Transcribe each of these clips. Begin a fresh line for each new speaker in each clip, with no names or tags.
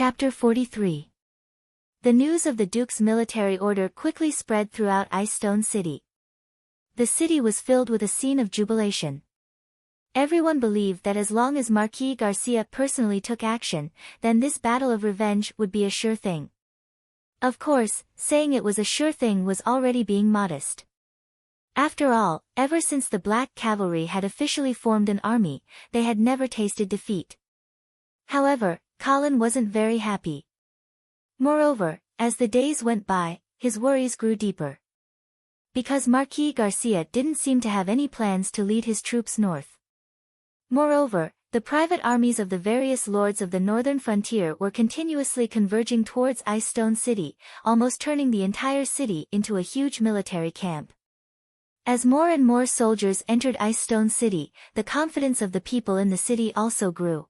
Chapter 43. The news of the Duke's military order quickly spread throughout Ice Stone City. The city was filled with a scene of jubilation. Everyone believed that as long as Marquis Garcia personally took action, then this battle of revenge would be a sure thing. Of course, saying it was a sure thing was already being modest. After all, ever since the Black Cavalry had officially formed an army, they had never tasted defeat. However, Colin wasn't very happy. Moreover, as the days went by, his worries grew deeper. Because Marquis Garcia didn't seem to have any plans to lead his troops north. Moreover, the private armies of the various lords of the northern frontier were continuously converging towards Ice Stone City, almost turning the entire city into a huge military camp. As more and more soldiers entered Ice Stone City, the confidence of the people in the city also grew.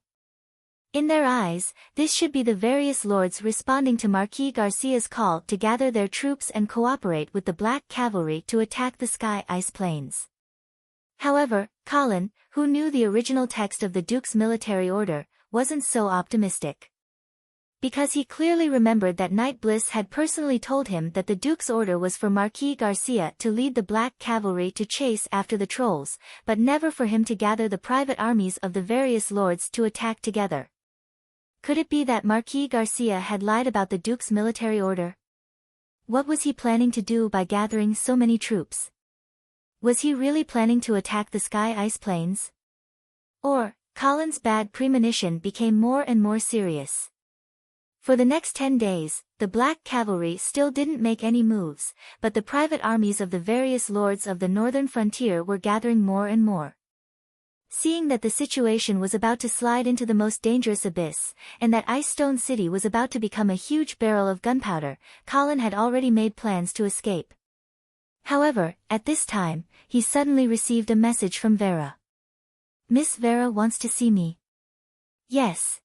In their eyes, this should be the various lords responding to Marquis Garcia's call to gather their troops and cooperate with the Black Cavalry to attack the Sky Ice Plains. However, Colin, who knew the original text of the Duke's military order, wasn't so optimistic. Because he clearly remembered that Knight Bliss had personally told him that the Duke's order was for Marquis Garcia to lead the Black Cavalry to chase after the trolls, but never for him to gather the private armies of the various lords to attack together. Could it be that Marquis Garcia had lied about the Duke's military order? What was he planning to do by gathering so many troops? Was he really planning to attack the Sky Ice Plains? Or, Colin's bad premonition became more and more serious. For the next 10 days, the Black Cavalry still didn't make any moves, but the private armies of the various lords of the northern frontier were gathering more and more. Seeing that the situation was about to slide into the most dangerous abyss, and that Ice Stone City was about to become a huge barrel of gunpowder, Colin had already made plans to escape. However, at this time, he suddenly received a message from Vera. "Miss Vera wants to see me." "Yes."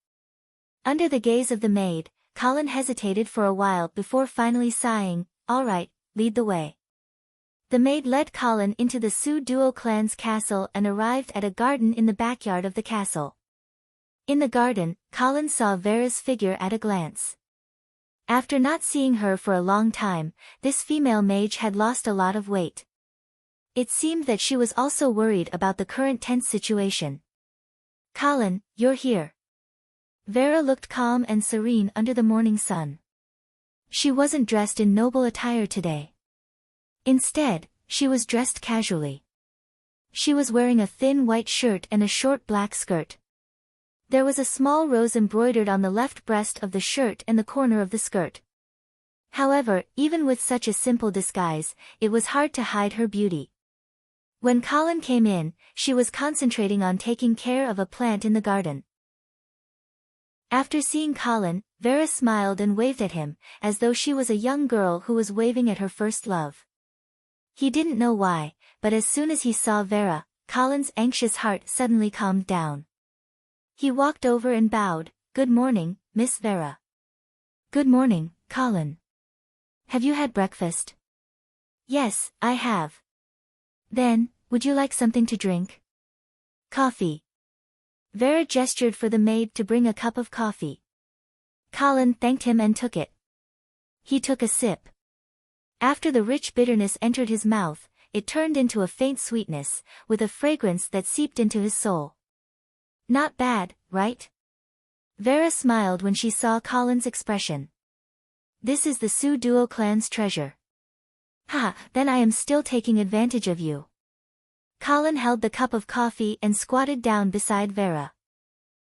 Under the gaze of the maid, Colin hesitated for a while before finally sighing, "All right, lead the way." The maid led Colin into the Sioux Duo clan's castle and arrived at a garden in the backyard of the castle. In the garden, Colin saw Vera's figure at a glance. After not seeing her for a long time, this female mage had lost a lot of weight. It seemed that she was also worried about the current tense situation. "Colin, you're here." Vera looked calm and serene under the morning sun. She wasn't dressed in noble attire today. Instead, she was dressed casually. She was wearing a thin white shirt and a short black skirt. There was a small rose embroidered on the left breast of the shirt and the corner of the skirt. However, even with such a simple disguise, it was hard to hide her beauty. When Colin came in, she was concentrating on taking care of a plant in the garden. After seeing Colin, Vera smiled and waved at him, as though she was a young girl who was waving at her first love. He didn't know why, but as soon as he saw Vera, Colin's anxious heart suddenly calmed down. He walked over and bowed. "Good morning, Miss Vera." "Good morning, Colin. Have you had breakfast?" "Yes, I have." "Then, would you like something to drink?" "Coffee." Vera gestured for the maid to bring a cup of coffee. Colin thanked him and took it. He took a sip. After the rich bitterness entered his mouth, it turned into a faint sweetness, with a fragrance that seeped into his soul. "Not bad, right?" Vera smiled when she saw Colin's expression. "This is the Sioux Duo clan's treasure." "Ha, then I am still taking advantage of you." Colin held the cup of coffee and squatted down beside Vera.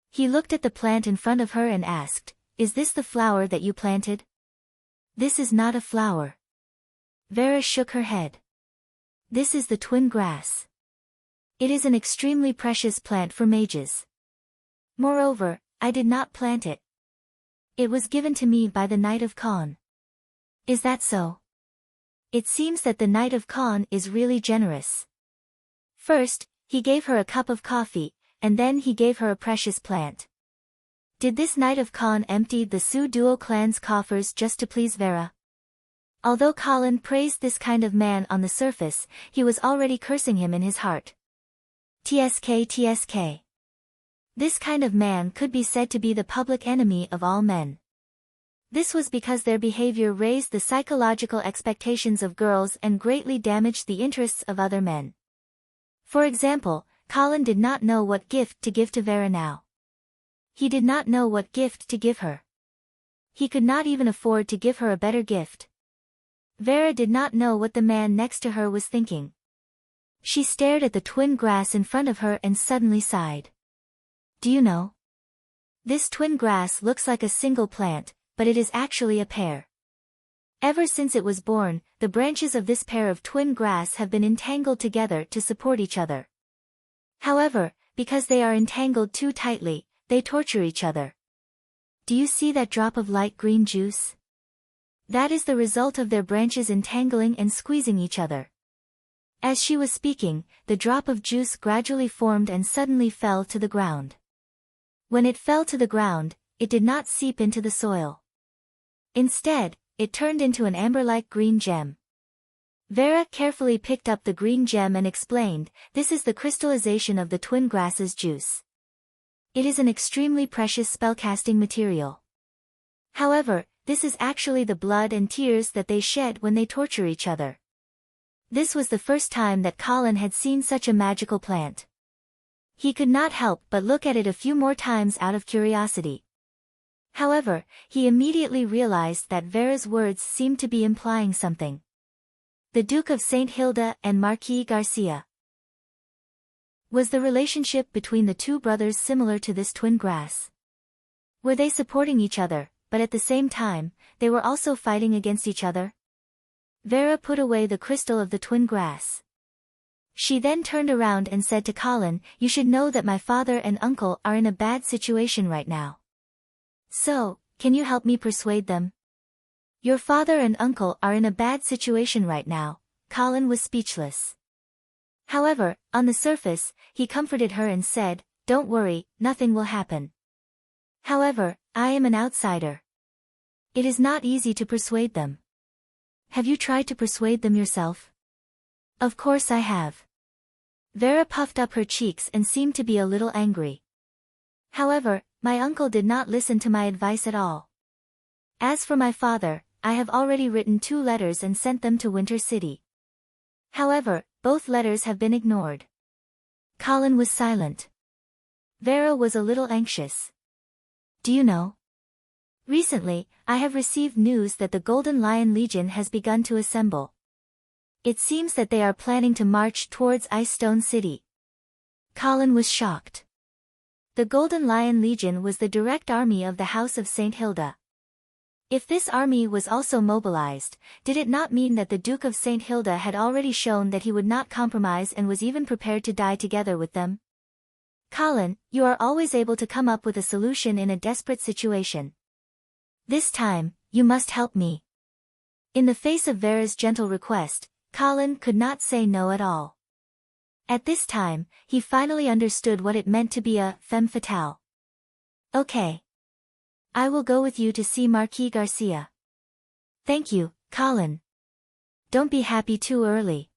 He looked at the plant in front of her and asked, "Is this the flower that you planted?" "This is not a flower." Vera shook her head. "This is the twin grass. It is an extremely precious plant for mages. Moreover, I did not plant it. It was given to me by the Knight of Con." "Is that so?" It seems that the Knight of Con is really generous. First, he gave her a cup of coffee, and then he gave her a precious plant. Did this Knight of Con empty the Sioux Duo clan's coffers just to please Vera? Although Colin praised this kind of man on the surface, he was already cursing him in his heart. TSK. This kind of man could be said to be the public enemy of all men. This was because their behavior raised the psychological expectations of girls and greatly damaged the interests of other men. For example, Colin did not know what gift to give to Vera now. He did not know what gift to give her. He could not even afford to give her a better gift. Vera did not know what the man next to her was thinking. She stared at the twin grass in front of her and suddenly sighed. Do you know? This twin grass looks like a single plant, but it is actually a pair. Ever since it was born, the branches of this pair of twin grass have been entangled together to support each other. However, because they are entangled too tightly, they torture each other. Do you see that drop of light green juice? That is the result of their branches entangling and squeezing each other. As she was speaking, the drop of juice gradually formed and suddenly fell to the ground. When it fell to the ground, it did not seep into the soil. Instead, it turned into an amber-like green gem. Vera carefully picked up the green gem and explained, "This is the crystallization of the twin grass's juice. It is an extremely precious spellcasting material. However, this is actually the blood and tears that they shed when they torture each other." This was the first time that Colin had seen such a magical plant. He could not help but look at it a few more times out of curiosity. However, he immediately realized that Vera's words seemed to be implying something. The Duke of St. Hilda and Marquis Garcia. Was the relationship between the two brothers similar to this twin grass? Were they supporting each other, but at the same time, they were also fighting against each other? Vera put away the crystal of the twin grass. She then turned around and said to Colin, "You should know that my father and uncle are in a bad situation right now. So, can you help me persuade them?" Your father and uncle are in a bad situation right now. Colin was speechless. However, on the surface, he comforted her and said, "Don't worry, nothing will happen. However, I am an outsider. It is not easy to persuade them." "Have you tried to persuade them yourself?" "Of course I have." Vera puffed up her cheeks and seemed to be a little angry. "However, my uncle did not listen to my advice at all. As for my father, I have already written 2 letters and sent them to Winter City. However, both letters have been ignored." Colin was silent. Vera was a little anxious. "Do you know? Recently, I have received news that the Golden Lion Legion has begun to assemble. It seems that they are planning to march towards Ice Stone City." Colin was shocked. The Golden Lion Legion was the direct army of the House of St. Hilda. If this army was also mobilized, did it not mean that the Duke of St. Hilda had already shown that he would not compromise and was even prepared to die together with them? "Colin, you are always able to come up with a solution in a desperate situation. This time, you must help me." In the face of Vera's gentle request, Colin could not say no at all. At this time, he finally understood what it meant to be a femme fatale. "Okay. I will go with you to see Marquis Garcia." "Thank you, Colin. Don't be happy too early.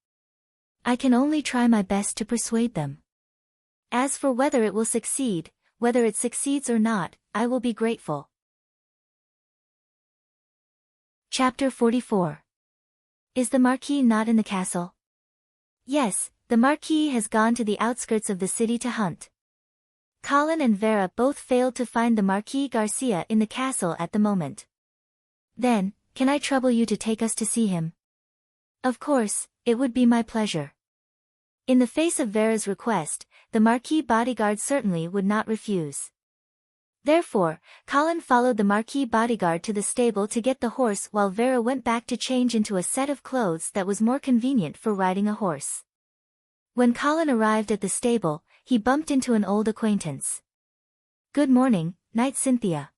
I can only try my best to persuade them. As for whether it will succeed, whether it succeeds or not, I will be grateful." Chapter 44. Is the Marquis not in the castle? Yes, the Marquis has gone to the outskirts of the city to hunt. Colin and Vera both failed to find the Marquis Garcia in the castle at the moment. "Then, can I trouble you to take us to see him?" "Of course, it would be my pleasure." In the face of Vera's request, the Marquis bodyguard certainly would not refuse. Therefore, Colin followed the Marquis bodyguard to the stable to get the horse while Vera went back to change into a set of clothes that was more convenient for riding a horse. When Colin arrived at the stable, he bumped into an old acquaintance. "Good morning, Knight Cynthia."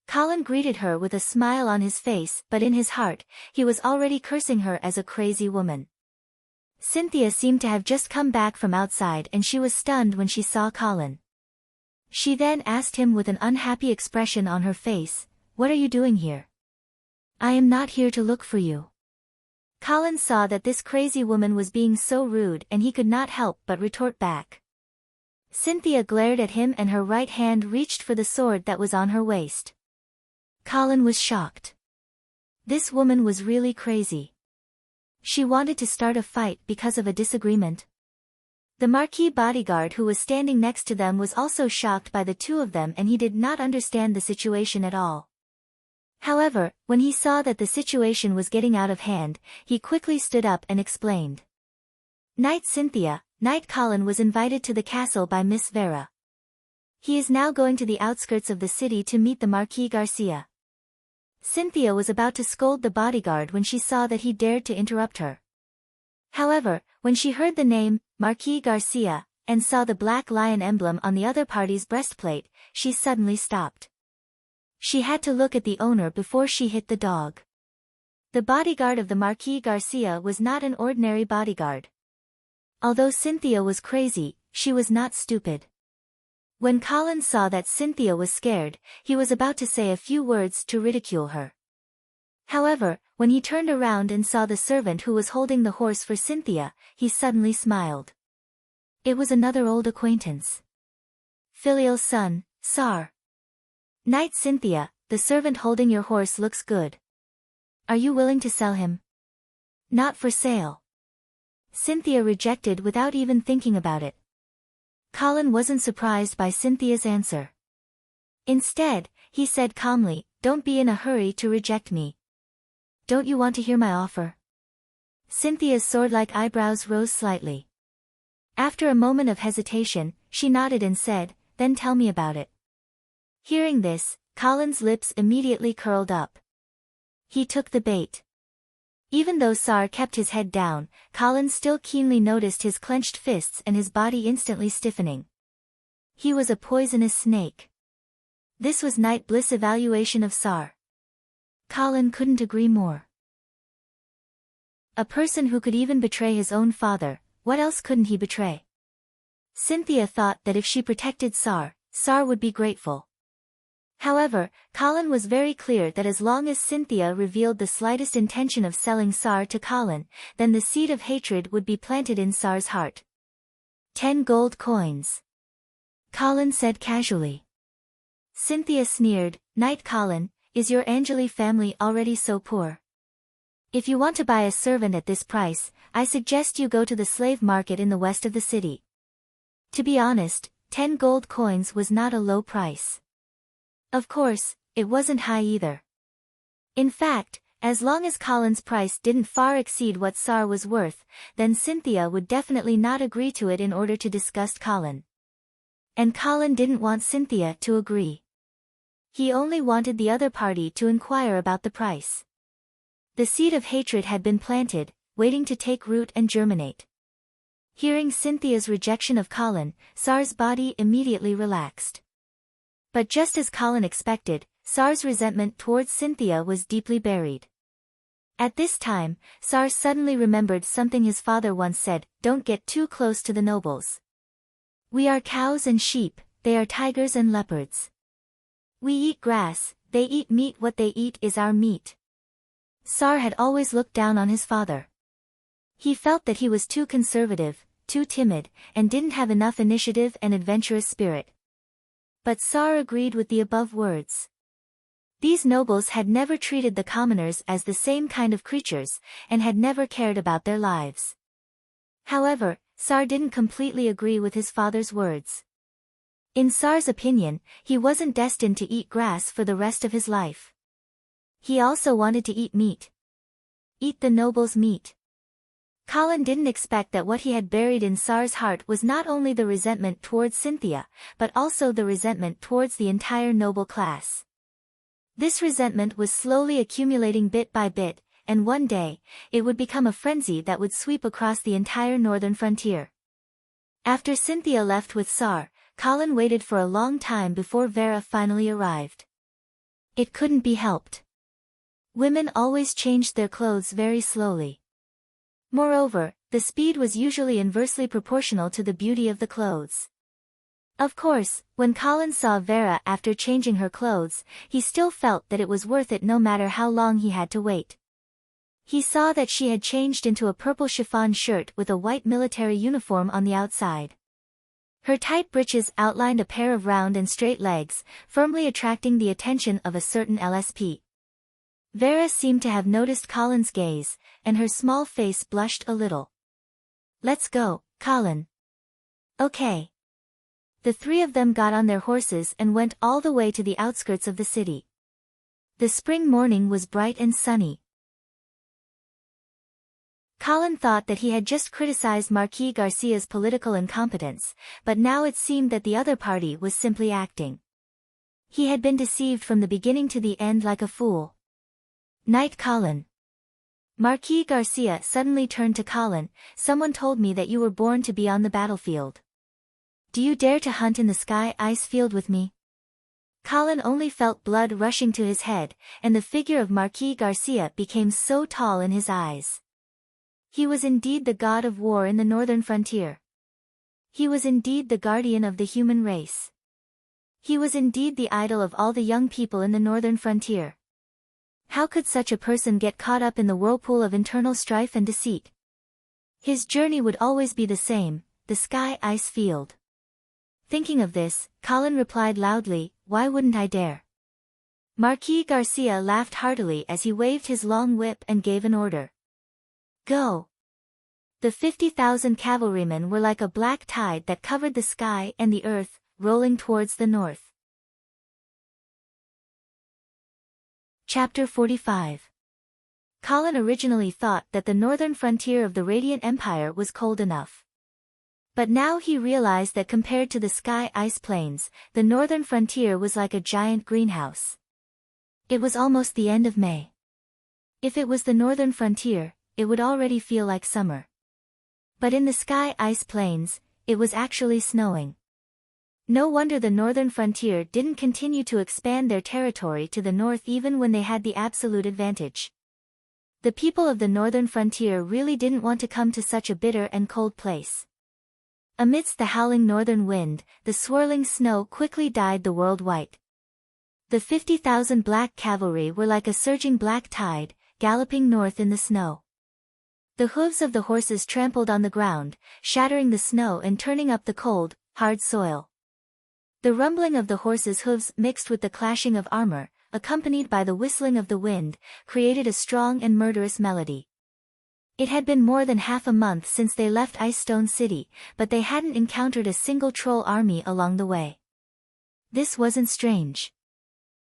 Colin greeted her with a smile on his face, but in his heart, he was already cursing her as a crazy woman. Cynthia seemed to have just come back from outside and she was stunned when she saw Colin. She then asked him with an unhappy expression on her face, "What are you doing here?" "I am not here to look for you." Colin saw that this crazy woman was being so rude and he could not help but retort back. Cynthia glared at him and her right hand reached for the sword that was on her waist. Colin was shocked. This woman was really crazy. She wanted to start a fight because of a disagreement. The Marquis bodyguard who was standing next to them was also shocked by the two of them, and he did not understand the situation at all. However, when he saw that the situation was getting out of hand, he quickly stood up and explained. Knight Cynthia, Knight Colin was invited to the castle by Miss Vera. He is now going to the outskirts of the city to meet the Marquis Garcia. Cynthia was about to scold the bodyguard when she saw that he dared to interrupt her. However, when she heard the name, Marquis Garcia, and saw the black lion emblem on the other party's breastplate, she suddenly stopped. She had to look at the owner before she hit the dog. The bodyguard of the Marquis Garcia was not an ordinary bodyguard. Although Cynthia was crazy, she was not stupid. When Colin saw that Cynthia was scared, he was about to say a few words to ridicule her. However, when he turned around and saw the servant who was holding the horse for Cynthia, he suddenly smiled. It was another old acquaintance. Filial son, Sar. Knight Cynthia, the servant holding your horse looks good. Are you willing to sell him? Not for sale. Cynthia rejected without even thinking about it. Colin wasn't surprised by Cynthia's answer. Instead, he said calmly, "Don't be in a hurry to reject me. Don't you want to hear my offer?" Cynthia's sword-like eyebrows rose slightly. After a moment of hesitation, she nodded and said, "Then tell me about it." Hearing this, Colin's lips immediately curled up. He took the bait. Even though Sar kept his head down, Colin still keenly noticed his clenched fists and his body instantly stiffening. He was a poisonous snake. This was Knight Bliss' evaluation of Sar. Colin couldn't agree more. A person who could even betray his own father, what else couldn't he betray? Cynthia thought that if she protected Sar, Sar would be grateful. However, Colin was very clear that as long as Cynthia revealed the slightest intention of selling Sar to Colin, then the seed of hatred would be planted in Sar's heart. 10 gold coins. Colin said casually. Cynthia sneered, "Knight Colin, is your Angeli family already so poor? If you want to buy a servant at this price, I suggest you go to the slave market in the west of the city." To be honest, 10 gold coins was not a low price. Of course, it wasn't high either. In fact, as long as Colin's price didn't far exceed what Sar was worth, then Cynthia would definitely not agree to it in order to disgust Colin. And Colin didn't want Cynthia to agree. He only wanted the other party to inquire about the price. The seed of hatred had been planted, waiting to take root and germinate. Hearing Cynthia's rejection of Colin, Sar's body immediately relaxed. But just as Colin expected, Sar's resentment towards Cynthia was deeply buried. At this time, Sar suddenly remembered something his father once said, "Don't get too close to the nobles. We are cows and sheep, they are tigers and leopards. We eat grass, they eat meat, what they eat is our meat." Sar had always looked down on his father. He felt that he was too conservative, too timid, and didn't have enough initiative and adventurous spirit. But Sar agreed with the above words. These nobles had never treated the commoners as the same kind of creatures, and had never cared about their lives. However, Sar didn't completely agree with his father's words. In Sar's opinion, he wasn't destined to eat grass for the rest of his life. He also wanted to eat meat. Eat the nobles' meat. Colin didn't expect that what he had buried in Sar's heart was not only the resentment towards Cynthia, but also the resentment towards the entire noble class. This resentment was slowly accumulating bit by bit, and one day, it would become a frenzy that would sweep across the entire northern frontier. After Cynthia left with Sar, Colin waited for a long time before Vera finally arrived. It couldn't be helped. Women always changed their clothes very slowly. Moreover, the speed was usually inversely proportional to the beauty of the clothes. Of course, when Colin saw Vera after changing her clothes, he still felt that it was worth it no matter how long he had to wait. He saw that she had changed into a purple chiffon shirt with a white military uniform on the outside. Her tight breeches outlined a pair of round and straight legs, firmly attracting the attention of a certain LSP. Vera seemed to have noticed Colin's gaze, and her small face blushed a little. "Let's go, Colin." "Okay." The three of them got on their horses and went all the way to the outskirts of the city. The spring morning was bright and sunny. Colin thought that he had just criticized Marquis Garcia's political incompetence, but now it seemed that the other party was simply acting. He had been deceived from the beginning to the end like a fool. "Night, Colin." Marquis Garcia suddenly turned to Colin. "Someone told me that you were born to be on the battlefield. Do you dare to hunt in the sky ice field with me?" Colin only felt blood rushing to his head, and the figure of Marquis Garcia became so tall in his eyes. He was indeed the god of war in the northern frontier. He was indeed the guardian of the human race. He was indeed the idol of all the young people in the northern frontier. How could such a person get caught up in the whirlpool of internal strife and deceit? His journey would always be the same, the sky ice field. Thinking of this, Colin replied loudly, "Why wouldn't I dare?" Marquis Garcia laughed heartily as he waved his long whip and gave an order. "Go!" The 50,000 cavalrymen were like a black tide that covered the sky and the earth, rolling towards the north. Chapter 45. Colin originally thought that the northern frontier of the Radiant Empire was cold enough. But now he realized that compared to the sky ice plains, the northern frontier was like a giant greenhouse. It was almost the end of May. If it was the northern frontier, it would already feel like summer. But in the sky ice plains, it was actually snowing. No wonder the northern frontier didn't continue to expand their territory to the north even when they had the absolute advantage. The people of the northern frontier really didn't want to come to such a bitter and cold place. Amidst the howling northern wind, the swirling snow quickly dyed the world white. The 50,000 black cavalry were like a surging black tide, galloping north in the snow. The hooves of the horses trampled on the ground, shattering the snow and turning up the cold, hard soil. The rumbling of the horses' hooves mixed with the clashing of armor, accompanied by the whistling of the wind, created a strong and murderous melody. It had been more than half a month since they left Ice Stone City, but they hadn't encountered a single troll army along the way. This wasn't strange.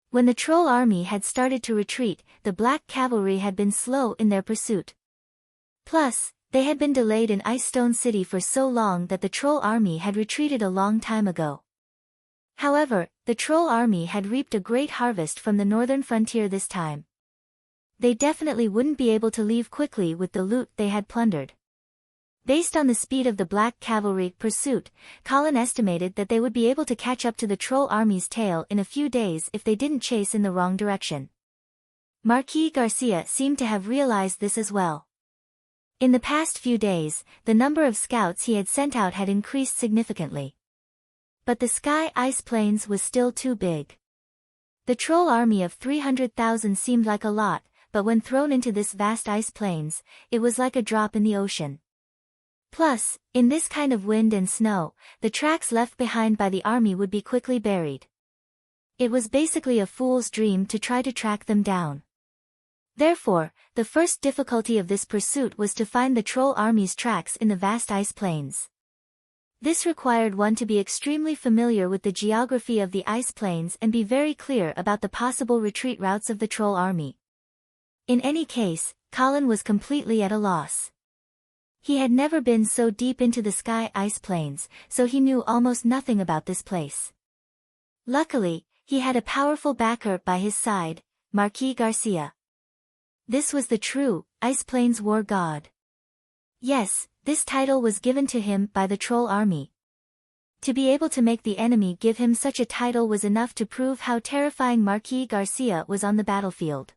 When the troll army had started to retreat, the black cavalry had been slow in their pursuit. Plus, they had been delayed in Ice Stone City for so long that the troll army had retreated a long time ago. However, the troll army had reaped a great harvest from the northern frontier this time. They definitely wouldn't be able to leave quickly with the loot they had plundered. Based on the speed of the black cavalry pursuit, Colin estimated that they would be able to catch up to the troll army's tail in a few days if they didn't chase in the wrong direction. Marquis Garcia seemed to have realized this as well. In the past few days, the number of scouts he had sent out had increased significantly. But the sky ice plains was still too big. The troll army of 300,000 seemed like a lot, but when thrown into this vast ice plains, it was like a drop in the ocean. Plus, in this kind of wind and snow, the tracks left behind by the army would be quickly buried. It was basically a fool's dream to try to track them down. Therefore, the first difficulty of this pursuit was to find the troll army's tracks in the vast ice plains. This required one to be extremely familiar with the geography of the ice plains and be very clear about the possible retreat routes of the troll army. In any case, Colin was completely at a loss. He had never been so deep into the sky ice plains, so he knew almost nothing about this place. Luckily, he had a powerful backer by his side, Marquis Garcia. This was the true, Ice Plains war god. Yes, this title was given to him by the troll army. To be able to make the enemy give him such a title was enough to prove how terrifying Marquis Garcia was on the battlefield.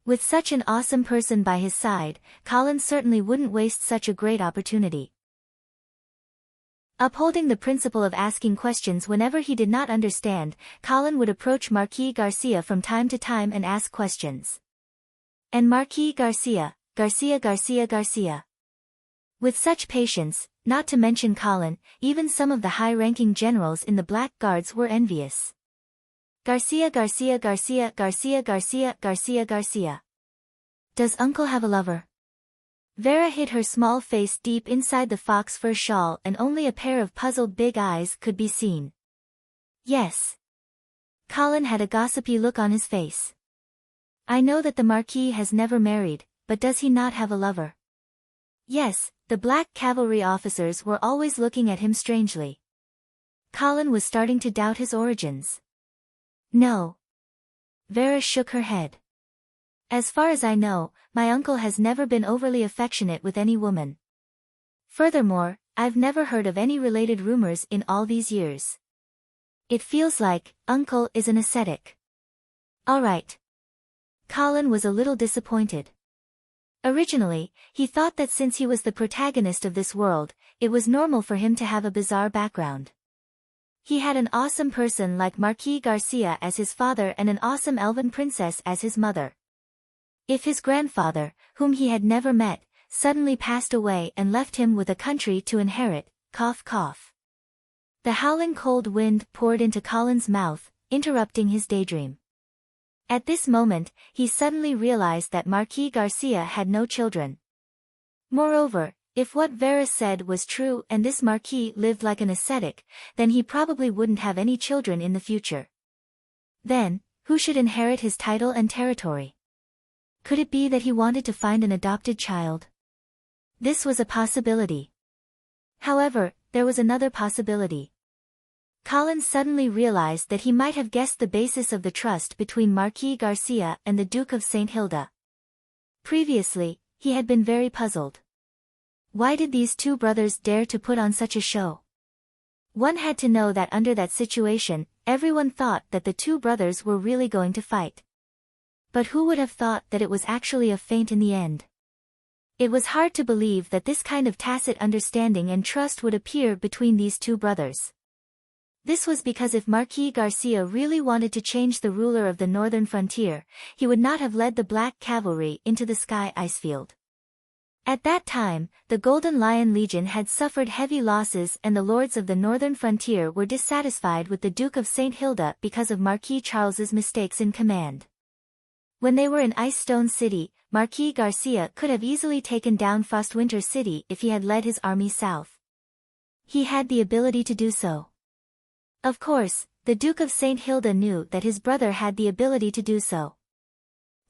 With such an awesome person by his side, Colin certainly wouldn't waste such a great opportunity. Upholding the principle of asking questions whenever he did not understand, Colin would approach Marquis Garcia from time to time and ask questions. And Marquis Garcia. With such patience, Not to mention Colin, even some of the high-ranking generals in the Black Guards were envious. Garcia, Garcia, Garcia, Garcia, Garcia, Garcia, Garcia. Does Uncle have a lover? Vera hid her small face deep inside the fox fur shawl and only a pair of puzzled big eyes could be seen. Yes. Colin had a gossipy look on his face. I know that the Marquis has never married, but does he not have a lover? Yes, the black cavalry officers were always looking at him strangely. Colin was starting to doubt his origins. No. Vera shook her head. As far as I know, my uncle has never been overly affectionate with any woman. Furthermore, I've never heard of any related rumors in all these years. It feels like, Uncle is an ascetic. All right. Colin was a little disappointed. Originally, he thought that since he was the protagonist of this world, it was normal for him to have a bizarre background. He had an awesome person like Marquis Garcia as his father and an awesome elven princess as his mother. If his grandfather, whom he had never met, suddenly passed away and left him with a country to inherit, cough cough. The howling cold wind poured into Colin's mouth, interrupting his daydream. At this moment, he suddenly realized that Marquis Garcia had no children. Moreover, if what Vera said was true and this Marquis lived like an ascetic, then he probably wouldn't have any children in the future. Then, who should inherit his title and territory? Could it be that he wanted to find an adopted child? This was a possibility. However, there was another possibility. Colin suddenly realized that he might have guessed the basis of the trust between Marquis Garcia and the Duke of St. Hilda. Previously, he had been very puzzled. Why did these two brothers dare to put on such a show? One had to know that under that situation, everyone thought that the two brothers were really going to fight. But who would have thought that it was actually a feint in the end? It was hard to believe that this kind of tacit understanding and trust would appear between these two brothers. This was because if Marquis Garcia really wanted to change the ruler of the northern frontier, he would not have led the Black Cavalry into the Sky Icefield. At that time, the Golden Lion Legion had suffered heavy losses and the lords of the northern frontier were dissatisfied with the Duke of St. Hilda because of Marquis Charles's mistakes in command. When they were in Ice Stone City, Marquis Garcia could have easily taken down Frostwinter City if he had led his army south. He had the ability to do so. Of course, the Duke of St. Hilda knew that his brother had the ability to do so.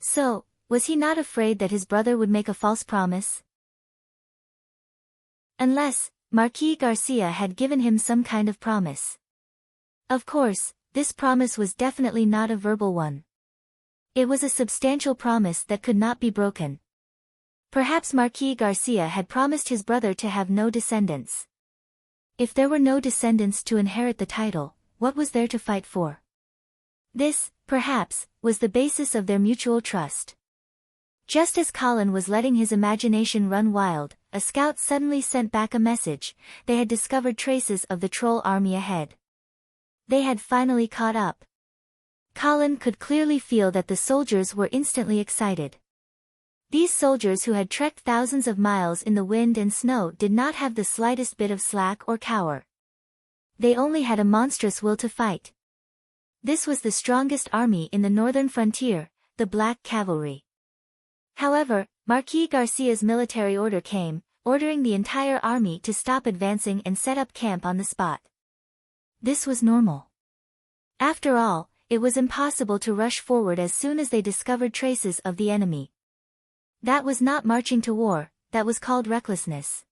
So, was he not afraid that his brother would make a false promise? Unless, Marquis Garcia had given him some kind of promise. Of course, this promise was definitely not a verbal one. It was a substantial promise that could not be broken. Perhaps Marquis Garcia had promised his brother to have no descendants. If there were no descendants to inherit the title, what was there to fight for? This, perhaps, was the basis of their mutual trust. Just as Colin was letting his imagination run wild, a scout suddenly sent back a message. They had discovered traces of the troll army ahead. They had finally caught up. Colin could clearly feel that the soldiers were instantly excited. These soldiers who had trekked thousands of miles in the wind and snow did not have the slightest bit of slack or cower. They only had a monstrous will to fight. This was the strongest army in the northern frontier, the Black Cavalry. However, Marquis Garcia's military order came, ordering the entire army to stop advancing and set up camp on the spot. This was normal. After all, it was impossible to rush forward as soon as they discovered traces of the enemy. That was not marching to war, that was called recklessness.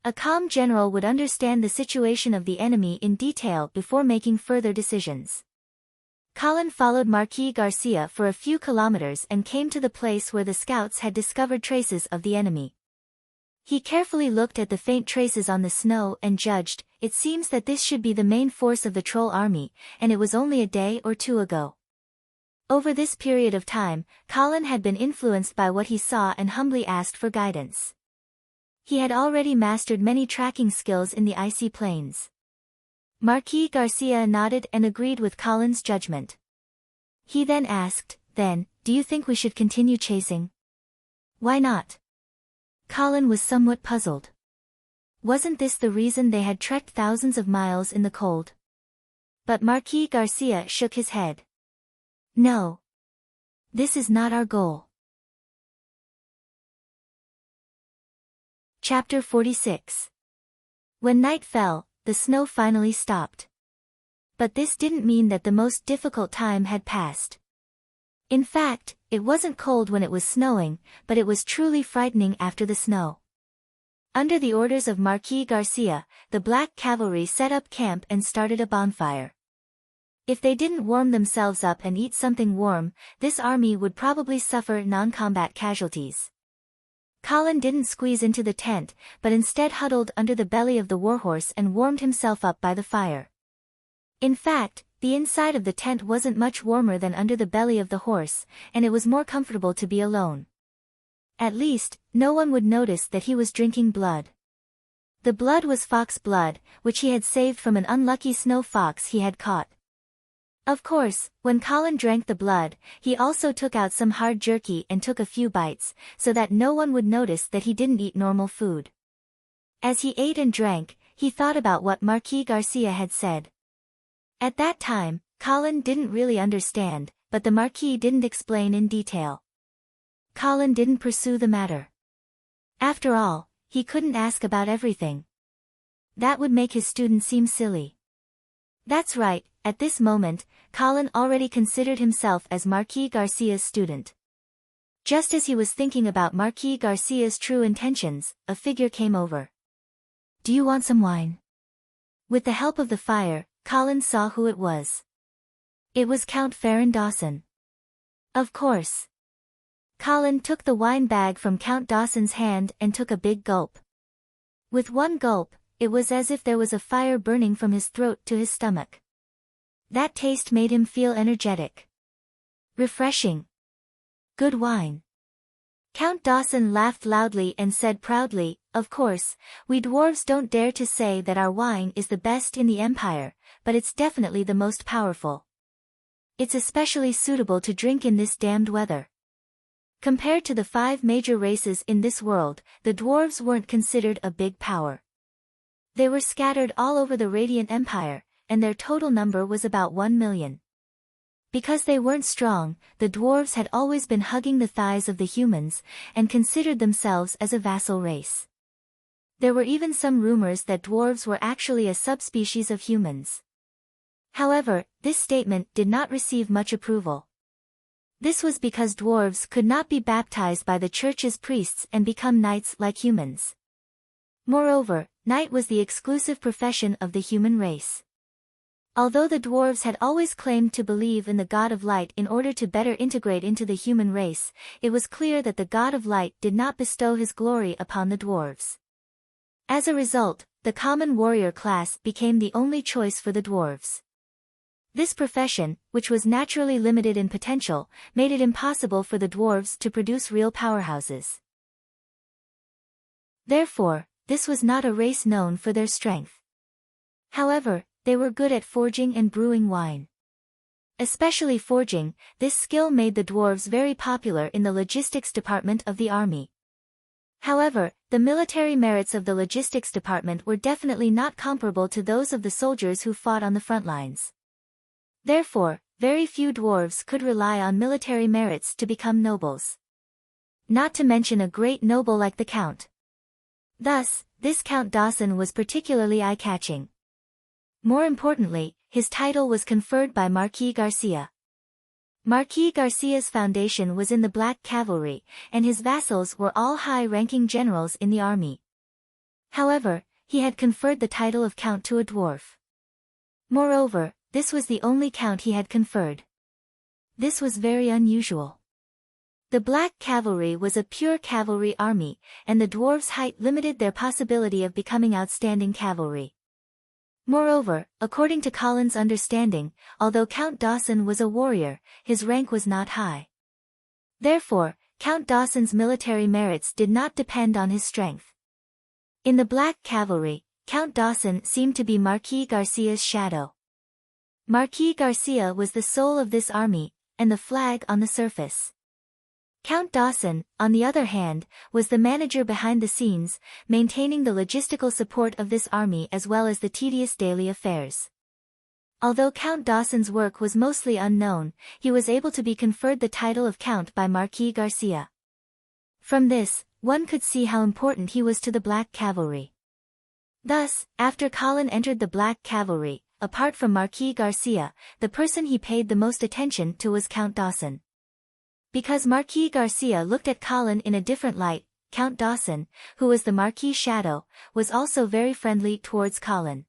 A calm general would understand the situation of the enemy in detail before making further decisions. Colin followed Marquis Garcia for a few kilometers and came to the place where the scouts had discovered traces of the enemy. He carefully looked at the faint traces on the snow and judged, it seems that this should be the main force of the troll army, and it was only a day or two ago. Over this period of time, Colin had been influenced by what he saw and humbly asked for guidance. He had already mastered many tracking skills in the icy plains. Marquis Garcia nodded and agreed with Colin's judgment. He then asked, "Then, do you think we should continue chasing?" "Why not?" Colin was somewhat puzzled. Wasn't this the reason they had trekked thousands of miles in the cold? But Marquis Garcia shook his head. No. This is not our goal. Chapter 46. When night fell, the snow finally stopped. But this didn't mean that the most difficult time had passed. In fact, it wasn't cold when it was snowing, but it was truly frightening after the snow. Under the orders of Marquis Garcia, the Black Cavalry set up camp and started a bonfire. If they didn't warm themselves up and eat something warm, this army would probably suffer non-combat casualties. Colin didn't squeeze into the tent, but instead huddled under the belly of the warhorse and warmed himself up by the fire. In fact, the inside of the tent wasn't much warmer than under the belly of the horse, and it was more comfortable to be alone. At least, no one would notice that he was drinking blood. The blood was fox blood, which he had saved from an unlucky snow fox he had caught. Of course, when Colin drank the blood, he also took out some hard jerky and took a few bites, so that no one would notice that he didn't eat normal food. As he ate and drank, he thought about what Marquis Garcia had said. At that time, Colin didn't really understand, but the Marquis didn't explain in detail. Colin didn't pursue the matter. After all, he couldn't ask about everything. That would make his student seem silly. That's right, at this moment, Colin already considered himself as Marquis Garcia's student. Just as he was thinking about Marquis Garcia's true intentions, a figure came over. Do you want some wine? With the help of the fire, Colin saw who it was. It was Count Farron Dawson. Of course. Colin took the wine bag from Count Dawson's hand and took a big gulp. With one gulp, it was as if there was a fire burning from his throat to his stomach. That taste made him feel energetic. Refreshing. Good wine. Count Dawson laughed loudly and said proudly, "Of course, we dwarves don't dare to say that our wine is the best in the Empire, but it's definitely the most powerful. It's especially suitable to drink in this damned weather." Compared to the 5 major races in this world, the dwarves weren't considered a big power. They were scattered all over the Radiant Empire, and their total number was about 1 million. Because they weren't strong, the dwarves had always been hugging the thighs of the humans, and considered themselves as a vassal race. There were even some rumors that dwarves were actually a subspecies of humans. However, this statement did not receive much approval. This was because dwarves could not be baptized by the church's priests and become knights like humans. Moreover, knight was the exclusive profession of the human race. Although the dwarves had always claimed to believe in the God of Light in order to better integrate into the human race, it was clear that the God of Light did not bestow his glory upon the dwarves. As a result, the common warrior class became the only choice for the dwarves. This profession, which was naturally limited in potential, made it impossible for the dwarves to produce real powerhouses. Therefore, this was not a race known for their strength. However, they were good at forging and brewing wine. Especially forging, this skill made the dwarves very popular in the logistics department of the army. However, the military merits of the logistics department were definitely not comparable to those of the soldiers who fought on the front lines. Therefore, very few dwarves could rely on military merits to become nobles. Not to mention a great noble like the Count. Thus, this Count Dawson was particularly eye-catching. More importantly, his title was conferred by Marquis Garcia. Marquis Garcia's foundation was in the Black Cavalry, and his vassals were all high-ranking generals in the army. However, he had conferred the title of Count to a dwarf. Moreover, this was the only count he had conferred. This was very unusual. The Black Cavalry was a pure cavalry army, and the dwarves' height limited their possibility of becoming outstanding cavalry. Moreover, according to Colin's understanding, although Count Dawson was a warrior, his rank was not high. Therefore, Count Dawson's military merits did not depend on his strength. In the Black Cavalry, Count Dawson seemed to be Marquis Garcia's shadow. Marquis Garcia was the soul of this army, and the flag on the surface. Count Dawson, on the other hand, was the manager behind the scenes, maintaining the logistical support of this army as well as the tedious daily affairs. Although Count Dawson's work was mostly unknown, he was able to be conferred the title of Count by Marquis Garcia. From this, one could see how important he was to the Black Cavalry. Thus, after Colin entered the Black Cavalry, apart from Marquis Garcia, the person he paid the most attention to was Count Dawson. Because Marquis Garcia looked at Colin in a different light, Count Dawson, who was the Marquis' shadow, was also very friendly towards Colin.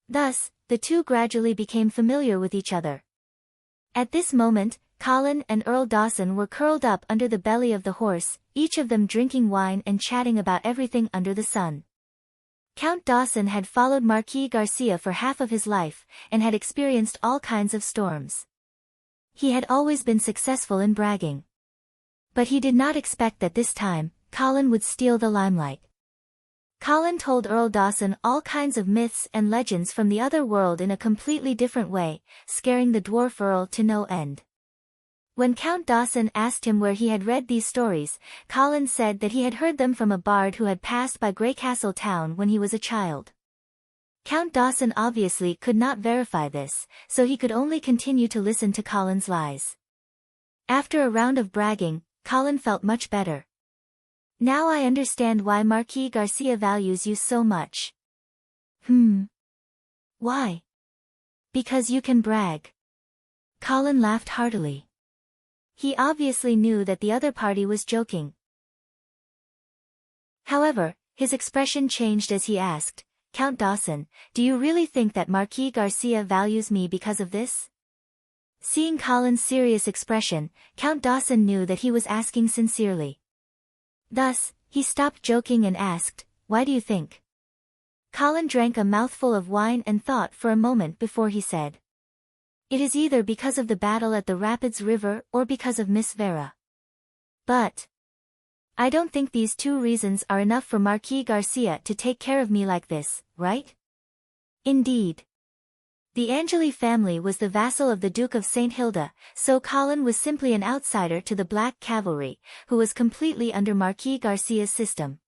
Thus, the two gradually became familiar with each other. At this moment, Colin and Earl Dawson were curled up under the belly of the horse, each of them drinking wine and chatting about everything under the sun. Count Dawson had followed Marquis Garcia for half of his life, and had experienced all kinds of storms. He had always been successful in bragging. But he did not expect that this time, Colin would steal the limelight. Colin told Earl Dawson all kinds of myths and legends from the other world in a completely different way, scaring the dwarf Earl to no end. When Count Dawson asked him where he had read these stories, Colin said that he had heard them from a bard who had passed by Greycastle town when he was a child. Count Dawson obviously could not verify this, so he could only continue to listen to Colin's lies. After a round of bragging, Colin felt much better. Now I understand why Marquis Garcia values you so much. Why? Because you can brag. Colin laughed heartily. He obviously knew that the other party was joking. However, his expression changed as he asked, Count Dawson, do you really think that Marquis Garcia values me because of this? Seeing Colin's serious expression, Count Dawson knew that he was asking sincerely. Thus, he stopped joking and asked, why do you think? Colin drank a mouthful of wine and thought for a moment before he said. It is either because of the battle at the Rapids River or because of Miss Vera. But I don't think these two reasons are enough for Marquis Garcia to take care of me like this, right? Indeed. The Angeli family was the vassal of the Duke of St. Hilda, so Colin was simply an outsider to the Black Cavalry, who was completely under Marquis Garcia's system.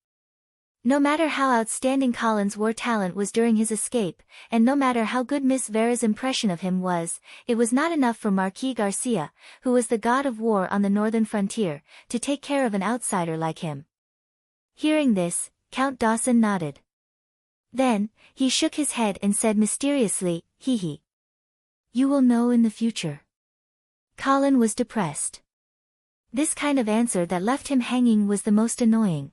No matter how outstanding Colin's war talent was during his escape, and no matter how good Miss Vera's impression of him was, it was not enough for Marquis Garcia, who was the god of war on the northern frontier, to take care of an outsider like him. Hearing this, Count Dawson nodded. Then, he shook his head and said mysteriously, hee hee. You will know in the future. Colin was depressed. This kind of answer that left him hanging was the most annoying.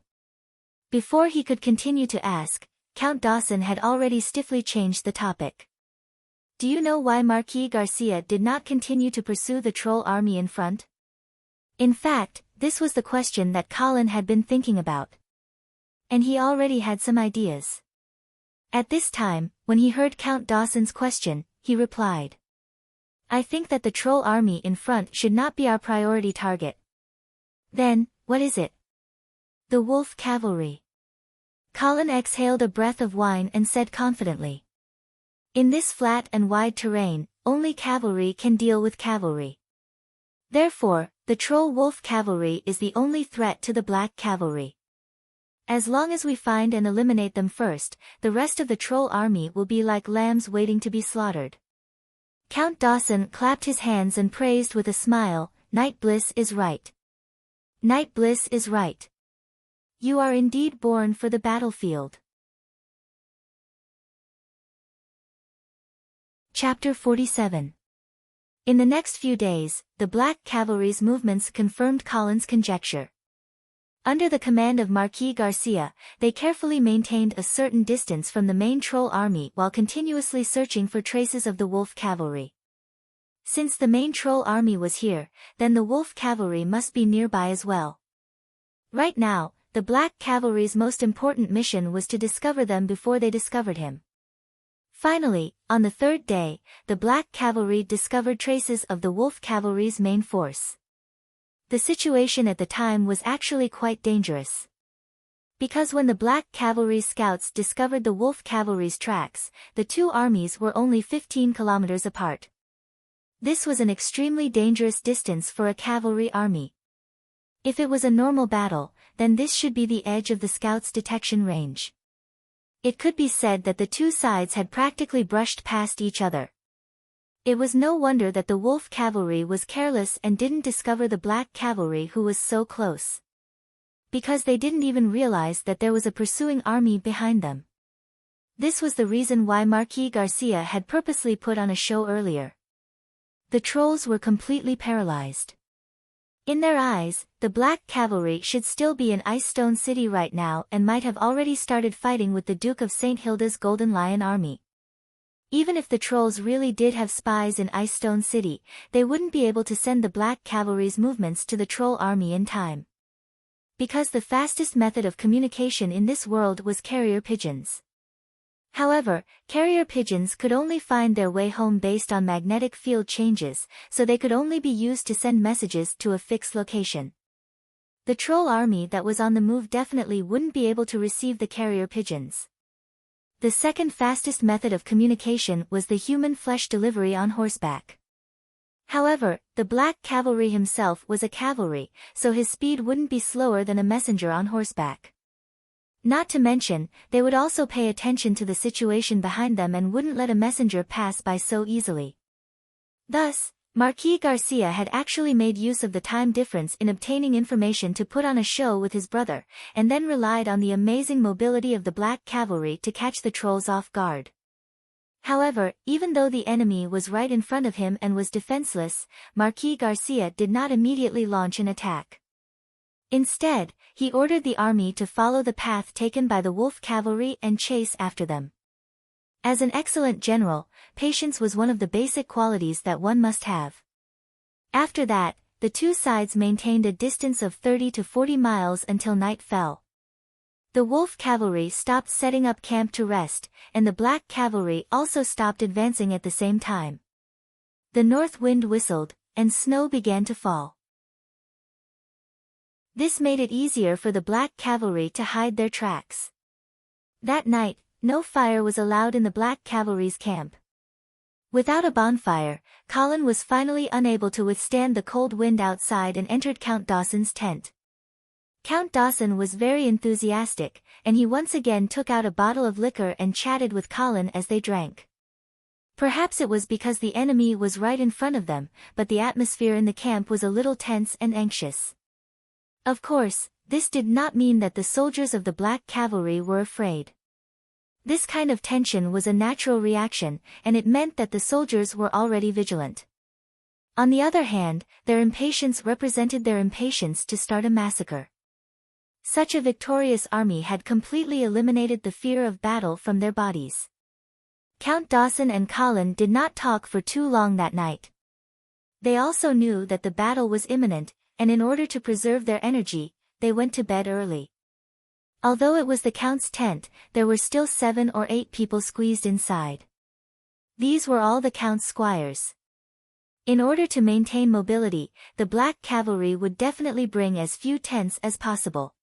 Before he could continue to ask, Count Dawson had already stiffly changed the topic. Do you know why Marquis Garcia did not continue to pursue the troll army in front? In fact, this was the question that Colin had been thinking about. And he already had some ideas. At this time, when he heard Count Dawson's question, he replied. I think that the troll army in front should not be our priority target. Then, what is it? The wolf cavalry. Colin exhaled a breath of wine and said confidently. In this flat and wide terrain, only cavalry can deal with cavalry. Therefore, the troll wolf cavalry is the only threat to the Black Cavalry. As long as we find and eliminate them first, the rest of the troll army will be like lambs waiting to be slaughtered. Count Dawson clapped his hands and praised with a smile, Knight Bliss is right. Knight Bliss is right. You are indeed born for the battlefield. Chapter 47. In the next few days, the Black Cavalry's movements confirmed Colin's conjecture. Under the command of Marquis Garcia, they carefully maintained a certain distance from the main troll army while continuously searching for traces of the wolf cavalry. Since the main troll army was here, then the wolf cavalry must be nearby as well. Right now, the Black Cavalry's most important mission was to discover them before they discovered him. Finally, on the third day, the Black Cavalry discovered traces of the Wolf Cavalry's main force. The situation at the time was actually quite dangerous. Because when the Black Cavalry's scouts discovered the Wolf Cavalry's tracks, the two armies were only 15 kilometers apart. This was an extremely dangerous distance for a cavalry army. If it was a normal battle, then this should be the edge of the scouts' detection range. It could be said that the two sides had practically brushed past each other. It was no wonder that the wolf cavalry was careless and didn't discover the black cavalry who was so close. Because they didn't even realize that there was a pursuing army behind them. This was the reason why Marquis Garcia had purposely put on a show earlier. The trolls were completely paralyzed. In their eyes, the Black Cavalry should still be in Icestone City right now and might have already started fighting with the Duke of St. Hilda's Golden Lion army. Even if the trolls really did have spies in Icestone City, they wouldn't be able to send the Black Cavalry's movements to the troll army in time. Because the fastest method of communication in this world was carrier pigeons. However, carrier pigeons could only find their way home based on magnetic field changes, so they could only be used to send messages to a fixed location. The troll army that was on the move definitely wouldn't be able to receive the carrier pigeons. The second fastest method of communication was the human flesh delivery on horseback. However, the Black Cavalry himself was a cavalry, so his speed wouldn't be slower than a messenger on horseback. Not to mention, they would also pay attention to the situation behind them and wouldn't let a messenger pass by so easily. Thus, Marquis Garcia had actually made use of the time difference in obtaining information to put on a show with his brother, and then relied on the amazing mobility of the Black Cavalry to catch the trolls off guard. However, even though the enemy was right in front of him and was defenseless, Marquis Garcia did not immediately launch an attack. Instead, he ordered the army to follow the path taken by the wolf cavalry and chase after them. As an excellent general, patience was one of the basic qualities that one must have. After that, the two sides maintained a distance of 30 to 40 miles until night fell. The wolf cavalry stopped setting up camp to rest, and the black cavalry also stopped advancing at the same time. The north wind whistled, and snow began to fall. This made it easier for the Black Cavalry to hide their tracks. That night, no fire was allowed in the Black Cavalry's camp. Without a bonfire, Colin was finally unable to withstand the cold wind outside and entered Count Dawson's tent. Count Dawson was very enthusiastic, and he once again took out a bottle of liquor and chatted with Colin as they drank. Perhaps it was because the enemy was right in front of them, but the atmosphere in the camp was a little tense and anxious. Of course, this did not mean that the soldiers of the Black Cavalry were afraid. This kind of tension was a natural reaction, and it meant that the soldiers were already vigilant. On the other hand, their impatience represented their impatience to start a massacre. Such a victorious army had completely eliminated the fear of battle from their bodies. Count Dawson and Colin did not talk for too long that night. They also knew that the battle was imminent, and in order to preserve their energy, they went to bed early. Although it was the Count's tent, there were still 7 or 8 people squeezed inside. These were all the Count's squires. In order to maintain mobility, the Black Cavalry would definitely bring as few tents as possible.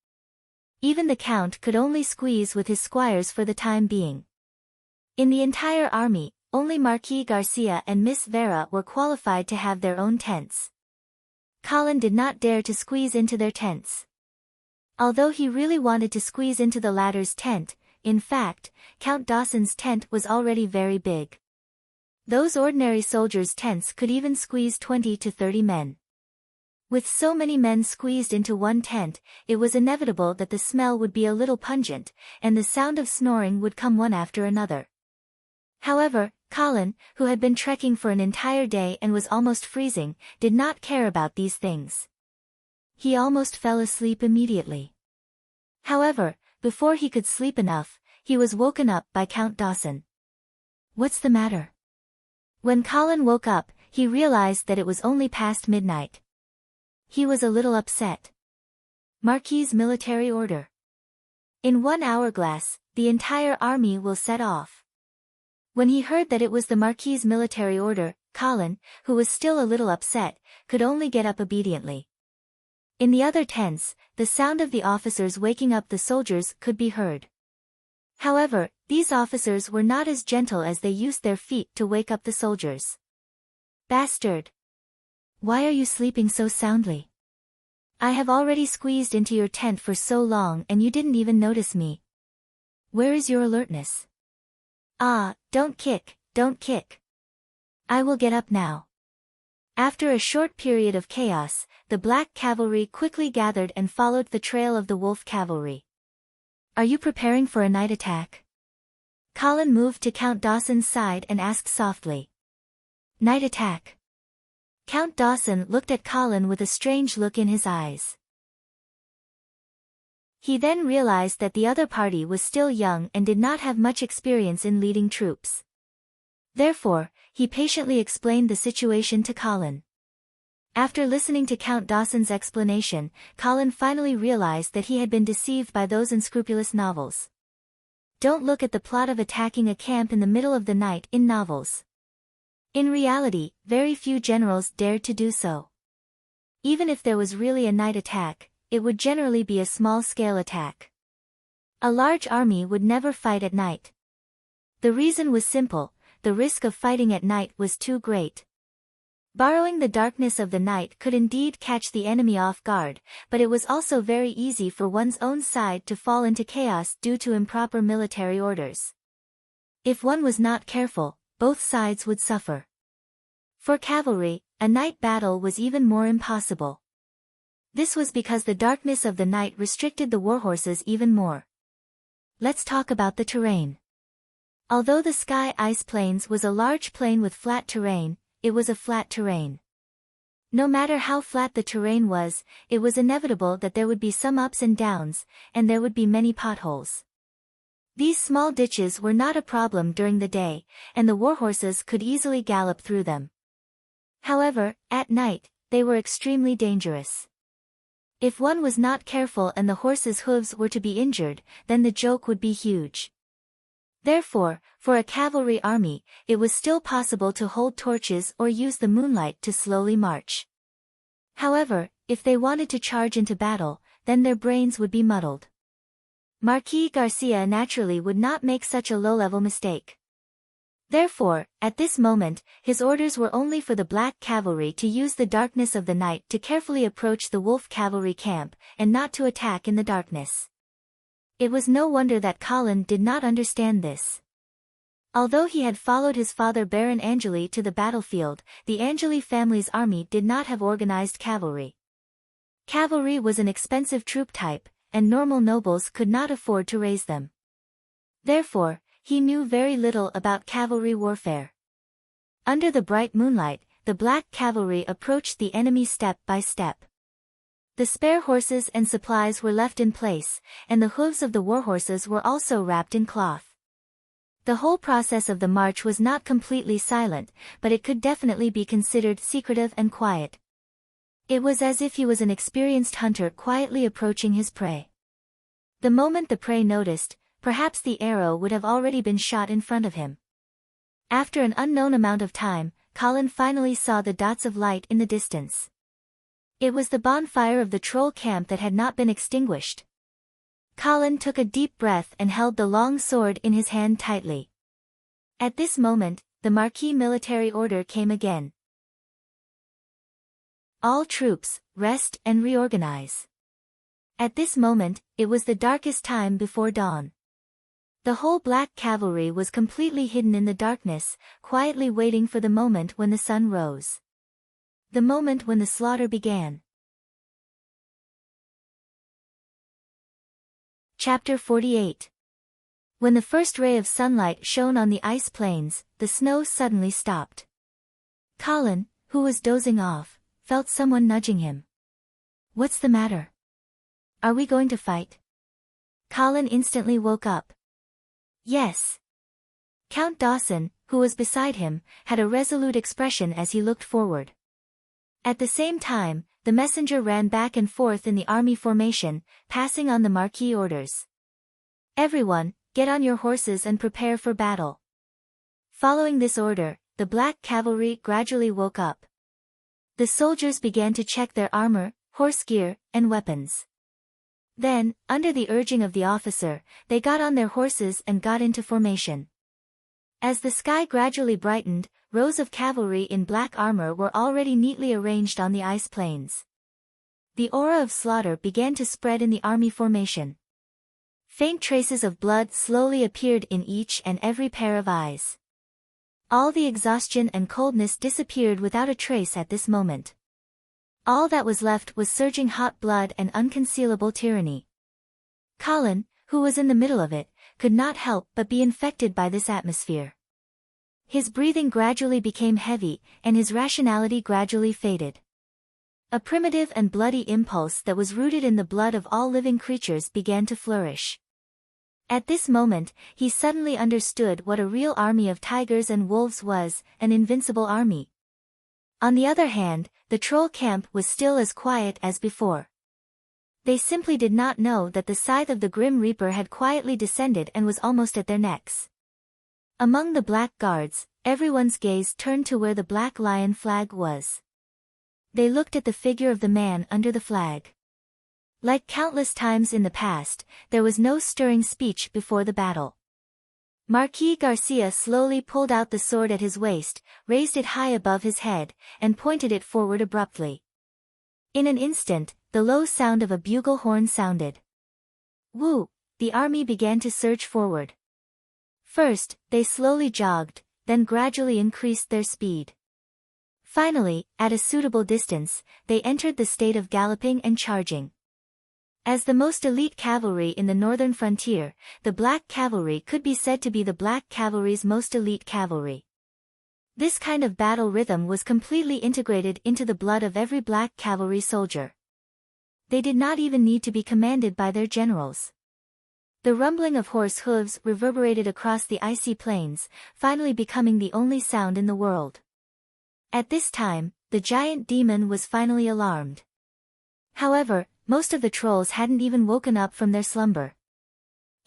Even the Count could only squeeze with his squires for the time being. In the entire army, only Marquis Garcia and Miss Vera were qualified to have their own tents. Colin did not dare to squeeze into their tents. Although he really wanted to squeeze into the latter's tent, in fact, Count Dawson's tent was already very big. Those ordinary soldiers' tents could even squeeze 20 to 30 men. With so many men squeezed into one tent, it was inevitable that the smell would be a little pungent, and the sound of snoring would come one after another. However, Colin, who had been trekking for an entire day and was almost freezing, did not care about these things. He almost fell asleep immediately. However, before he could sleep enough, he was woken up by Count Dawson. "What's the matter?" When Colin woke up, he realized that it was only past midnight. He was a little upset. Marquis' military order. In 1 hourglass, the entire army will set off. When he heard that it was the Marquis' military order, Colin, who was still a little upset, could only get up obediently. In the other tents, the sound of the officers waking up the soldiers could be heard. However, these officers were not as gentle as they used their feet to wake up the soldiers. "Bastard! Why are you sleeping so soundly? I have already squeezed into your tent for so long and you didn't even notice me. Where is your alertness? Ah, don't kick, don't kick. I will get up now. After a short period of chaos, the black cavalry quickly gathered and followed the trail of the wolf cavalry. Are you preparing for a night attack? Colin moved to Count Dawson's side and asked softly. Night attack. Count Dawson looked at Colin with a strange look in his eyes. He then realized that the other party was still young and did not have much experience in leading troops. Therefore, he patiently explained the situation to Colin. After listening to Count Dawson's explanation, Colin finally realized that he had been deceived by those unscrupulous novels. Don't look at the plot of attacking a camp in the middle of the night in novels. In reality, very few generals dared to do so. Even if there was really a night attack, it would generally be a small-scale attack. A large army would never fight at night. The reason was simple: the risk of fighting at night was too great. Borrowing the darkness of the night could indeed catch the enemy off guard, but it was also very easy for one's own side to fall into chaos due to improper military orders. If one was not careful, both sides would suffer. For cavalry, a night battle was even more impossible. This was because the darkness of the night restricted the warhorses even more. Let's talk about the terrain. Although the Sky Ice Plains was a large plain with flat terrain, it was a flat terrain. No matter how flat the terrain was, it was inevitable that there would be some ups and downs, and there would be many potholes. These small ditches were not a problem during the day, and the warhorses could easily gallop through them. However, at night, they were extremely dangerous. If one was not careful and the horse's hooves were to be injured, then the joke would be huge. Therefore, for a cavalry army, it was still possible to hold torches or use the moonlight to slowly march. However, if they wanted to charge into battle, then their brains would be muddled. Marquis Garcia naturally would not make such a low-level mistake. Therefore, at this moment, his orders were only for the black cavalry to use the darkness of the night to carefully approach the wolf cavalry camp, and not to attack in the darkness. It was no wonder that Colin did not understand this. Although he had followed his father Baron Angeli to the battlefield, the Angeli family's army did not have organized cavalry. Cavalry was an expensive troop type, and normal nobles could not afford to raise them. Therefore, he knew very little about cavalry warfare. Under the bright moonlight, the black cavalry approached the enemy step by step. The spare horses and supplies were left in place, and the hooves of the warhorses were also wrapped in cloth. The whole process of the march was not completely silent, but it could definitely be considered secretive and quiet. It was as if he was an experienced hunter quietly approaching his prey. The moment the prey noticed, perhaps the arrow would have already been shot in front of him. After an unknown amount of time, Colin finally saw the dots of light in the distance. It was the bonfire of the troll camp that had not been extinguished. Colin took a deep breath and held the long sword in his hand tightly. At this moment, the Marquis military order came again. All troops, rest and reorganize. At this moment, it was the darkest time before dawn. The whole black cavalry was completely hidden in the darkness, quietly waiting for the moment when the sun rose. The moment when the slaughter began. Chapter 48. When the first ray of sunlight shone on the ice plains, the snow suddenly stopped. Colin, who was dozing off, felt someone nudging him. What's the matter? Are we going to fight? Colin instantly woke up. Yes. Count Dawson, who was beside him, had a resolute expression as he looked forward. At the same time, the messenger ran back and forth in the army formation, passing on the Marquis orders. Everyone, get on your horses and prepare for battle. Following this order, the black cavalry gradually woke up. The soldiers began to check their armor, horse gear, and weapons. Then, under the urging of the officer, they got on their horses and got into formation. As the sky gradually brightened, rows of cavalry in black armor were already neatly arranged on the ice plains. The aura of slaughter began to spread in the army formation. Faint traces of blood slowly appeared in each and every pair of eyes. All the exhaustion and coldness disappeared without a trace at this moment. All that was left was surging hot blood and unconcealable tyranny. Colin, who was in the middle of it, could not help but be infected by this atmosphere. His breathing gradually became heavy, and his rationality gradually faded. A primitive and bloody impulse that was rooted in the blood of all living creatures began to flourish. At this moment, he suddenly understood what a real army of tigers and wolves was, an invincible army. On the other hand, the troll camp was still as quiet as before. They simply did not know that the scythe of the Grim Reaper had quietly descended and was almost at their necks. Among the black guards, everyone's gaze turned to where the black lion flag was. They looked at the figure of the man under the flag. Like countless times in the past, there was no stirring speech before the battle. Marquis Garcia slowly pulled out the sword at his waist, raised it high above his head, and pointed it forward abruptly. In an instant, the low sound of a bugle horn sounded. Woo! The army began to surge forward. First, they slowly jogged, then gradually increased their speed. Finally, at a suitable distance, they entered the state of galloping and charging. As the most elite cavalry in the northern frontier, the Black Cavalry could be said to be the Black Cavalry's most elite cavalry. This kind of battle rhythm was completely integrated into the blood of every Black Cavalry soldier. They did not even need to be commanded by their generals. The rumbling of horse hooves reverberated across the icy plains, finally becoming the only sound in the world. At this time, the giant demon was finally alarmed. However, most of the trolls hadn't even woken up from their slumber.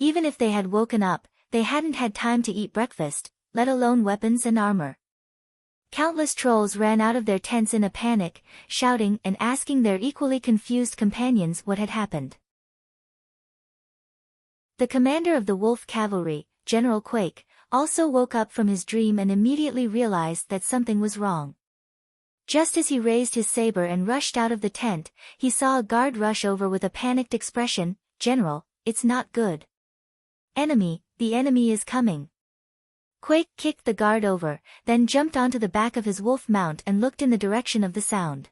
Even if they had woken up, they hadn't had time to eat breakfast, let alone weapons and armor. Countless trolls ran out of their tents in a panic, shouting and asking their equally confused companions what had happened. The commander of the Wolf Cavalry, General Quake, also woke up from his dream and immediately realized that something was wrong. Just as he raised his saber and rushed out of the tent, he saw a guard rush over with a panicked expression. "General, it's not good. The enemy is coming." Quake kicked the guard over, then jumped onto the back of his wolf mount and looked in the direction of the sound.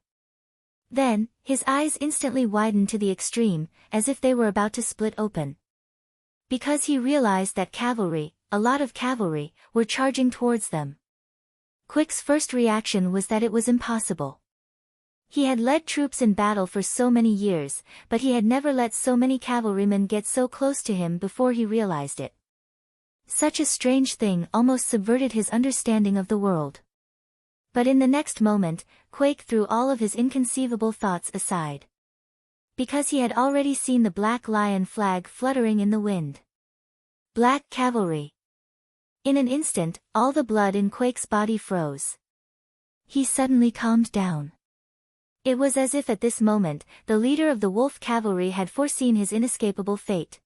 Then, his eyes instantly widened to the extreme, as if they were about to split open. Because he realized that cavalry, a lot of cavalry, were charging towards them. Quake's first reaction was that it was impossible. He had led troops in battle for so many years, but he had never let so many cavalrymen get so close to him before he realized it. Such a strange thing almost subverted his understanding of the world. But in the next moment, Quake threw all of his inconceivable thoughts aside. Because he had already seen the Black Lion flag fluttering in the wind. Black Cavalry. In an instant, all the blood in Quake's body froze. He suddenly calmed down. It was as if at this moment, the leader of the Wolf Cavalry had foreseen his inescapable fate.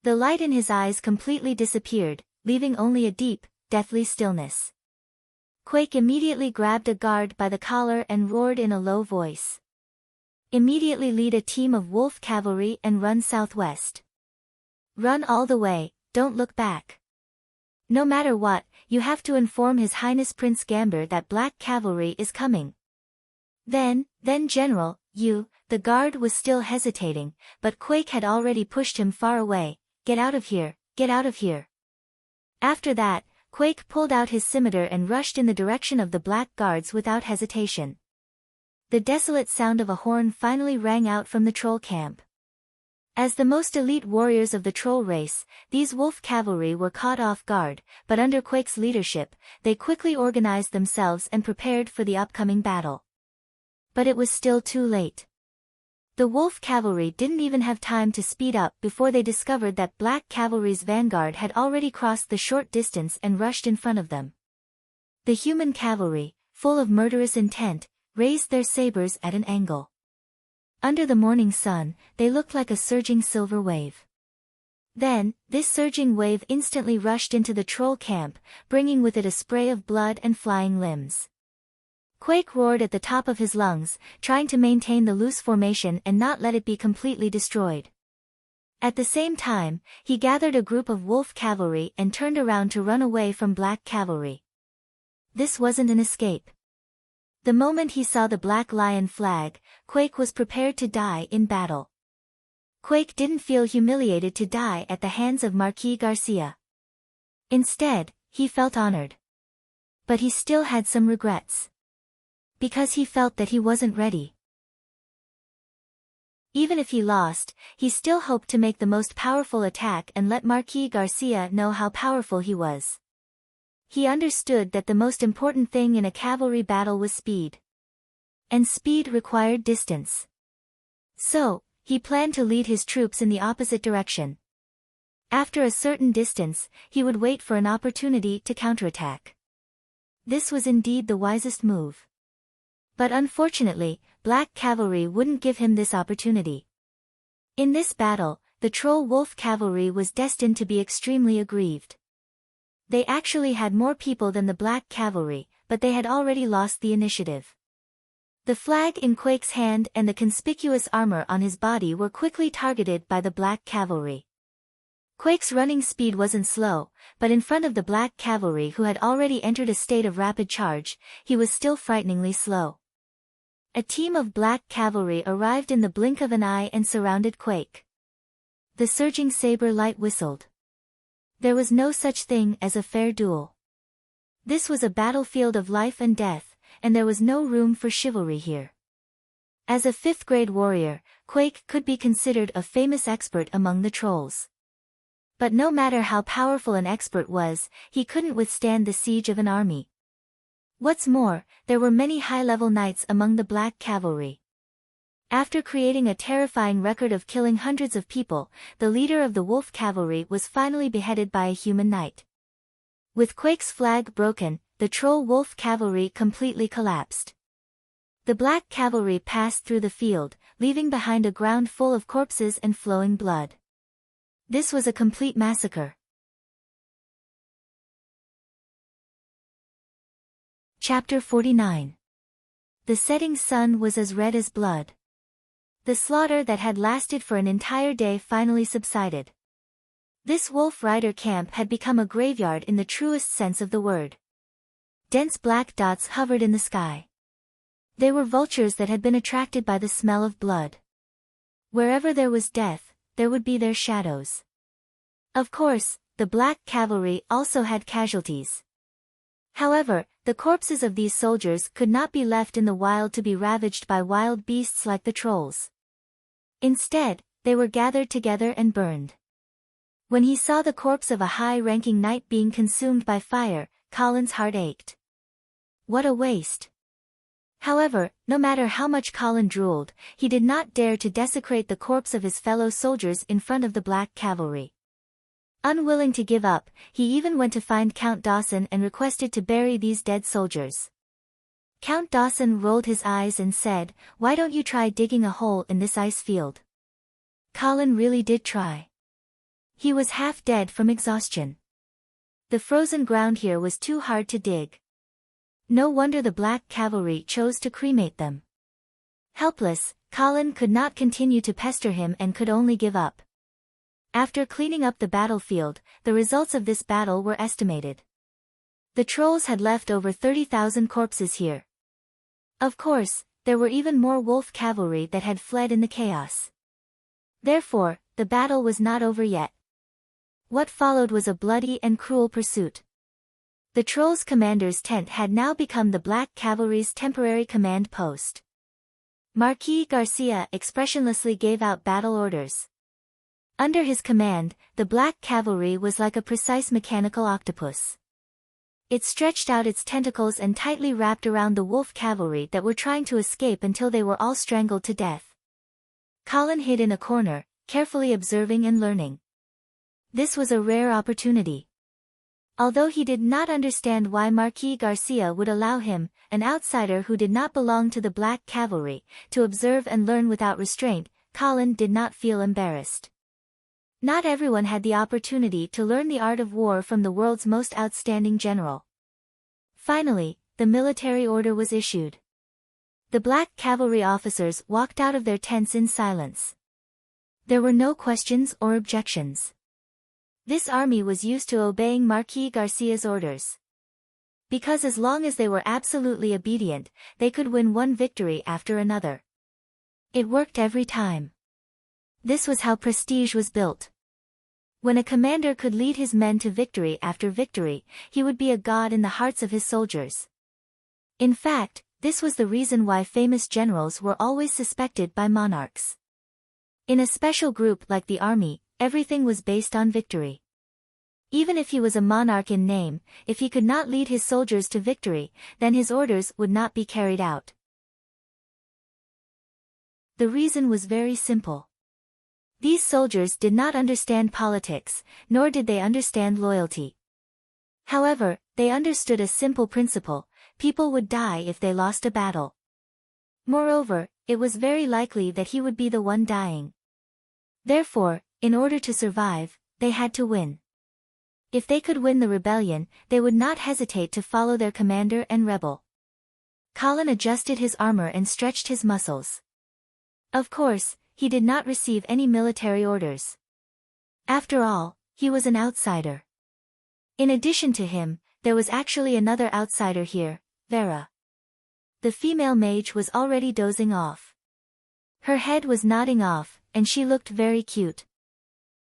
The light in his eyes completely disappeared, leaving only a deep, deathly stillness. Quake immediately grabbed a guard by the collar and roared in a low voice. "Immediately lead a team of Wolf Cavalry and run southwest. Run all the way, don't look back. No matter what, you have to inform His Highness Prince Gamber that Black Cavalry is coming." Then General, the guard was still hesitating, but Quake had already pushed him far away. Get out of here, get out of here." After that, Quake pulled out his scimitar and rushed in the direction of the Black Guards without hesitation. The desolate sound of a horn finally rang out from the troll camp. As the most elite warriors of the troll race, these Wolf Cavalry were caught off guard, but under Quake's leadership, they quickly organized themselves and prepared for the upcoming battle. But it was still too late. The Wolf Cavalry didn't even have time to speed up before they discovered that Black Cavalry's vanguard had already crossed the short distance and rushed in front of them. The human cavalry, full of murderous intent, raised their sabers at an angle. Under the morning sun, they looked like a surging silver wave. Then, this surging wave instantly rushed into the troll camp, bringing with it a spray of blood and flying limbs. Quake roared at the top of his lungs, trying to maintain the loose formation and not let it be completely destroyed. At the same time, he gathered a group of wolf cavalry and turned around to run away from black cavalry. This wasn't an escape. The moment he saw the black lion flag, Quake was prepared to die in battle. Quake didn't feel humiliated to die at the hands of Marquis Garcia. Instead, he felt honored. But he still had some regrets. Because he felt that he wasn't ready. Even if he lost, he still hoped to make the most powerful attack and let Marquis Garcia know how powerful he was. He understood that the most important thing in a cavalry battle was speed. And speed required distance. So, he planned to lead his troops in the opposite direction. After a certain distance, he would wait for an opportunity to counterattack. This was indeed the wisest move. But unfortunately, black cavalry wouldn't give him this opportunity. In this battle, the troll wolf cavalry was destined to be extremely aggrieved. They actually had more people than the black cavalry, but they had already lost the initiative. The flag in Quake's hand and the conspicuous armor on his body were quickly targeted by the black cavalry. Quake's running speed wasn't slow, but in front of the black cavalry who had already entered a state of rapid charge, he was still frighteningly slow. A team of black cavalry arrived in the blink of an eye and surrounded Quake. The surging saber light whistled. There was no such thing as a fair duel. This was a battlefield of life and death, and there was no room for chivalry here. As a 5th-grade warrior, Quake could be considered a famous expert among the trolls. But no matter how powerful an expert was, he couldn't withstand the siege of an army. What's more, there were many high-level knights among the black cavalry. After creating a terrifying record of killing hundreds of people, the leader of the wolf cavalry was finally beheaded by a human knight. With Quake's flag broken, the troll wolf cavalry completely collapsed. The black cavalry passed through the field, leaving behind a ground full of corpses and flowing blood. This was a complete massacre. Chapter 49. The setting sun was as red as blood. The slaughter that had lasted for an entire day finally subsided. This wolf rider camp had become a graveyard in the truest sense of the word. Dense black dots hovered in the sky. They were vultures that had been attracted by the smell of blood. Wherever there was death, there would be their shadows. Of course, the black cavalry also had casualties. However, the corpses of these soldiers could not be left in the wild to be ravaged by wild beasts like the trolls. Instead, they were gathered together and burned. When he saw the corpse of a high-ranking knight being consumed by fire, Colin's heart ached. What a waste! However, no matter how much Colin drooled, he did not dare to desecrate the corpse of his fellow soldiers in front of the black cavalry. Unwilling to give up, he even went to find Count Dawson and requested to bury these dead soldiers. Count Dawson rolled his eyes and said, "Why don't you try digging a hole in this ice field?" Colin really did try. He was half dead from exhaustion. The frozen ground here was too hard to dig. No wonder the black cavalry chose to cremate them. Helpless, Colin could not continue to pester him and could only give up. After cleaning up the battlefield, the results of this battle were estimated. The trolls had left over 30,000 corpses here. Of course, there were even more wolf cavalry that had fled in the chaos. Therefore, the battle was not over yet. What followed was a bloody and cruel pursuit. The trolls' commander's tent had now become the black cavalry's temporary command post. Marquis Garcia expressionlessly gave out battle orders. Under his command, the black cavalry was like a precise mechanical octopus. It stretched out its tentacles and tightly wrapped around the wolf cavalry that were trying to escape until they were all strangled to death. Colin hid in a corner, carefully observing and learning. This was a rare opportunity. Although he did not understand why Marquis Garcia would allow him, an outsider who did not belong to the black cavalry, to observe and learn without restraint, Colin did not feel embarrassed. Not everyone had the opportunity to learn the art of war from the world's most outstanding general. Finally, the military order was issued. The black cavalry officers walked out of their tents in silence. There were no questions or objections. This army was used to obeying Marquis Garcia's orders. Because as long as they were absolutely obedient, they could win one victory after another. It worked every time. This was how prestige was built. When a commander could lead his men to victory after victory, he would be a god in the hearts of his soldiers. In fact, this was the reason why famous generals were always suspected by monarchs. In a special group like the army, everything was based on victory. Even if he was a monarch in name, if he could not lead his soldiers to victory, then his orders would not be carried out. The reason was very simple. These soldiers did not understand politics, nor did they understand loyalty. However, they understood a simple principle: people would die if they lost a battle. Moreover, it was very likely that he would be the one dying. Therefore, in order to survive, they had to win. If they could win the rebellion, they would not hesitate to follow their commander and rebel. Colin adjusted his armor and stretched his muscles. Of course, he did not receive any military orders. After all, he was an outsider. In addition to him, there was actually another outsider here, Vera. The female mage was already dozing off. Her head was nodding off, and she looked very cute.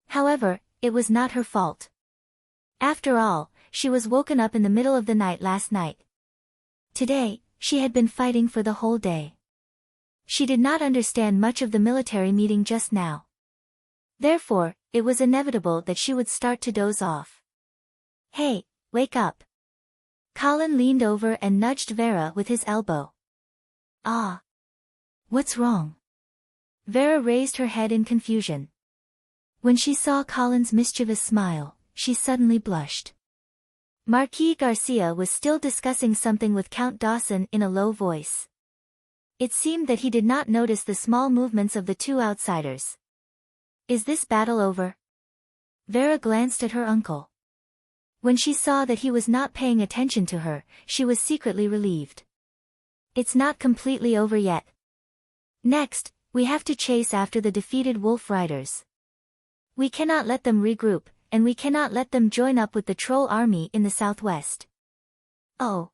However, it was not her fault. After all, she was woken up in the middle of the night last night. Today, she had been fighting for the whole day. She did not understand much of the military meeting just now. Therefore, it was inevitable that she would start to doze off. Hey, wake up. Colin leaned over and nudged Vera with his elbow. Ah. What's wrong? Vera raised her head in confusion. When she saw Colin's mischievous smile, she suddenly blushed. Marquis Garcia was still discussing something with Count Dawson in a low voice. It seemed that he did not notice the small movements of the two outsiders. Is this battle over? Vera glanced at her uncle. When she saw that he was not paying attention to her, she was secretly relieved. It's not completely over yet. Next, we have to chase after the defeated wolf riders. We cannot let them regroup, and we cannot let them join up with the troll army in the southwest. Oh.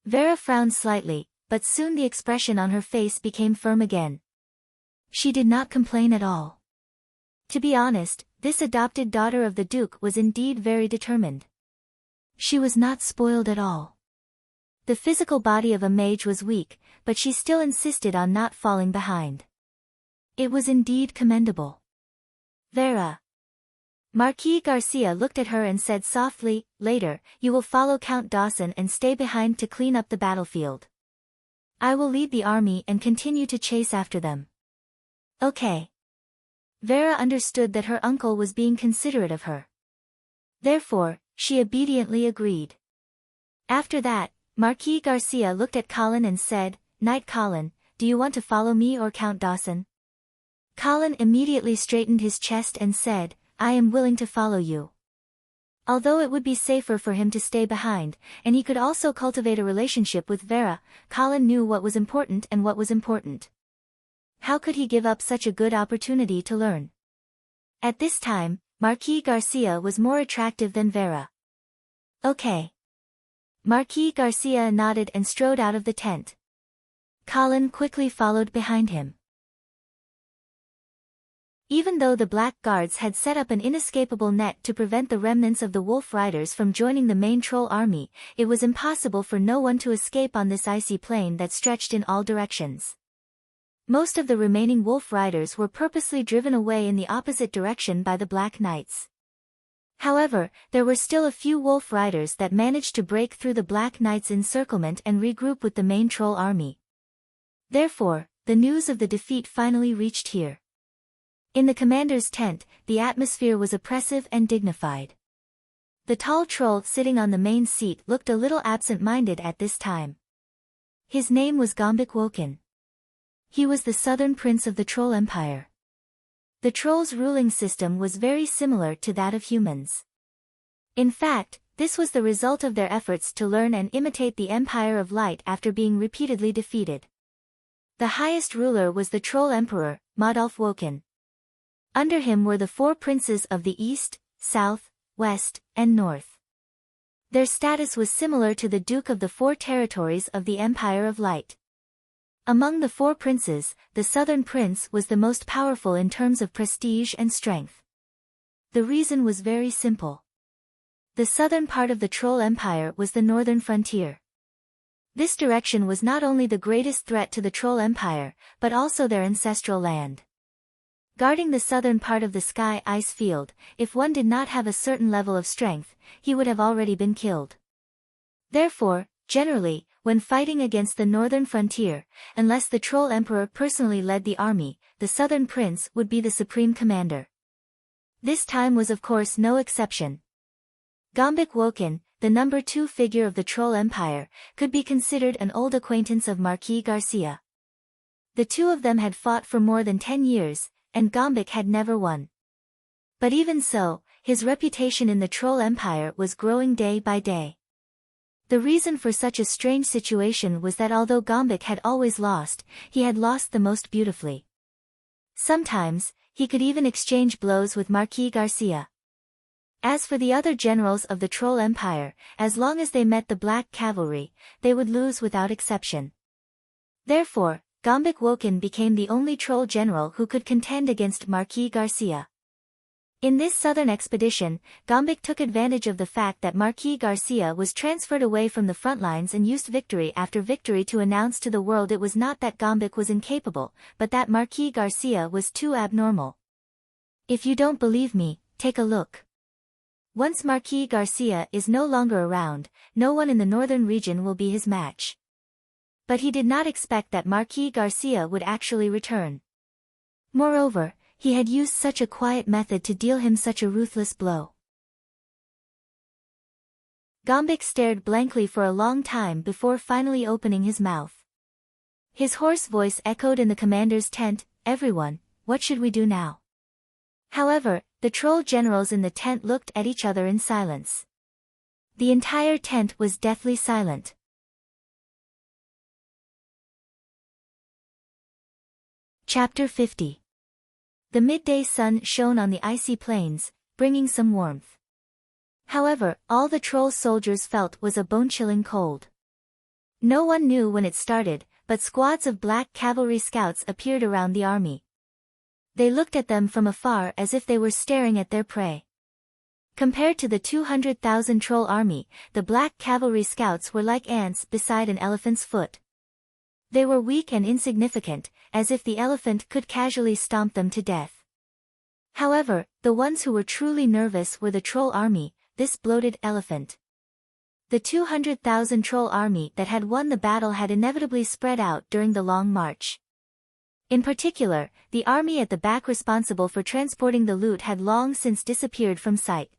Vera frowned slightly, but soon the expression on her face became firm again. She did not complain at all. To be honest, this adopted daughter of the Duke was indeed very determined. She was not spoiled at all. The physical body of a mage was weak, but she still insisted on not falling behind. It was indeed commendable. Vera. Marquis Garcia looked at her and said softly, later, you will follow Count Dawson and stay behind to clean up the battlefield. I will lead the army and continue to chase after them. Okay. Vera understood that her uncle was being considerate of her. Therefore, she obediently agreed. After that, Marquis Garcia looked at Colin and said, Knight Colin, do you want to follow me or Count Dawson? Colin immediately straightened his chest and said, I am willing to follow you. Although it would be safer for him to stay behind, and he could also cultivate a relationship with Vera, Colin knew what was important and what was important. How could he give up such a good opportunity to learn? At this time, Marquis Garcia was more attractive than Vera. Okay. Marquis Garcia nodded and strode out of the tent. Colin quickly followed behind him. Even though the Black Guards had set up an inescapable net to prevent the remnants of the Wolf Riders from joining the main Troll army, it was impossible for no one to escape on this icy plain that stretched in all directions. Most of the remaining Wolf Riders were purposely driven away in the opposite direction by the Black Knights. However, there were still a few Wolf Riders that managed to break through the Black Knights' encirclement and regroup with the main Troll army. Therefore, the news of the defeat finally reached here. In the commander's tent, the atmosphere was oppressive and dignified. The tall troll sitting on the main seat looked a little absent-minded at this time. His name was Gombik Woken. He was the southern prince of the Troll Empire. The trolls' ruling system was very similar to that of humans. In fact, This was the result of their efforts to learn and imitate the Empire of Light after being repeatedly defeated. The highest ruler was the Troll Emperor, Modolf Woken. Under him were the 4 princes of the East, South, West, and North. Their status was similar to the Duke of the 4 territories of the Empire of Light. Among the 4 princes, the Southern Prince was the most powerful in terms of prestige and strength. The reason was very simple. The southern part of the Troll Empire was the northern frontier. This direction was not only the greatest threat to the Troll Empire, but also their ancestral land. Guarding the southern part of the sky ice field, if one did not have a certain level of strength, he would have already been killed. Therefore, generally, when fighting against the northern frontier, unless the Troll Emperor personally led the army, the southern prince would be the supreme commander. This time was of course no exception. Gombik Woken, the number 2 figure of the Troll Empire, could be considered an old acquaintance of Marquis Garcia. The two of them had fought for more than 10 years, and Gombik had never won. But even so, his reputation in the Troll Empire was growing day by day. The reason for such a strange situation was that although Gombik had always lost, he had lost the most beautifully. Sometimes, he could even exchange blows with Marquis Garcia. As for the other generals of the Troll Empire, as long as they met the Black Cavalry, they would lose without exception. Therefore, Gombik Woken became the only troll general who could contend against Marquis Garcia. In this southern expedition, Gombik took advantage of the fact that Marquis Garcia was transferred away from the front lines and used victory after victory to announce to the world it was not that Gombik was incapable, but that Marquis Garcia was too abnormal. If you don't believe me, take a look. Once Marquis Garcia is no longer around, no one in the northern region will be his match. But he did not expect that Marquis Garcia would actually return. Moreover, he had used such a quiet method to deal him such a ruthless blow. Gombik stared blankly for a long time before finally opening his mouth. His hoarse voice echoed in the commander's tent, "Everyone, what should we do now?" However, the troll generals in the tent looked at each other in silence. The entire tent was deathly silent. Chapter 50. The midday sun shone on the icy plains, bringing some warmth. However, all the troll soldiers felt was a bone-chilling cold. No one knew when it started, but squads of black cavalry scouts appeared around the army. They looked at them from afar as if they were staring at their prey. Compared to the 200,000 troll army, the black cavalry scouts were like ants beside an elephant's foot. They were weak and insignificant, as if the elephant could casually stomp them to death. However, the ones who were truly nervous were the troll army, this bloated elephant. The 200,000 troll army that had won the battle had inevitably spread out during the long march. In particular, the army at the back responsible for transporting the loot had long since disappeared from sight.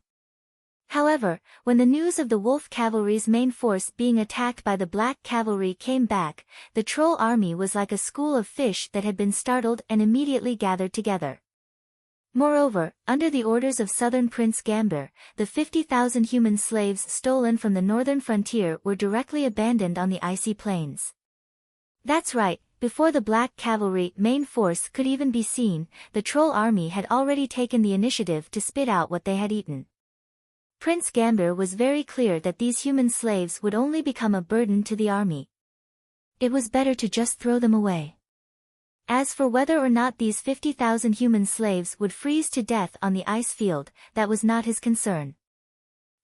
However, when the news of the wolf cavalry's main force being attacked by the black cavalry came back, the troll army was like a school of fish that had been startled and immediately gathered together. Moreover, under the orders of Southern Prince Gambir, the 50,000 human slaves stolen from the northern frontier were directly abandoned on the icy plains. That's right, before the black cavalry main force could even be seen, the troll army had already taken the initiative to spit out what they had eaten. Prince Gambir was very clear that these human slaves would only become a burden to the army. It was better to just throw them away. As for whether or not these 50,000 human slaves would freeze to death on the ice field, that was not his concern.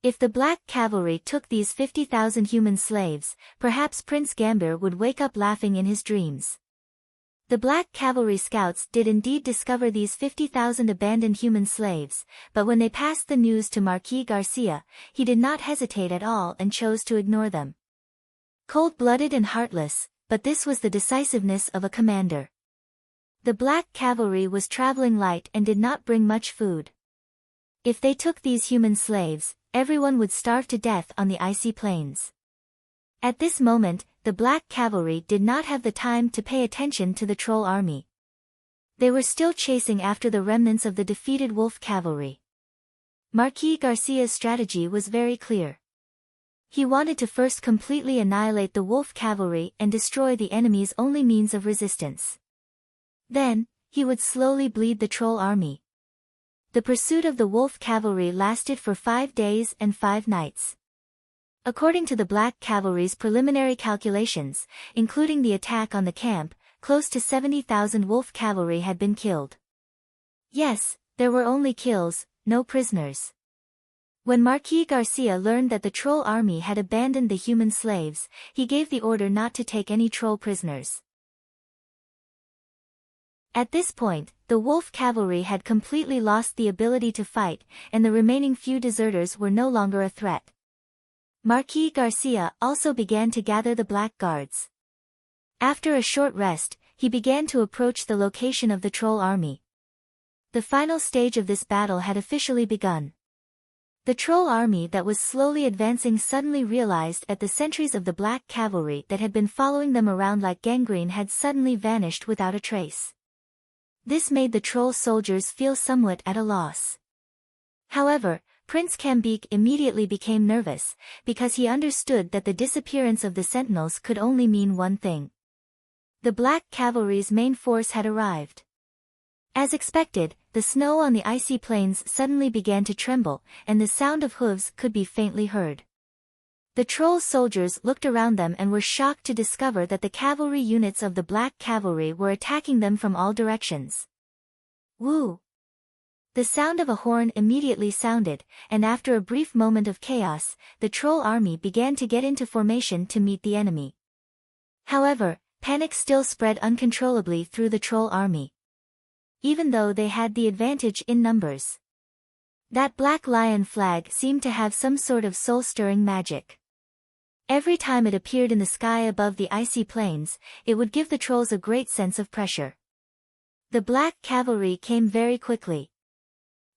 If the black cavalry took these 50,000 human slaves, perhaps Prince Gambir would wake up laughing in his dreams. The black cavalry scouts did indeed discover these 50,000 abandoned human slaves, but when they passed the news to Marquis Garcia, he did not hesitate at all and chose to ignore them. Cold-blooded and heartless, but this was the decisiveness of a commander. The black cavalry was traveling light and did not bring much food. If they took these human slaves, everyone would starve to death on the icy plains. At this moment, the black cavalry did not have the time to pay attention to the troll army. They were still chasing after the remnants of the defeated wolf cavalry. Marquis Garcia's strategy was very clear. He wanted to first completely annihilate the wolf cavalry and destroy the enemy's only means of resistance. Then, he would slowly bleed the troll army. The pursuit of the wolf cavalry lasted for 5 days and 5 nights. According to the Black Cavalry's preliminary calculations, including the attack on the camp, close to 70,000 wolf cavalry had been killed. Yes, there were only kills, no prisoners. When Marquis Garcia learned that the troll army had abandoned the human slaves, he gave the order not to take any troll prisoners. At this point, the wolf cavalry had completely lost the ability to fight, and the remaining few deserters were no longer a threat. Marquis Garcia also began to gather the Black Guards. After a short rest, he began to approach the location of the troll army. The final stage of this battle had officially begun. The troll army that was slowly advancing suddenly realized that the sentries of the Black Cavalry that had been following them around like gangrene had suddenly vanished without a trace. This made the troll soldiers feel somewhat at a loss. However, Prince Cambique immediately became nervous, because he understood that the disappearance of the sentinels could only mean one thing. The Black Cavalry's main force had arrived. As expected, the snow on the icy plains suddenly began to tremble, and the sound of hooves could be faintly heard. The troll soldiers looked around them and were shocked to discover that the cavalry units of the Black Cavalry were attacking them from all directions. Woo! The sound of a horn immediately sounded, and after a brief moment of chaos, the troll army began to get into formation to meet the enemy. However, panic still spread uncontrollably through the troll army. Even though they had the advantage in numbers. That black lion flag seemed to have some sort of soul-stirring magic. Every time it appeared in the sky above the icy plains, it would give the trolls a great sense of pressure. The Black Cavalry came very quickly.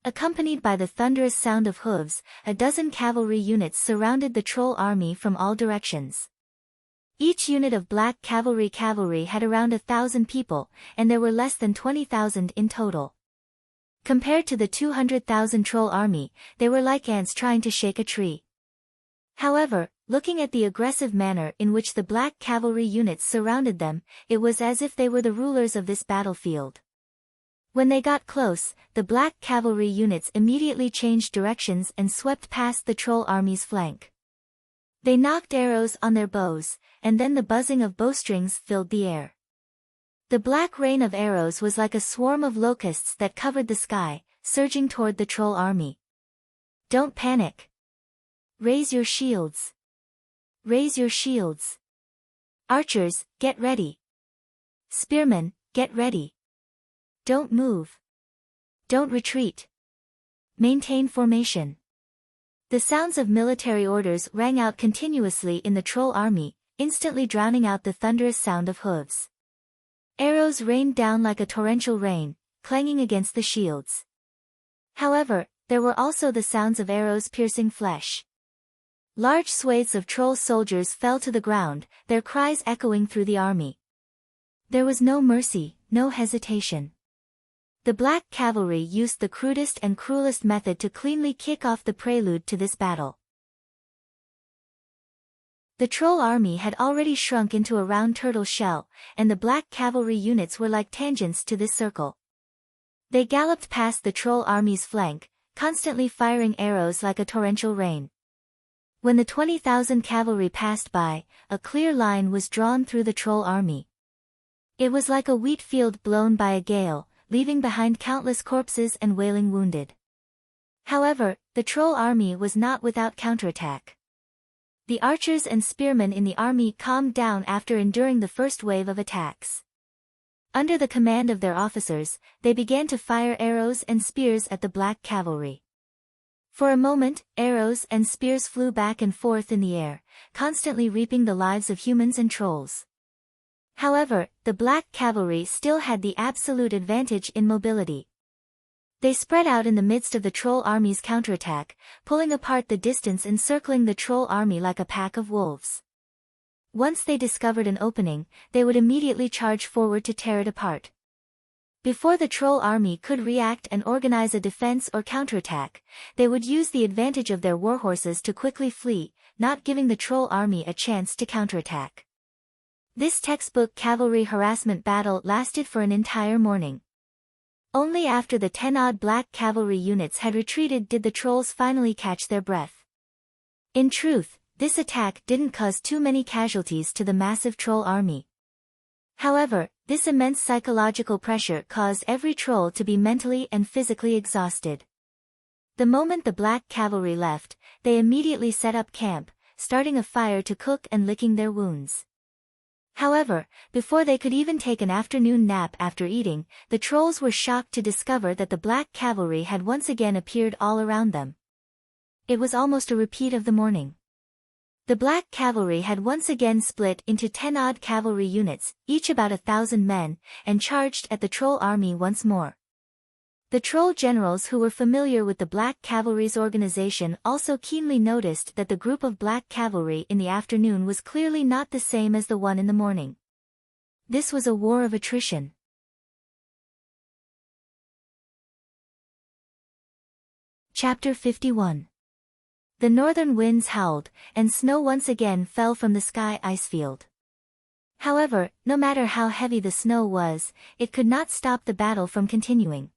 Accompanied by the thunderous sound of hooves, a dozen cavalry units surrounded the troll army from all directions. Each unit of Black Cavalry had around 1,000 people, and there were less than 20,000 in total. Compared to the 200,000 troll army, they were like ants trying to shake a tree. However, looking at the aggressive manner in which the Black Cavalry units surrounded them, it was as if they were the rulers of this battlefield. When they got close, the Black Cavalry units immediately changed directions and swept past the troll army's flank. They knocked arrows on their bows, and then the buzzing of bowstrings filled the air. The black rain of arrows was like a swarm of locusts that covered the sky, surging toward the troll army. Don't panic. Raise your shields. Raise your shields. Archers, get ready. Spearmen, get ready. Don't move. Don't retreat. Maintain formation. The sounds of military orders rang out continuously in the troll army, instantly drowning out the thunderous sound of hooves. Arrows rained down like a torrential rain, clanging against the shields. However, there were also the sounds of arrows piercing flesh. Large swathes of troll soldiers fell to the ground, their cries echoing through the army. There was no mercy, no hesitation. The Black Cavalry used the crudest and cruelest method to cleanly kick off the prelude to this battle. The troll army had already shrunk into a round turtle shell, and the Black Cavalry units were like tangents to this circle. They galloped past the troll army's flank, constantly firing arrows like a torrential rain. When the 20,000 cavalry passed by, a clear line was drawn through the troll army. It was like a wheat field blown by a gale, leaving behind countless corpses and wailing wounded. However, the troll army was not without counterattack. The archers and spearmen in the army calmed down after enduring the first wave of attacks. Under the command of their officers, they began to fire arrows and spears at the Black Cavalry. For a moment, arrows and spears flew back and forth in the air, constantly reaping the lives of humans and trolls. However, the Black Cavalry still had the absolute advantage in mobility. They spread out in the midst of the troll army's counterattack, pulling apart the distance encircling the troll army like a pack of wolves. Once they discovered an opening, they would immediately charge forward to tear it apart. Before the troll army could react and organize a defense or counterattack, they would use the advantage of their warhorses to quickly flee, not giving the troll army a chance to counterattack. This textbook cavalry harassment battle lasted for an entire morning. Only after the 10-odd black cavalry units had retreated did the trolls finally catch their breath. In truth, this attack didn't cause too many casualties to the massive troll army. However, this immense psychological pressure caused every troll to be mentally and physically exhausted. The moment the black cavalry left, they immediately set up camp, starting a fire to cook and licking their wounds. However, before they could even take an afternoon nap after eating, the trolls were shocked to discover that the black cavalry had once again appeared all around them. It was almost a repeat of the morning. The black cavalry had once again split into 10-odd cavalry units, each about 1,000 men, and charged at the troll army once more. The troll generals who were familiar with the black cavalry's organization also keenly noticed that the group of black cavalry in the afternoon was clearly not the same as the one in the morning. This was a war of attrition. Chapter 51. The northern winds howled, and snow once again fell from the sky icefield. However, no matter how heavy the snow was, it could not stop the battle from continuing.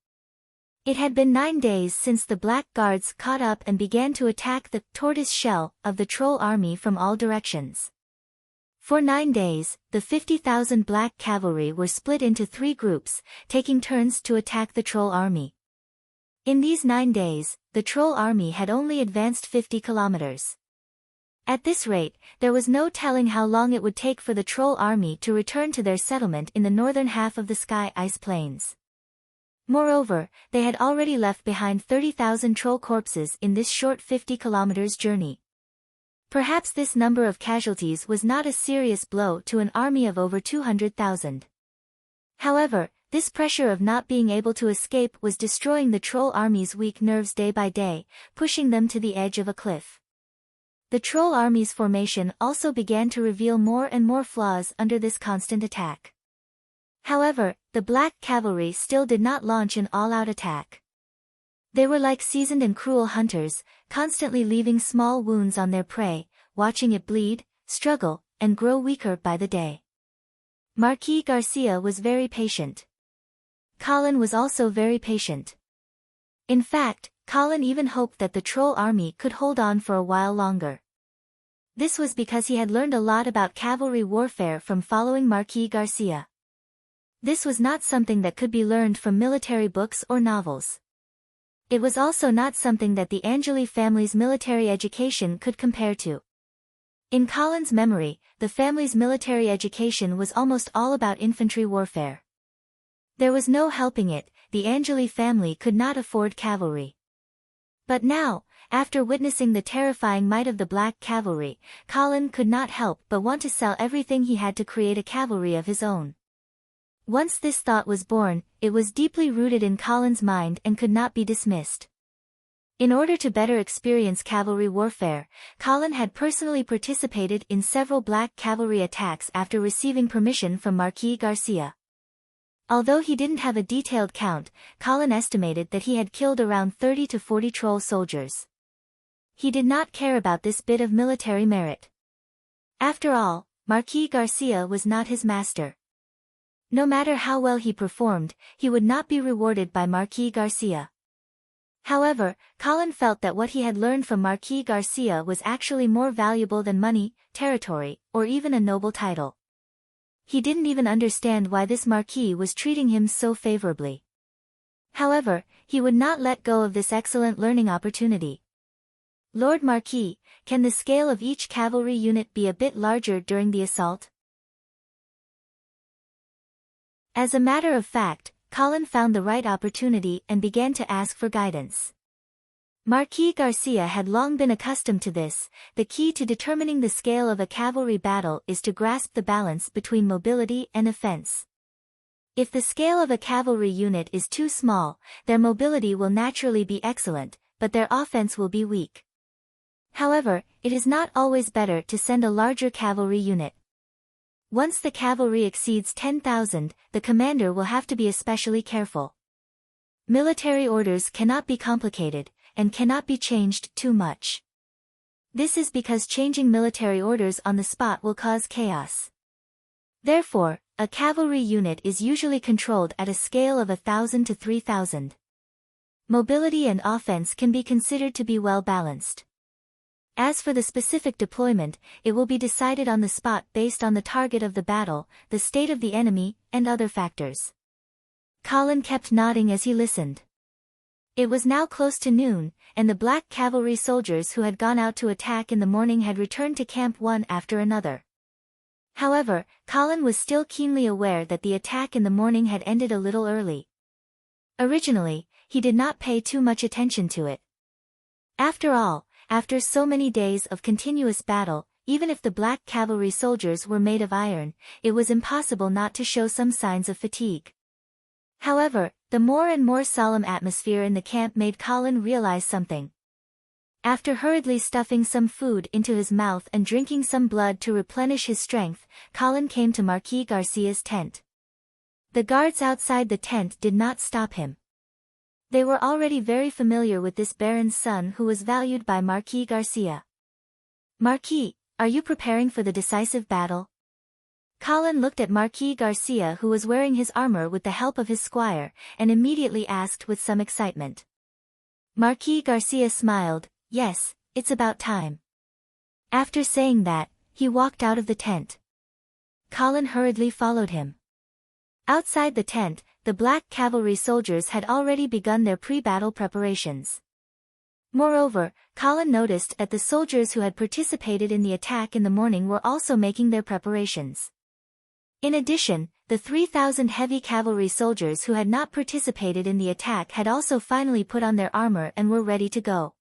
It had been 9 days since the Black Guards caught up and began to attack the tortoise shell of the troll army from all directions. For 9 days, the 50,000 black cavalry were split into 3 groups, taking turns to attack the troll army. In these 9 days, the troll army had only advanced 50 kilometers. At this rate, there was no telling how long it would take for the troll army to return to their settlement in the northern half of the Sky Ice Plains. Moreover, they had already left behind 30,000 troll corpses in this short 50 kilometers journey. Perhaps this number of casualties was not a serious blow to an army of over 200,000. However, this pressure of not being able to escape was destroying the troll army's weak nerves day by day, pushing them to the edge of a cliff. The troll army's formation also began to reveal more and more flaws under this constant attack. However, the black cavalry still did not launch an all-out attack. They were like seasoned and cruel hunters, constantly leaving small wounds on their prey, watching it bleed, struggle, and grow weaker by the day. Marquis Garcia was very patient. Colin was also very patient. In fact, Colin even hoped that the troll army could hold on for a while longer. This was because he had learned a lot about cavalry warfare from following Marquis Garcia. This was not something that could be learned from military books or novels. It was also not something that the Angeli family's military education could compare to. In Colin's memory, the family's military education was almost all about infantry warfare. There was no helping it, the Angeli family could not afford cavalry. But now, after witnessing the terrifying might of the black cavalry, Colin could not help but want to sell everything he had to create a cavalry of his own. Once this thought was born, it was deeply rooted in Colin's mind and could not be dismissed. In order to better experience cavalry warfare, Colin had personally participated in several black cavalry attacks after receiving permission from Marquis Garcia. Although he didn't have a detailed count, Colin estimated that he had killed around 30 to 40 troll soldiers. He did not care about this bit of military merit. After all, Marquis Garcia was not his master. No matter how well he performed, he would not be rewarded by Marquis Garcia. However, Colin felt that what he had learned from Marquis Garcia was actually more valuable than money, territory, or even a noble title. He didn't even understand why this Marquis was treating him so favorably. However, he would not let go of this excellent learning opportunity. Lord Marquis, can the scale of each cavalry unit be a bit larger during the assault? As a matter of fact, Colin found the right opportunity and began to ask for guidance. Marquis Garcia had long been accustomed to this. The key to determining the scale of a cavalry battle is to grasp the balance between mobility and offense. If the scale of a cavalry unit is too small, their mobility will naturally be excellent, but their offense will be weak. However, it is not always better to send a larger cavalry unit. Once the cavalry exceeds 10,000, the commander will have to be especially careful. Military orders cannot be complicated, and cannot be changed too much. This is because changing military orders on the spot will cause chaos. Therefore, a cavalry unit is usually controlled at a scale of 1,000 to 3,000. Mobility and offense can be considered to be well balanced. As for the specific deployment, it will be decided on the spot based on the target of the battle, the state of the enemy, and other factors. Colin kept nodding as he listened. It was now close to noon, and the black cavalry soldiers who had gone out to attack in the morning had returned to camp one after another. However, Colin was still keenly aware that the attack in the morning had ended a little early. Originally, he did not pay too much attention to it. After all, after so many days of continuous battle, even if the black cavalry soldiers were made of iron, it was impossible not to show some signs of fatigue. However, the more and more solemn atmosphere in the camp made Colin realize something. After hurriedly stuffing some food into his mouth and drinking some blood to replenish his strength, Colin came to Marquis Garcia's tent. The guards outside the tent did not stop him. They were already very familiar with this baron's son who was valued by Marquis Garcia. "Marquis, are you preparing for the decisive battle?" Colin looked at Marquis Garcia, who was wearing his armor with the help of his squire, and immediately asked with some excitement. Marquis Garcia smiled. "Yes, it's about time." After saying that, he walked out of the tent. Colin hurriedly followed him. Outside the tent, the black cavalry soldiers had already begun their pre-battle preparations. Moreover, Colin noticed that the soldiers who had participated in the attack in the morning were also making their preparations. In addition, the 3,000 heavy cavalry soldiers who had not participated in the attack had also finally put on their armor and were ready to go.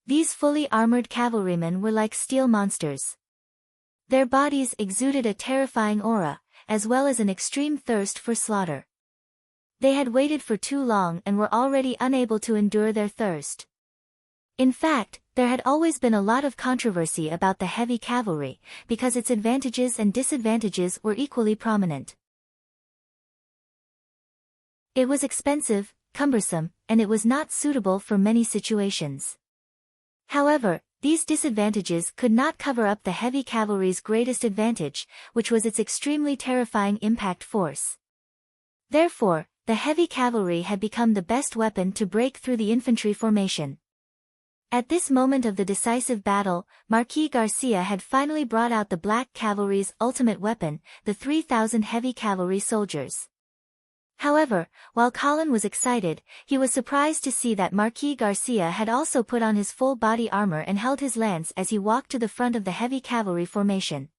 These fully armored cavalrymen were like steel monsters. Their bodies exuded a terrifying aura, as well as an extreme thirst for slaughter. They had waited for too long and were already unable to endure their thirst. In fact, there had always been a lot of controversy about the heavy cavalry, because its advantages and disadvantages were equally prominent. It was expensive, cumbersome, and it was not suitable for many situations. However, these disadvantages could not cover up the heavy cavalry's greatest advantage, which was its extremely terrifying impact force. Therefore, the heavy cavalry had become the best weapon to break through the infantry formation. At this moment of the decisive battle, Marquis Garcia had finally brought out the black cavalry's ultimate weapon, the 3,000 heavy cavalry soldiers. However, while Colin was excited, he was surprised to see that Marquis Garcia had also put on his full body armor and held his lance as he walked to the front of the heavy cavalry formation.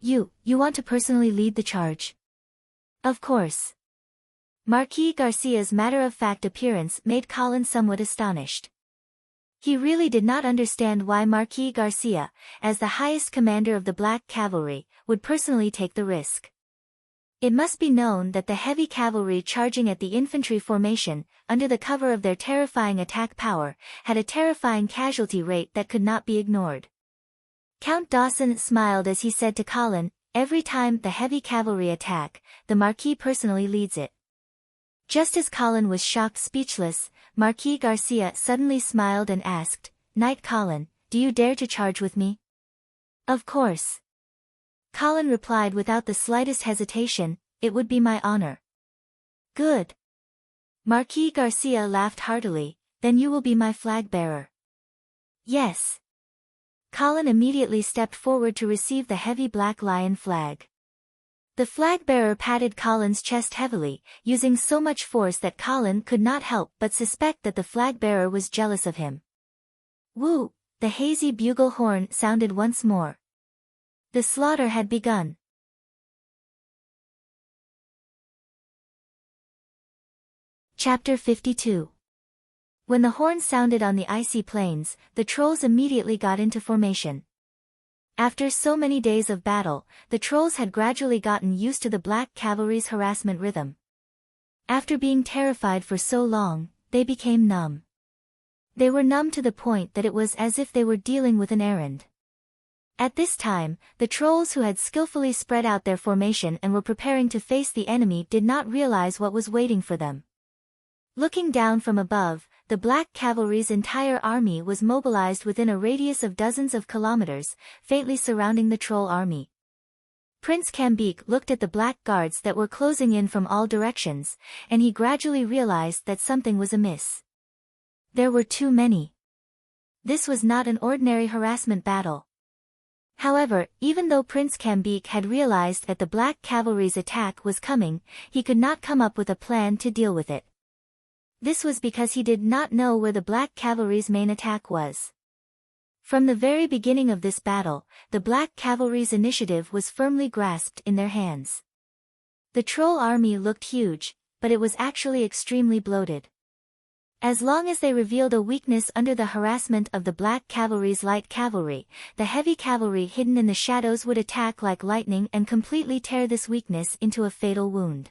You want to personally lead the charge?" "Of course." Marquis Garcia's matter-of-fact appearance made Colin somewhat astonished. He really did not understand why Marquis Garcia, as the highest commander of the black cavalry, would personally take the risk. It must be known that the heavy cavalry charging at the infantry formation, under the cover of their terrifying attack power, had a terrifying casualty rate that could not be ignored. Count Dawson smiled as he said to Colin, "Every time the heavy cavalry attack, the Marquis personally leads it." Just as Colin was shocked speechless, Marquis Garcia suddenly smiled and asked, "Knight Colin, do you dare to charge with me?" "Of course." Colin replied without the slightest hesitation, "It would be my honor." "Good." Marquis Garcia laughed heartily, "Then you will be my flag bearer." "Yes." Colin immediately stepped forward to receive the heavy black lion flag. The flag bearer patted Colin's chest heavily, using so much force that Colin could not help but suspect that the flag bearer was jealous of him. Woo! The hazy bugle horn sounded once more. The slaughter had begun. Chapter 52. When the horn sounded on the icy plains, the trolls immediately got into formation. After so many days of battle, the trolls had gradually gotten used to the black cavalry's harassment rhythm. After being terrified for so long, they became numb. They were numb to the point that it was as if they were dealing with an errand. At this time, the trolls who had skillfully spread out their formation and were preparing to face the enemy did not realize what was waiting for them. Looking down from above, the Black Cavalry's entire army was mobilized within a radius of dozens of kilometers, faintly surrounding the troll army. Prince Cambique looked at the black guards that were closing in from all directions, and he gradually realized that something was amiss. There were too many. This was not an ordinary harassment battle. However, even though Prince Cambique had realized that the Black Cavalry's attack was coming, he could not come up with a plan to deal with it. This was because he did not know where the Black Cavalry's main attack was. From the very beginning of this battle, the Black Cavalry's initiative was firmly grasped in their hands. The troll army looked huge, but it was actually extremely bloated. As long as they revealed a weakness under the harassment of the Black Cavalry's light cavalry, the heavy cavalry hidden in the shadows would attack like lightning and completely tear this weakness into a fatal wound.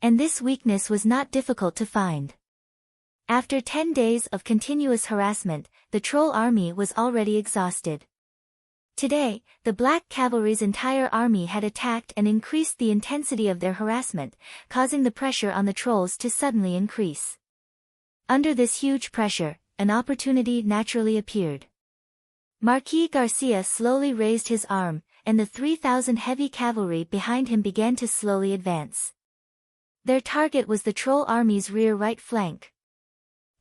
And this weakness was not difficult to find. After 10 days of continuous harassment, the troll army was already exhausted. Today, the Black Cavalry's entire army had attacked and increased the intensity of their harassment, causing the pressure on the trolls to suddenly increase. Under this huge pressure, an opportunity naturally appeared. Marquis Garcia slowly raised his arm, and the 3,000 heavy cavalry behind him began to slowly advance. Their target was the troll army's rear right flank.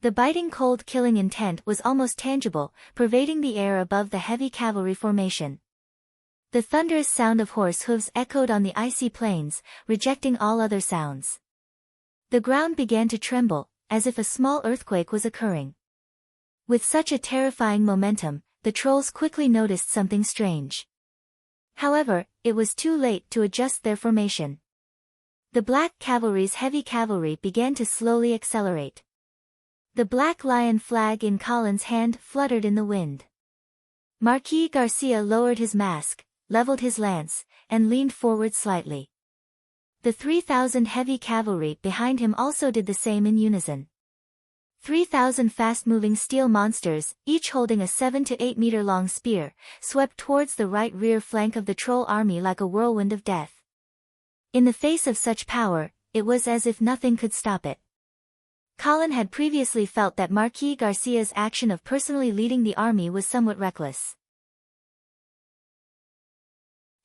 The biting cold killing intent was almost tangible, pervading the air above the heavy cavalry formation. The thunderous sound of horse hooves echoed on the icy plains, rejecting all other sounds. The ground began to tremble, as if a small earthquake was occurring. With such a terrifying momentum, the trolls quickly noticed something strange. However, it was too late to adjust their formation. The Black Cavalry's heavy cavalry began to slowly accelerate. The Black Lion flag in Colin's hand fluttered in the wind. Marquis Garcia lowered his mask, leveled his lance, and leaned forward slightly. The 3,000 heavy cavalry behind him also did the same in unison. 3,000 fast-moving steel monsters, each holding a 7 to 8 meter long spear, swept towards the right rear flank of the troll army like a whirlwind of death. In the face of such power, it was as if nothing could stop it. Colin had previously felt that Marquis Garcia's action of personally leading the army was somewhat reckless.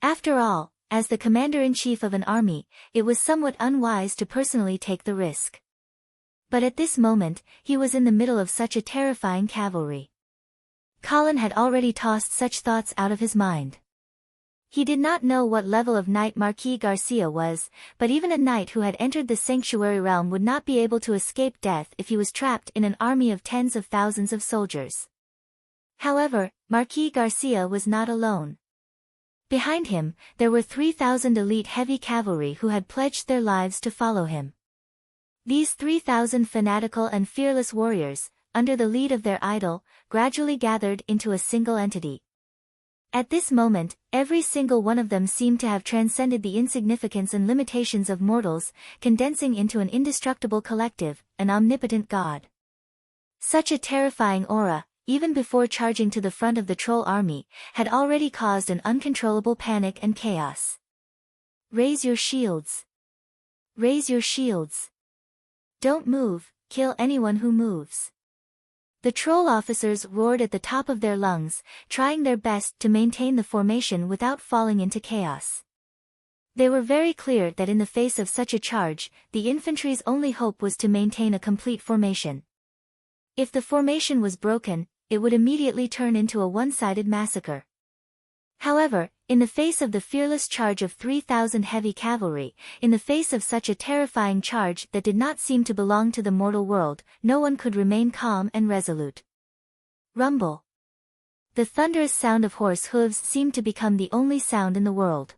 After all, as the commander-in-chief of an army, it was somewhat unwise to personally take the risk. But at this moment, he was in the middle of such a terrifying cavalry. Colin had already tossed such thoughts out of his mind. He did not know what level of knight Marquis Garcia was, but even a knight who had entered the sanctuary realm would not be able to escape death if he was trapped in an army of tens of thousands of soldiers. However, Marquis Garcia was not alone. Behind him, there were 3,000 elite heavy cavalry who had pledged their lives to follow him. These 3,000 fanatical and fearless warriors, under the lead of their idol, gradually gathered into a single entity. At this moment, every single one of them seemed to have transcended the insignificance and limitations of mortals, condensing into an indestructible collective, an omnipotent god. Such a terrifying aura, even before charging to the front of the troll army, had already caused an uncontrollable panic and chaos. Raise your shields. Raise your shields. Don't move, kill anyone who moves. The troll officers roared at the top of their lungs, trying their best to maintain the formation without falling into chaos. They were very clear that in the face of such a charge, the infantry's only hope was to maintain a complete formation. If the formation was broken, it would immediately turn into a one-sided massacre. However, in the face of the fearless charge of 3,000 heavy cavalry, in the face of such a terrifying charge that did not seem to belong to the mortal world, no one could remain calm and resolute. Rumble. The thunderous sound of horse hooves seemed to become the only sound in the world.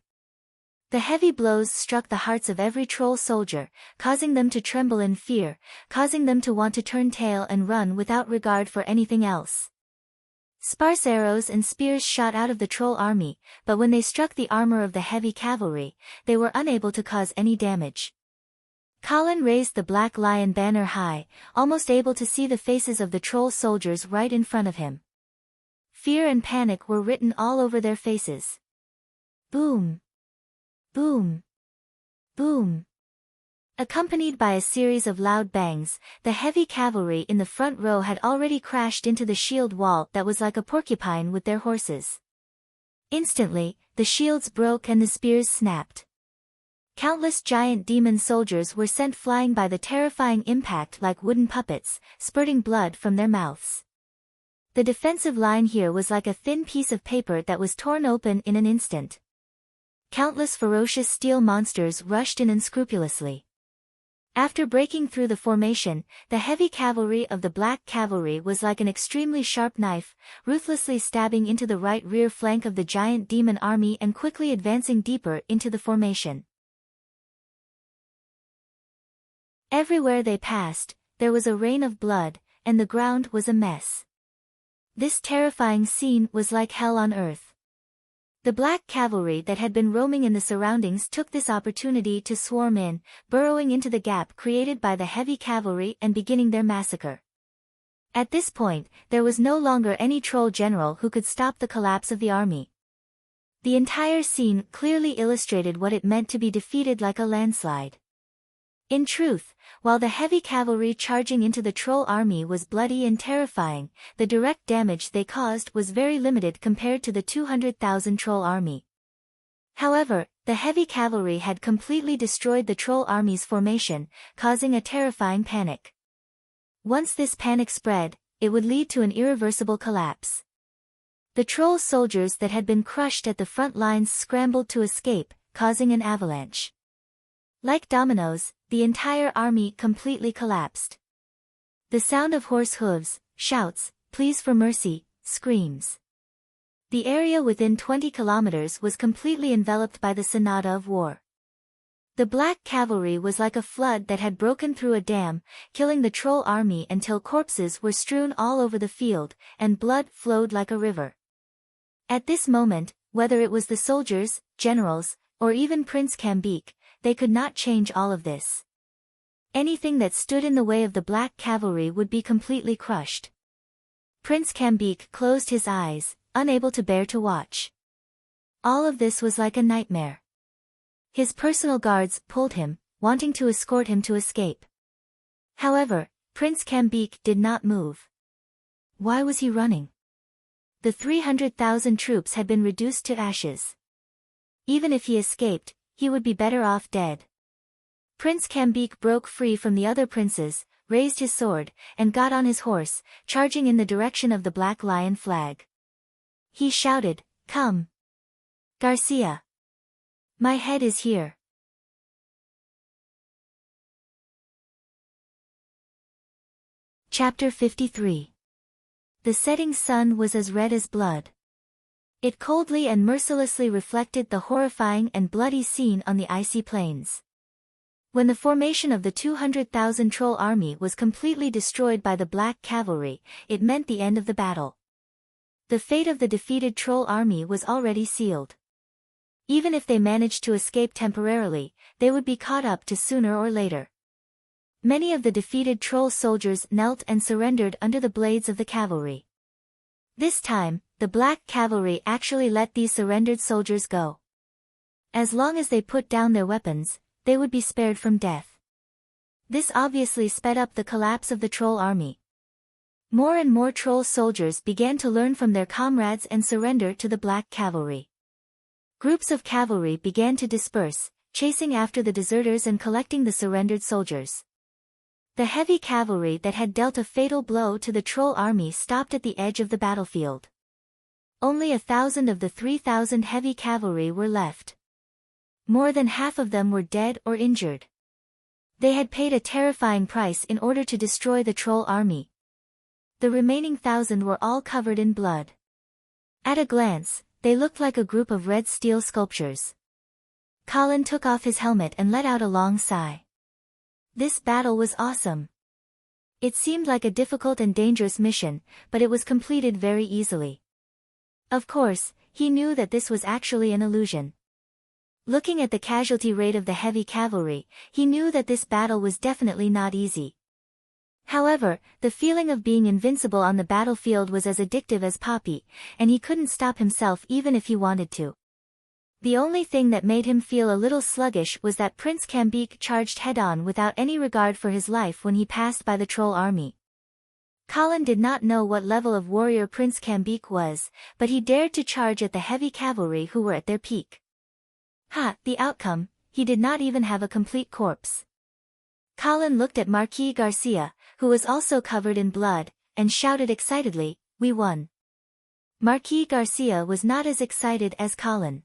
The heavy blows struck the hearts of every troll soldier, causing them to tremble in fear, causing them to want to turn tail and run without regard for anything else. Sparse arrows and spears shot out of the troll army, but when they struck the armor of the heavy cavalry, they were unable to cause any damage. Colin raised the Black Lion banner high, almost able to see the faces of the troll soldiers right in front of him. Fear and panic were written all over their faces. Boom! Boom! Boom! Accompanied by a series of loud bangs, the heavy cavalry in the front row had already crashed into the shield wall that was like a porcupine with their horses. Instantly, the shields broke and the spears snapped. Countless giant demon soldiers were sent flying by the terrifying impact like wooden puppets, spurting blood from their mouths. The defensive line here was like a thin piece of paper that was torn open in an instant. Countless ferocious steel monsters rushed in unscrupulously. After breaking through the formation, the heavy cavalry of the Black Cavalry was like an extremely sharp knife, ruthlessly stabbing into the right rear flank of the giant demon army and quickly advancing deeper into the formation. Everywhere they passed, there was a rain of blood, and the ground was a mess. This terrifying scene was like hell on earth. The Black Cavalry that had been roaming in the surroundings took this opportunity to swarm in, burrowing into the gap created by the heavy cavalry and beginning their massacre. At this point, there was no longer any troll general who could stop the collapse of the army. The entire scene clearly illustrated what it meant to be defeated like a landslide. In truth, while the heavy cavalry charging into the troll army was bloody and terrifying, the direct damage they caused was very limited compared to the 200,000 troll army. However, the heavy cavalry had completely destroyed the troll army's formation, causing a terrifying panic. Once this panic spread, it would lead to an irreversible collapse. The troll soldiers that had been crushed at the front lines scrambled to escape, causing an avalanche. Like dominoes, the entire army completely collapsed. The sound of horse hooves, shouts, pleas for mercy, screams. The area within 20 kilometers was completely enveloped by the sonata of war. The Black Cavalry was like a flood that had broken through a dam, killing the troll army until corpses were strewn all over the field, and blood flowed like a river. At this moment, whether it was the soldiers, generals, or even Prince Cambique, they could not change all of this. Anything that stood in the way of the Black Cavalry would be completely crushed. Prince Cambique closed his eyes, unable to bear to watch. All of this was like a nightmare. His personal guards pulled him, wanting to escort him to escape. However, Prince Cambique did not move. Why was he running? The 300,000 troops had been reduced to ashes. Even if he escaped, he would be better off dead. Prince Cambique broke free from the other princes, raised his sword, and got on his horse, charging in the direction of the Black Lion flag. He shouted, "Come, Garcia! My head is here." Chapter 53. The setting sun was as red as blood. It coldly and mercilessly reflected the horrifying and bloody scene on the icy plains. When the formation of the 200,000 troll army was completely destroyed by the Black Cavalry, it meant the end of the battle. The fate of the defeated troll army was already sealed. Even if they managed to escape temporarily, they would be caught up to sooner or later. Many of the defeated troll soldiers knelt and surrendered under the blades of the cavalry. This time, the Black Cavalry actually let these surrendered soldiers go. As long as they put down their weapons, they would be spared from death. This obviously sped up the collapse of the troll army. More and more troll soldiers began to learn from their comrades and surrender to the Black Cavalry. Groups of cavalry began to disperse, chasing after the deserters and collecting the surrendered soldiers. The heavy cavalry that had dealt a fatal blow to the troll army stopped at the edge of the battlefield. Only 1,000 of the 3,000 heavy cavalry were left. More than half of them were dead or injured. They had paid a terrifying price in order to destroy the troll army. The remaining 1,000 were all covered in blood. At a glance, they looked like a group of red steel sculptures. Colin took off his helmet and let out a long sigh. This battle was awesome. It seemed like a difficult and dangerous mission, but it was completed very easily. Of course, he knew that this was actually an illusion. Looking at the casualty rate of the heavy cavalry, he knew that this battle was definitely not easy. However, the feeling of being invincible on the battlefield was as addictive as Poppy, and he couldn't stop himself even if he wanted to. The only thing that made him feel a little sluggish was that Prince Cambique charged head-on without any regard for his life when he passed by the troll army. Colin did not know what level of warrior Prince Cambique was, but he dared to charge at the heavy cavalry who were at their peak. The outcome, he did not even have a complete corpse. Colin looked at Marquis Garcia, who was also covered in blood, and shouted excitedly, "We won!" Marquis Garcia was not as excited as Colin.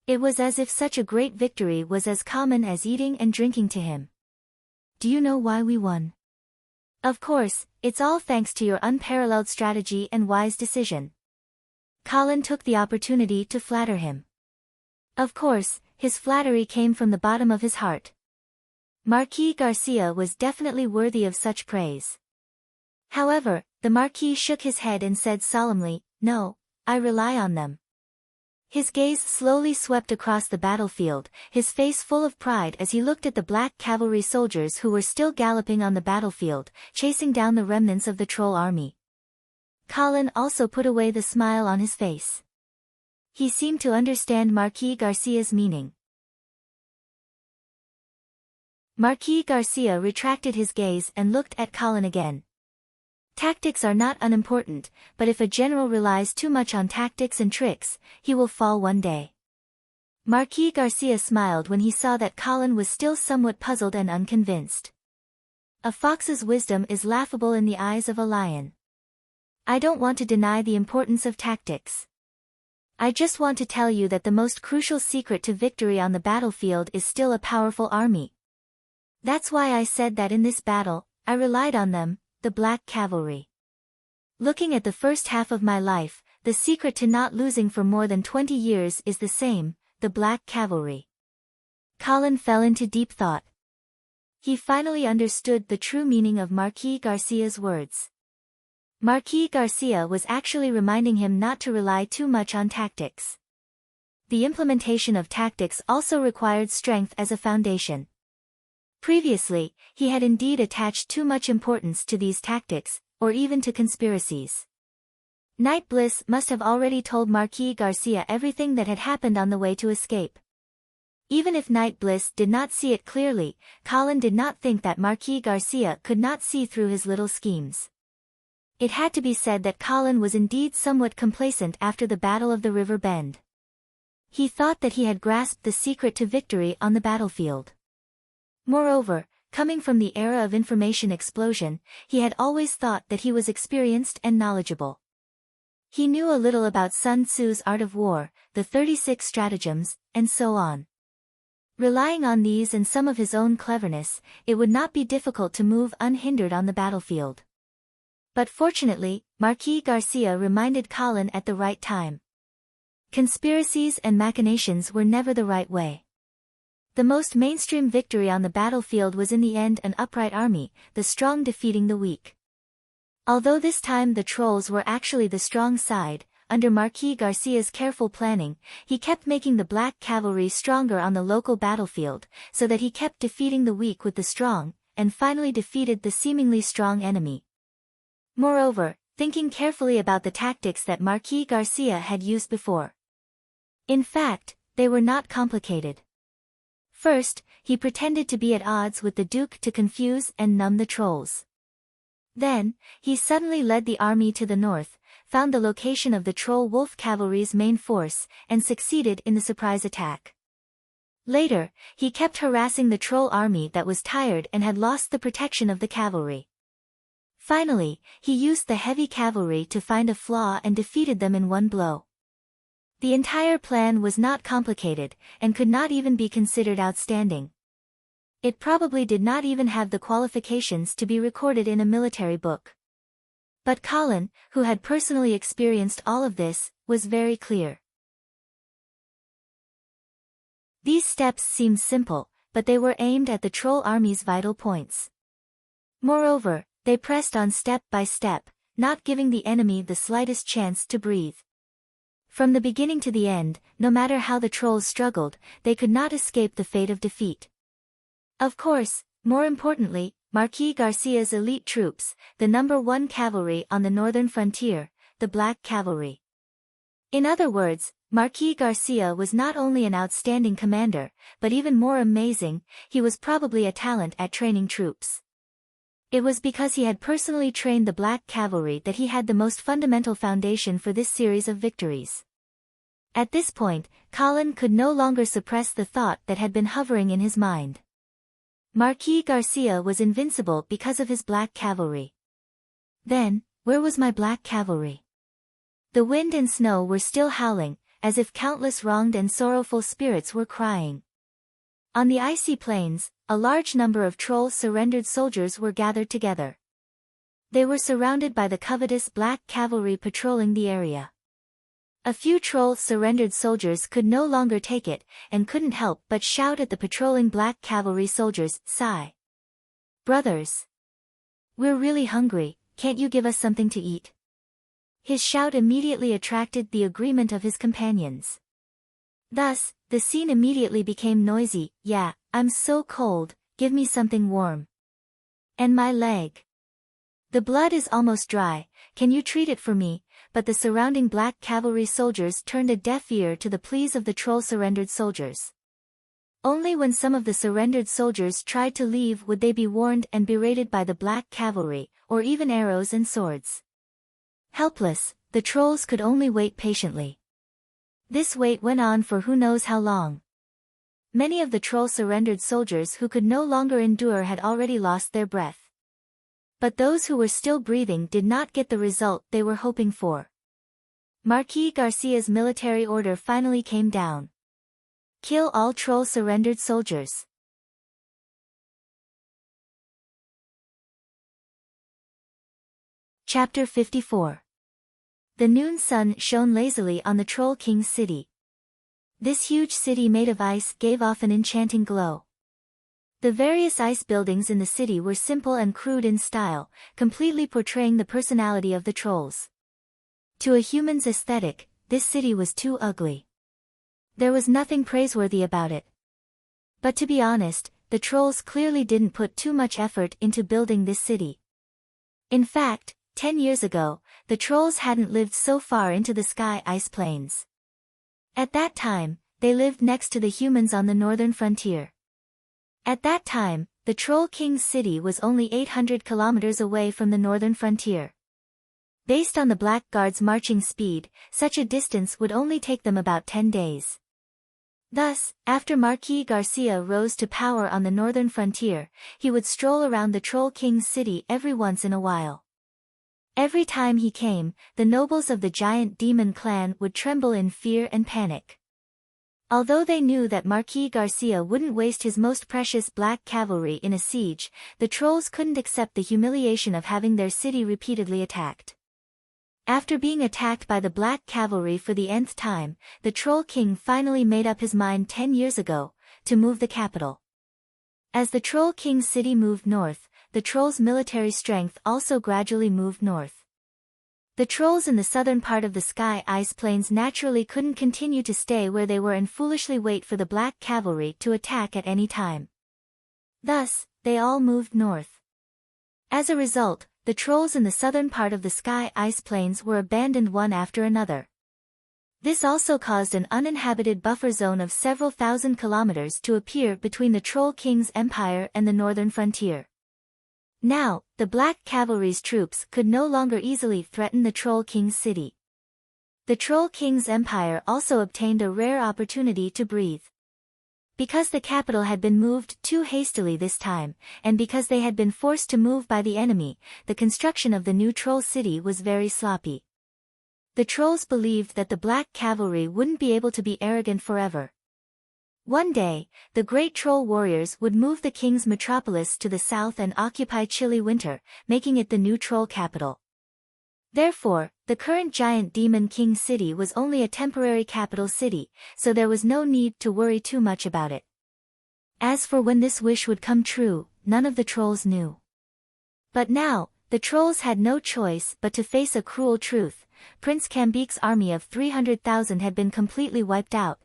It was as if such a great victory was as common as eating and drinking to him. "Do you know why we won?" "Of course, it's all thanks to your unparalleled strategy and wise decision." Colin took the opportunity to flatter him. Of course, his flattery came from the bottom of his heart. Marquis Garcia was definitely worthy of such praise. However, the Marquis shook his head and said solemnly, "No, I rely on them." His gaze slowly swept across the battlefield, his face full of pride as he looked at the black cavalry soldiers who were still galloping on the battlefield, chasing down the remnants of the troll army. Colin also put away the smile on his face. He seemed to understand Marquis Garcia's meaning. Marquis Garcia retracted his gaze and looked at Colin again. Tactics are not unimportant, but if a general relies too much on tactics and tricks, he will fall one day. Marquis Garcia smiled when he saw that Colin was still somewhat puzzled and unconvinced. A fox's wisdom is laughable in the eyes of a lion. I don't want to deny the importance of tactics. I just want to tell you that the most crucial secret to victory on the battlefield is still a powerful army. That's why I said that in this battle, I relied on them, the black cavalry. Looking at the first half of my life, the secret to not losing for more than 20 years is the same, the black cavalry. Colin fell into deep thought. He finally understood the true meaning of Marquis Garcia's words. Marquis Garcia was actually reminding him not to rely too much on tactics. The implementation of tactics also required strength as a foundation. Previously, he had indeed attached too much importance to these tactics, or even to conspiracies. Knight Bliss must have already told Marquis Garcia everything that had happened on the way to escape. Even if Knight Bliss did not see it clearly, Colin did not think that Marquis Garcia could not see through his little schemes. It had to be said that Colin was indeed somewhat complacent after the Battle of the River Bend. He thought that he had grasped the secret to victory on the battlefield. Moreover, coming from the era of information explosion, he had always thought that he was experienced and knowledgeable. He knew a little about Sun Tzu's Art of War, the 36 stratagems, and so on. Relying on these and some of his own cleverness, it would not be difficult to move unhindered on the battlefield. But fortunately, Marquis Garcia reminded Colin at the right time. Conspiracies and machinations were never the right way. The most mainstream victory on the battlefield was in the end an upright army, the strong defeating the weak. Although this time the trolls were actually the strong side, under Marquis Garcia's careful planning, he kept making the black cavalry stronger on the local battlefield, so that he kept defeating the weak with the strong, and finally defeated the seemingly strong enemy. Moreover, thinking carefully about the tactics that Marquis Garcia had used before. In fact, they were not complicated. First, he pretended to be at odds with the Duke to confuse and numb the trolls. Then, he suddenly led the army to the north, found the location of the troll wolf cavalry's main force, and succeeded in the surprise attack. Later, he kept harassing the troll army that was tired and had lost the protection of the cavalry. Finally, he used the heavy cavalry to find a flaw and defeated them in one blow. The entire plan was not complicated, and could not even be considered outstanding. It probably did not even have the qualifications to be recorded in a military book. But Colin, who had personally experienced all of this, was very clear. These steps seemed simple, but they were aimed at the troll army's vital points. Moreover, they pressed on step by step, not giving the enemy the slightest chance to breathe. From the beginning to the end, no matter how the trolls struggled, they could not escape the fate of defeat. Of course, more importantly, Marquis Garcia's elite troops, the No. 1 Cavalry on the northern frontier, the Black Cavalry. In other words, Marquis Garcia was not only an outstanding commander, but even more amazing, he was probably a talent at training troops. It was because he had personally trained the Black Cavalry that he had the most fundamental foundation for this series of victories. At this point, Colin could no longer suppress the thought that had been hovering in his mind. Marquis Garcia was invincible because of his Black Cavalry. Then, where was my Black Cavalry? The wind and snow were still howling, as if countless wronged and sorrowful spirits were crying. On the icy plains, a large number of Troll surrendered soldiers were gathered together. They were surrounded by the covetous Black Cavalry patrolling the area. A few Troll surrendered soldiers could no longer take it, and couldn't help but shout at the patrolling Black Cavalry soldiers, "Sigh. Brothers! We're really hungry, can't you give us something to eat?" His shout immediately attracted the agreement of his companions. Thus, the scene immediately became noisy. "Yeah, I'm so cold, give me something warm. And my leg. The blood is almost dry, can you treat it for me?" But the surrounding Black Cavalry soldiers turned a deaf ear to the pleas of the Troll surrendered soldiers. Only when some of the surrendered soldiers tried to leave would they be warned and berated by the Black Cavalry, or even arrows and swords. Helpless, the Trolls could only wait patiently. This wait went on for who knows how long. Many of the Troll surrendered soldiers who could no longer endure had already lost their breath. But those who were still breathing did not get the result they were hoping for. Marquis Garcia's military order finally came down. Kill all Troll surrendered soldiers. Chapter 54. The noon sun shone lazily on the Troll King's city. This huge city made of ice gave off an enchanting glow. The various ice buildings in the city were simple and crude in style, completely portraying the personality of the Trolls. To a human's aesthetic, this city was too ugly. There was nothing praiseworthy about it. But to be honest, the Trolls clearly didn't put too much effort into building this city. In fact, 10 years ago, the Trolls hadn't lived so far into the sky ice plains. At that time, they lived next to the humans on the northern frontier. At that time, the Troll King's city was only 800 kilometers away from the northern frontier. Based on the Black Guard's marching speed, such a distance would only take them about 10 days. Thus, after Marquis Garcia rose to power on the northern frontier, he would stroll around the Troll King's city every once in a while. Every time he came, the nobles of the giant demon clan would tremble in fear and panic. Although they knew that Marquis Garcia wouldn't waste his most precious Black Cavalry in a siege, the Trolls couldn't accept the humiliation of having their city repeatedly attacked. After being attacked by the Black Cavalry for the nth time, the Troll King finally made up his mind 10 years ago, to move the capital. As the Troll King's city moved north, the Trolls' military strength also gradually moved north. The Trolls in the southern part of the sky ice plains naturally couldn't continue to stay where they were and foolishly wait for the Black Cavalry to attack at any time. Thus, they all moved north. As a result, the Trolls in the southern part of the sky ice plains were abandoned one after another. This also caused an uninhabited buffer zone of several thousand kilometers to appear between the Troll King's empire and the northern frontier. Now, the Black Cavalry's troops could no longer easily threaten the Troll King's city. The Troll King's empire also obtained a rare opportunity to breathe. Because the capital had been moved too hastily this time, and because they had been forced to move by the enemy, the construction of the new Troll city was very sloppy. The Trolls believed that the Black Cavalry wouldn't be able to be arrogant forever. One day, the great Troll warriors would move the king's metropolis to the south and occupy chilly winter, making it the new Troll capital. Therefore, the current giant demon king city was only a temporary capital city, so there was no need to worry too much about it. As for when this wish would come true, none of the Trolls knew. But now, the Trolls had no choice but to face a cruel truth: Prince Cambeek's army of 300,000 had been completely wiped out.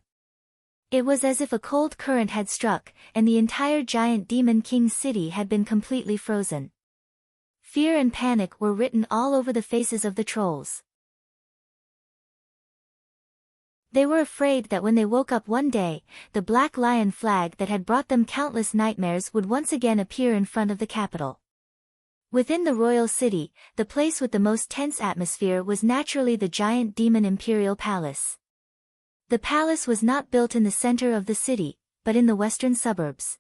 It was as if a cold current had struck, and the entire giant demon king city had been completely frozen. Fear and panic were written all over the faces of the Trolls. They were afraid that when they woke up one day, the black lion flag that had brought them countless nightmares would once again appear in front of the capital. Within the royal city, the place with the most tense atmosphere was naturally the giant demon imperial palace. The palace was not built in the center of the city, but in the western suburbs.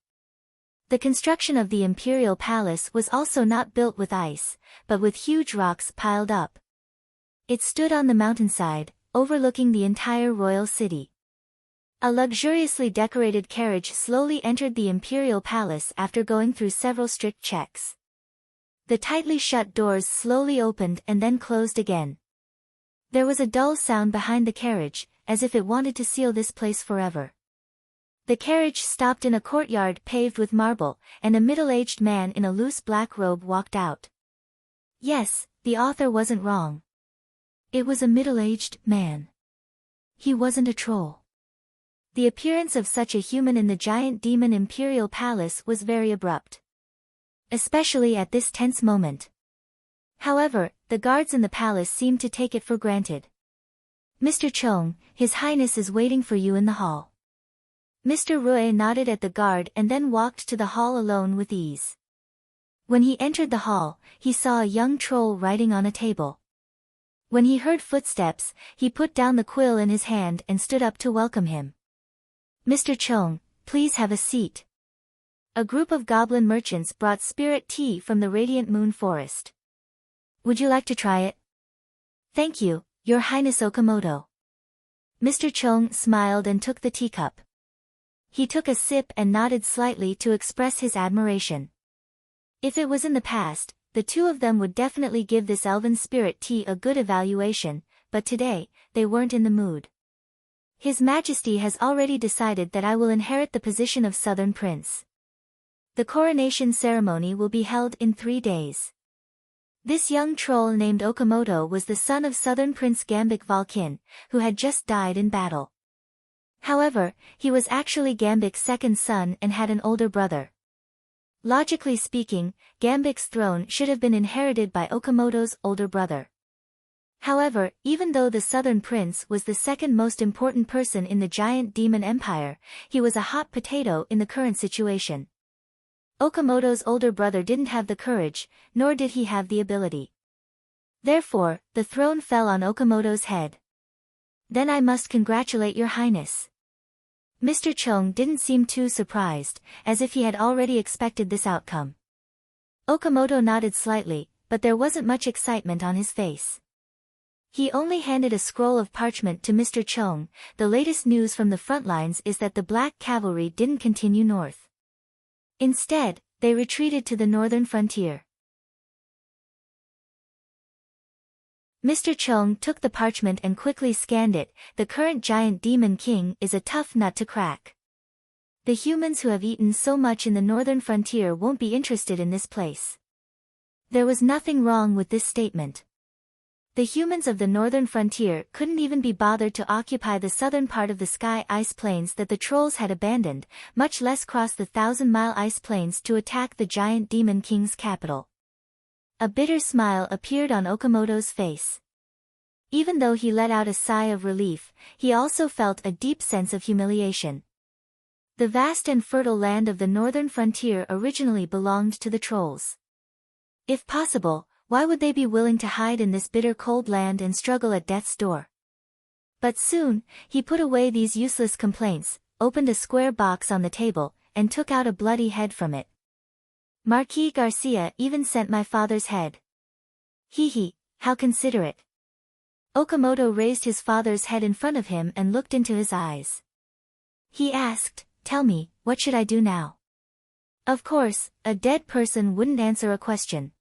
The construction of the imperial palace was also not built with ice, but with huge rocks piled up. It stood on the mountainside, overlooking the entire royal city. A luxuriously decorated carriage slowly entered the imperial palace after going through several strict checks. The tightly shut doors slowly opened and then closed again. There was a dull sound behind the carriage, as if it wanted to seal this place forever. The carriage stopped in a courtyard paved with marble, and a middle-aged man in a loose black robe walked out. Yes, the author wasn't wrong. It was a middle-aged man. He wasn't a troll. The appearance of such a human in the giant demon imperial palace was very abrupt. Especially at this tense moment. However, the guards in the palace seemed to take it for granted. "Mr. Chong, His Highness is waiting for you in the hall." Mr. Rui nodded at the guard and then walked to the hall alone with ease. When he entered the hall, he saw a young troll writing on a table. When he heard footsteps, he put down the quill in his hand and stood up to welcome him. "Mr. Chong, please have a seat." A group of goblin merchants brought spirit tea from the radiant moon forest. "Would you like to try it?" "Thank you, Your Highness Okamoto." Mr. Chong smiled and took the teacup. He took a sip and nodded slightly to express his admiration. If it was in the past, the two of them would definitely give this elven spirit tea a good evaluation, but today, they weren't in the mood. "His Majesty has already decided that I will inherit the position of Southern Prince. The coronation ceremony will be held in 3 days." This young troll named Okamoto was the son of Southern Prince Gambik Valkin, who had just died in battle. However, he was actually Gambik's second son and had an older brother. Logically speaking, Gambik's throne should have been inherited by Okamoto's older brother. However, even though the Southern Prince was the second most important person in the giant demon empire, he was a hot potato in the current situation. Okamoto's older brother didn't have the courage, nor did he have the ability. Therefore, the throne fell on Okamoto's head. "Then I must congratulate Your Highness." Mr. Chong didn't seem too surprised, as if he had already expected this outcome. Okamoto nodded slightly, but there wasn't much excitement on his face. He only handed a scroll of parchment to Mr. Chong. "The latest news from the front lines is that the Black Cavalry didn't continue north. Instead, they retreated to the northern frontier." Mr. Chong took the parchment and quickly scanned it. "The current giant demon king is a tough nut to crack. The humans who have eaten so much in the northern frontier won't be interested in this place." There was nothing wrong with this statement. The humans of the northern frontier couldn't even be bothered to occupy the southern part of the sky ice plains that the trolls had abandoned, much less cross the 1,000-mile ice plains to attack the giant demon king's capital. A bitter smile appeared on Okamoto's face. Even though he let out a sigh of relief, he also felt a deep sense of humiliation. The vast and fertile land of the northern frontier originally belonged to the trolls. If possible, why would they be willing to hide in this bitter cold land and struggle at death's door? But soon, he put away these useless complaints, opened a square box on the table, and took out a bloody head from it. "Marquis Garcia even sent my father's head. Hee, how considerate." Okamoto raised his father's head in front of him and looked into his eyes. He asked, "Tell me, what should I do now?" Of course, a dead person wouldn't answer a question.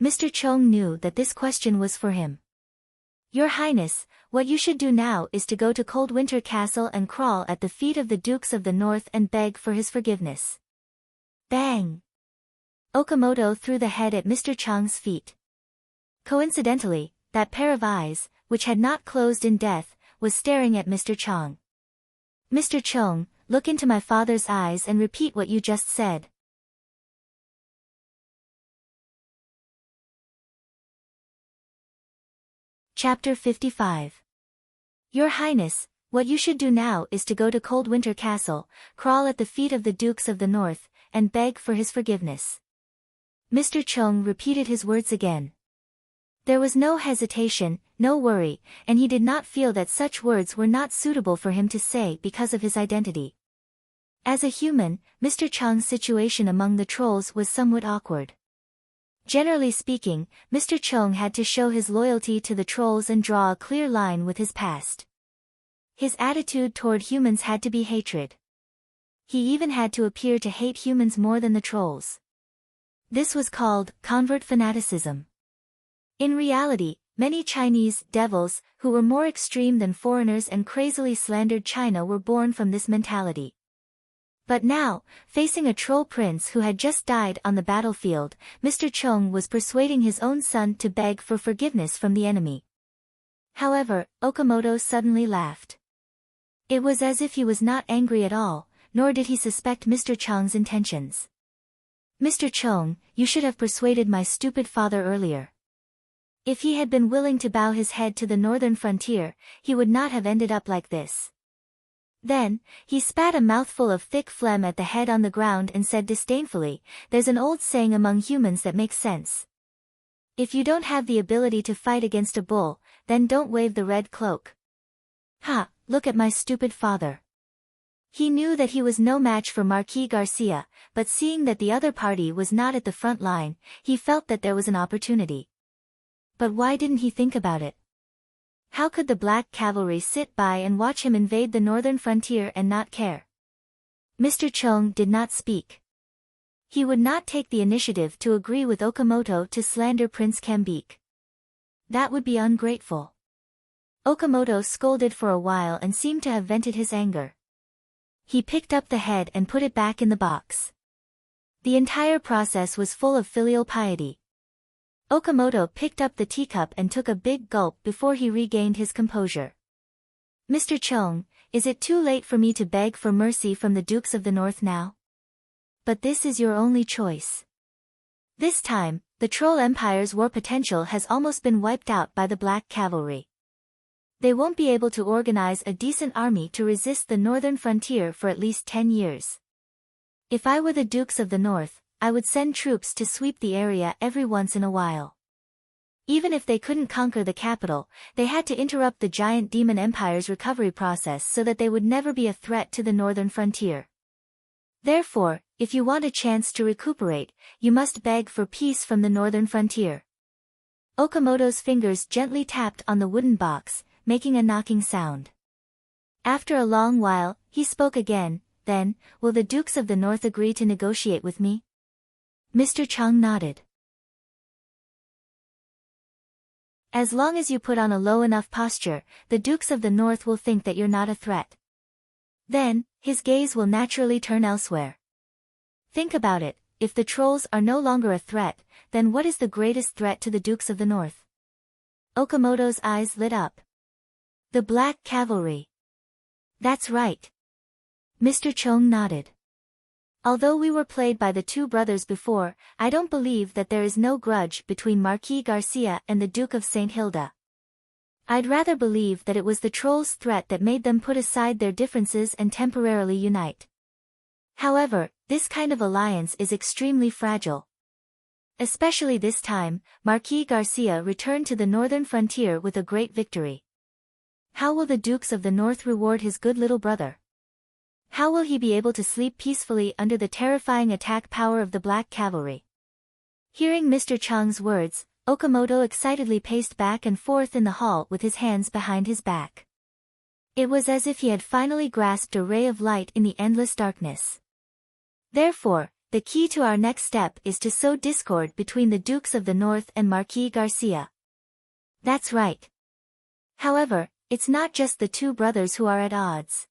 Mr. Chong knew that this question was for him. "Your Highness, what you should do now is to go to Coldwinter Castle and crawl at the feet of the Dukes of the North and beg for his forgiveness." Bang! Okamoto threw the head at Mr. Chong's feet. Coincidentally, that pair of eyes, which had not closed in death, was staring at Mr. Chong. "Mr. Chong, look into my father's eyes and repeat what you just said." Chapter 55. Your Highness, What you should do now is to go to Coldwinter Castle, crawl at the feet of the Dukes of the North, and beg for his forgiveness. Mr. Chung repeated his words again. There was no hesitation, no worry, and he did not feel that such words were not suitable for him to say because of his identity. As a human, Mr. Chung's situation among the trolls was somewhat awkward. Generally speaking, Mr. Chung had to show his loyalty to the trolls and draw a clear line with his past. His attitude toward humans had to be hatred. He even had to appear to hate humans more than the trolls. This was called convert fanaticism. In reality, many Chinese devils, who were more extreme than foreigners and crazily slandered China, were born from this mentality. But now, facing a troll prince who had just died on the battlefield, Mr. Chung was persuading his own son to beg for forgiveness from the enemy. However, Okamoto suddenly laughed. It was as if he was not angry at all, nor did he suspect Mr. Chung's intentions. Mr. Chung, you should have persuaded my stupid father earlier. If he had been willing to bow his head to the northern frontier, he would not have ended up like this. Then, he spat a mouthful of thick phlegm at the head on the ground and said disdainfully, "There's an old saying among humans that makes sense. If you don't have the ability to fight against a bull, then don't wave the red cloak." Ha, look at my stupid father. He knew that he was no match for Marquis Garcia, but seeing that the other party was not at the front line, he felt that there was an opportunity. But why didn't he think about it? How could the Black Cavalry sit by and watch him invade the northern frontier and not care? Mr. Chung did not speak. He would not take the initiative to agree with Okamoto to slander Prince Kambik. That would be ungrateful. Okamoto scolded for a while and seemed to have vented his anger. He picked up the head and put it back in the box. The entire process was full of filial piety. Okamoto picked up the teacup and took a big gulp before he regained his composure. "Mr. Chung, is it too late for me to beg for mercy from the Dukes of the North now? But this is your only choice. This time, the Troll Empire's war potential has almost been wiped out by the Black Cavalry. They won't be able to organize a decent army to resist the northern frontier for at least 10 years. If I were the Dukes of the North, I would send troops to sweep the area every once in a while. Even if they couldn't conquer the capital, they had to interrupt the giant demon empire's recovery process so that they would never be a threat to the northern frontier. Therefore, if you want a chance to recuperate, you must beg for peace from the northern frontier." Okamoto's fingers gently tapped on the wooden box, making a knocking sound. After a long while, he spoke again, "Then, will the Dukes of the North agree to negotiate with me?" Mr. Chung nodded. "As long as you put on a low enough posture, the Dukes of the North will think that you're not a threat. Then, his gaze will naturally turn elsewhere. Think about it, if the trolls are no longer a threat, then what is the greatest threat to the Dukes of the North?" Okamoto's eyes lit up. "The Black Cavalry." "That's right." Mr. Chung nodded. "Although we were played by the two brothers before, I don't believe that there is no grudge between Marquis Garcia and the Duke of St. Hilda. I'd rather believe that it was the trolls' threat that made them put aside their differences and temporarily unite. However, this kind of alliance is extremely fragile. Especially this time, Marquis Garcia returned to the northern frontier with a great victory. How will the Dukes of the North reward his good little brother? How will he be able to sleep peacefully under the terrifying attack power of the Black Cavalry?" Hearing Mr. Chung's words, Okamoto excitedly paced back and forth in the hall with his hands behind his back. It was as if he had finally grasped a ray of light in the endless darkness. Therefore, the key to our next step is to sow discord between the Dukes of the North and Marquis Garcia. That's right. However, it's not just the two brothers who are at odds.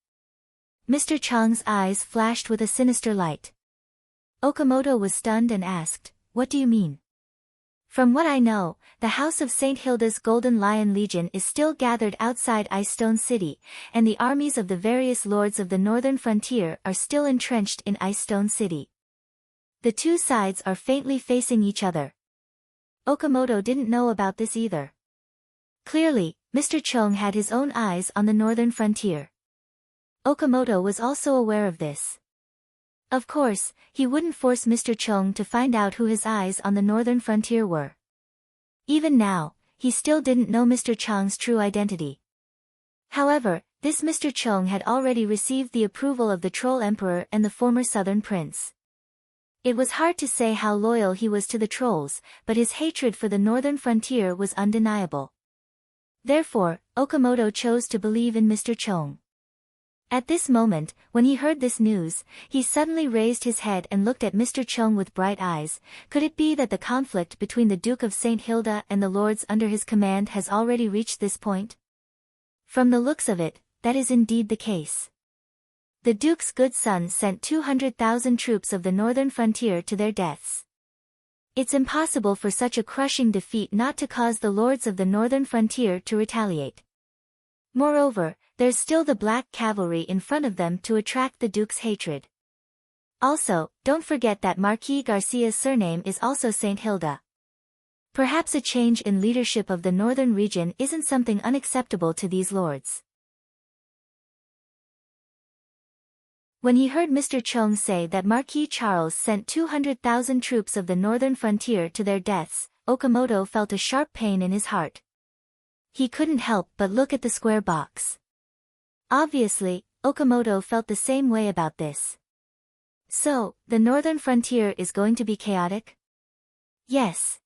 Mr. Chung's eyes flashed with a sinister light. Okamoto was stunned and asked, "What do you mean?" "From what I know, the House of St. Hilda's Golden Lion Legion is still gathered outside Icestone City, and the armies of the various lords of the northern frontier are still entrenched in Icestone City. The two sides are faintly facing each other." Okamoto didn't know about this either. Clearly, Mr. Chung had his own eyes on the northern frontier. Okamoto was also aware of this. Of course, he wouldn't force Mr. Chung to find out who his eyes on the northern frontier were. Even now, he still didn't know Mr. Chung's true identity. However, this Mr. Chung had already received the approval of the Troll Emperor and the former southern prince. It was hard to say how loyal he was to the trolls, but his hatred for the northern frontier was undeniable. Therefore, Okamoto chose to believe in Mr. Chung. At this moment, when he heard this news, he suddenly raised his head and looked at Mr. Chung with bright eyes. Could it be that the conflict between the Duke of St. Hilda and the lords under his command has already reached this point? From the looks of it, that is indeed the case. The Duke's good son sent 200,000 troops of the northern frontier to their deaths. It's impossible for such a crushing defeat not to cause the lords of the northern frontier to retaliate. Moreover, there's still the black cavalry in front of them to attract the Duke's hatred. Also, don't forget that Marquis Garcia's surname is also St. Hilda. Perhaps a change in leadership of the northern region isn't something unacceptable to these lords. When he heard Mr. Chung say that Marquis Charles sent 200,000 troops of the northern frontier to their deaths, Okamoto felt a sharp pain in his heart. He couldn't help but look at the square box. Obviously, Okamoto felt the same way about this. So, the northern frontier is going to be chaotic? Yes.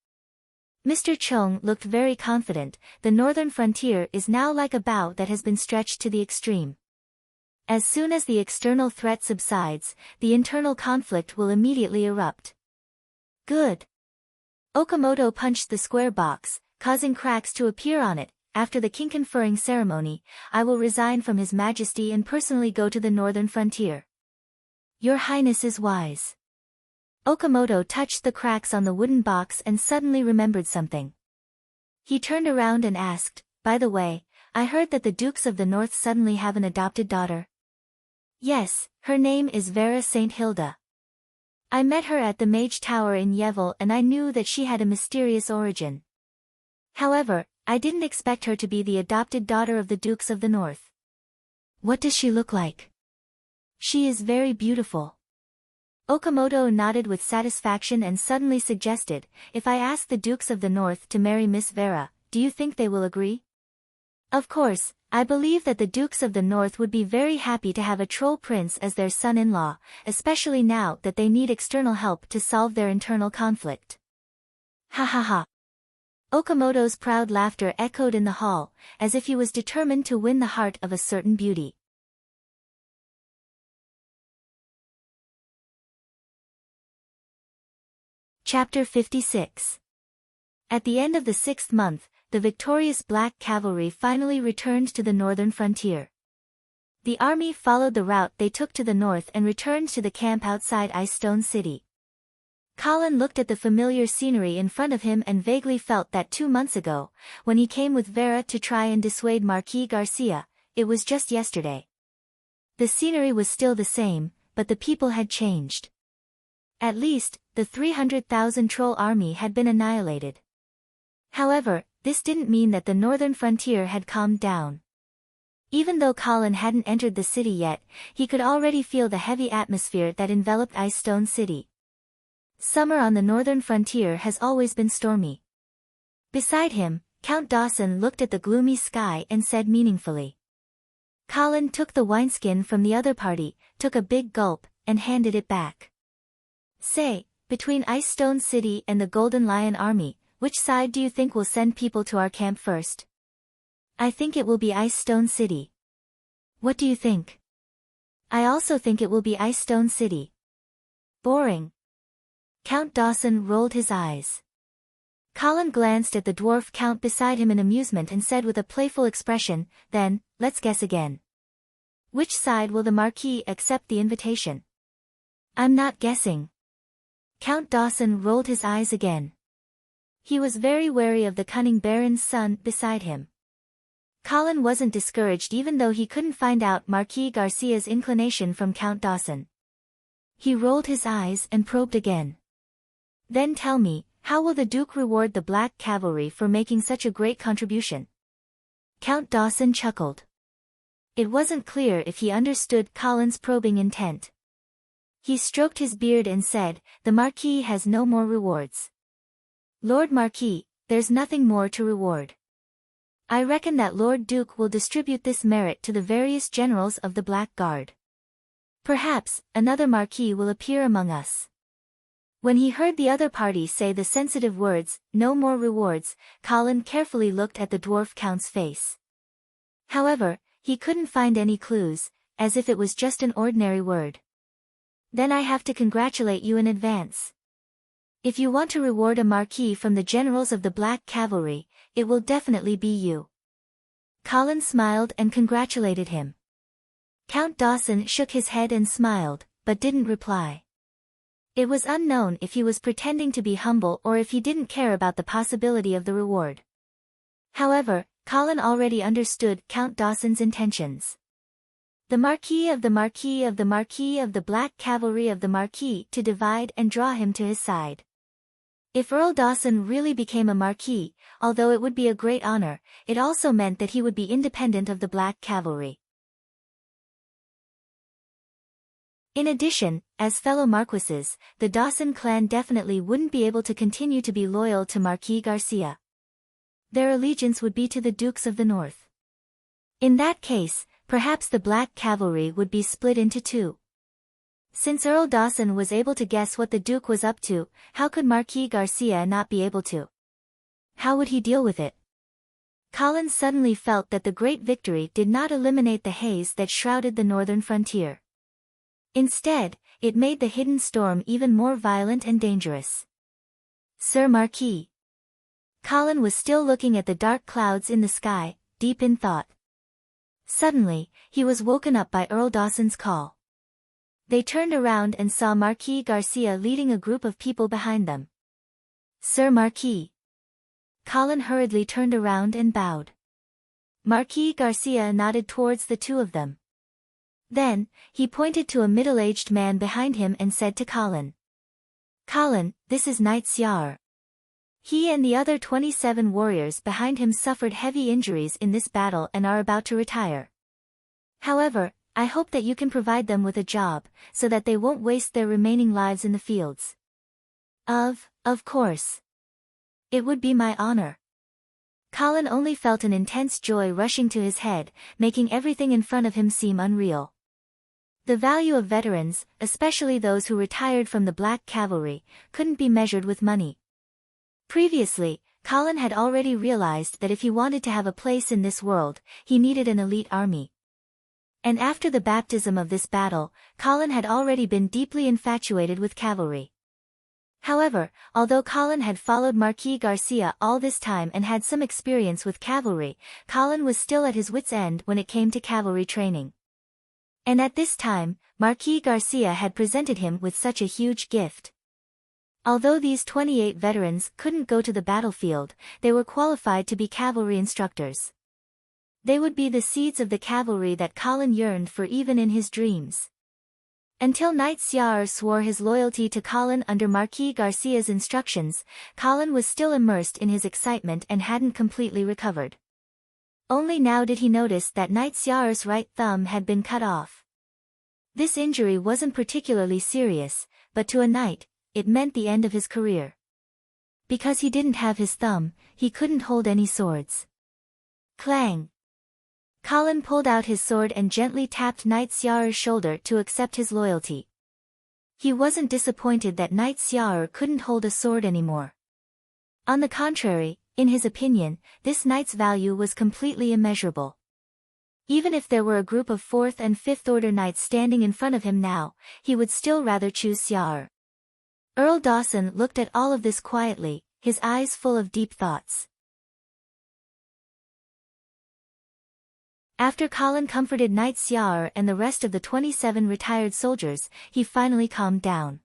Mr. Chung looked very confident. The northern frontier is now like a bow that has been stretched to the extreme. As soon as the external threat subsides, the internal conflict will immediately erupt. Good. Okamoto punched the square box, causing cracks to appear on it. After the king conferring ceremony, I will resign from His Majesty and personally go to the northern frontier. Your Highness is wise. Okamoto touched the cracks on the wooden box and suddenly remembered something. He turned around and asked, by the way, I heard that the Dukes of the North suddenly have an adopted daughter. Yes, her name is Vera St. Hilda. I met her at the Mage Tower in Yevil and I knew that she had a mysterious origin. However, I didn't expect her to be the adopted daughter of the Dukes of the North. What does she look like? She is very beautiful. Okamoto nodded with satisfaction and suddenly suggested, if I ask the Dukes of the North to marry Miss Vera, do you think they will agree? Of course, I believe that the Dukes of the North would be very happy to have a troll prince as their son-in-law, especially now that they need external help to solve their internal conflict. Ha ha ha. Okamoto's proud laughter echoed in the hall, as if he was determined to win the heart of a certain beauty. Chapter 56. At the end of the 6th month, the victorious black cavalry finally returned to the northern frontier. The army followed the route they took to the north and returned to the camp outside Ice Stone City. Colin looked at the familiar scenery in front of him and vaguely felt that 2 months ago, when he came with Vera to try and dissuade Marquis Garcia, it was just yesterday. The scenery was still the same, but the people had changed. At least, the 300,000 troll army had been annihilated. However, this didn't mean that the northern frontier had calmed down. Even though Colin hadn't entered the city yet, he could already feel the heavy atmosphere that enveloped Ice Stone City. Summer on the northern frontier has always been stormy. Beside him, Count Dawson looked at the gloomy sky and said meaningfully. Colin took the wineskin from the other party, took a big gulp, and handed it back. Say, between Ice Stone City and the Golden Lion Army, which side do you think will send people to our camp first? I think it will be Ice Stone City. What do you think? I also think it will be Ice Stone City. Boring. Count Dawson rolled his eyes. Colin glanced at the dwarf count beside him in amusement and said with a playful expression, then, let's guess again. Which side will the Marquis accept the invitation? I'm not guessing. Count Dawson rolled his eyes again. He was very wary of the cunning Baron's son beside him. Colin wasn't discouraged even though he couldn't find out Marquis Garcia's inclination from Count Dawson. He rolled his eyes and probed again. Then tell me, how will the Duke reward the Black Cavalry for making such a great contribution? Count Dawson chuckled. It wasn't clear if he understood Colin's probing intent. He stroked his beard and said, "The Marquis has no more rewards." "Lord Marquis, there's nothing more to reward. I reckon that Lord Duke will distribute this merit to the various generals of the Black Guard. Perhaps, another Marquis will appear among us." When he heard the other party say the sensitive words, "no more rewards," Colin carefully looked at the dwarf count's face. However, he couldn't find any clues, as if it was just an ordinary word. "Then I have to congratulate you in advance. If you want to reward a Marquis from the generals of the Black Cavalry, it will definitely be you." Colin smiled and congratulated him. Count Dawson shook his head and smiled, but didn't reply. It was unknown if he was pretending to be humble or if he didn't care about the possibility of the reward. However, Colin already understood Count Dawson's intentions. The Marquis of the Marquis of the Marquis of the Black Cavalry of the Marquis to divide and draw him to his side. If Earl Dawson really became a Marquis, although it would be a great honor, it also meant that he would be independent of the Black Cavalry. In addition, as fellow Marquises, the Dawson clan definitely wouldn't be able to continue to be loyal to Marquis Garcia. Their allegiance would be to the Dukes of the North. In that case, perhaps the Black Cavalry would be split into two. Since Earl Dawson was able to guess what the Duke was up to, how could Marquis Garcia not be able to? How would he deal with it? Colin suddenly felt that the great victory did not eliminate the haze that shrouded the northern frontier. Instead, it made the hidden storm even more violent and dangerous. "Sir Marquis." Colin was still looking at the dark clouds in the sky, deep in thought. Suddenly, he was woken up by Earl Dawson's call. They turned around and saw Marquis Garcia leading a group of people behind them. "Sir Marquis." Colin hurriedly turned around and bowed. Marquis Garcia nodded towards the two of them. Then, he pointed to a middle-aged man behind him and said to Colin, "Colin, this is Knight Siar." He and the other 27 warriors behind him suffered heavy injuries in this battle and are about to retire. However, I hope that you can provide them with a job, so that they won't waste their remaining lives in the fields. Of course. It would be my honor." Colin only felt an intense joy rushing to his head, making everything in front of him seem unreal. The value of veterans, especially those who retired from the Black Cavalry, couldn't be measured with money. Previously, Colin had already realized that if he wanted to have a place in this world, he needed an elite army. And after the baptism of this battle, Colin had already been deeply infatuated with cavalry. However, although Colin had followed Marquis Garcia all this time and had some experience with cavalry, Colin was still at his wits' end when it came to cavalry training. And at this time, Marquis Garcia had presented him with such a huge gift. Although these 28 veterans couldn't go to the battlefield, they were qualified to be cavalry instructors. They would be the seeds of the cavalry that Colin yearned for even in his dreams. Until Knight Siar swore his loyalty to Colin under Marquis Garcia's instructions, Colin was still immersed in his excitement and hadn't completely recovered. Only now did he notice that Knight Siar's right thumb had been cut off. This injury wasn't particularly serious, but to a knight, it meant the end of his career. Because he didn't have his thumb, he couldn't hold any swords. Clang! Colin pulled out his sword and gently tapped Knight Siar's shoulder to accept his loyalty. He wasn't disappointed that Knight Siar couldn't hold a sword anymore. On the contrary, in his opinion, this knight's value was completely immeasurable. Even if there were a group of 4th and 5th order knights standing in front of him now, he would still rather choose Siar. Earl Dawson looked at all of this quietly, his eyes full of deep thoughts. After Colin comforted Knight Siar and the rest of the 27 retired soldiers, he finally calmed down.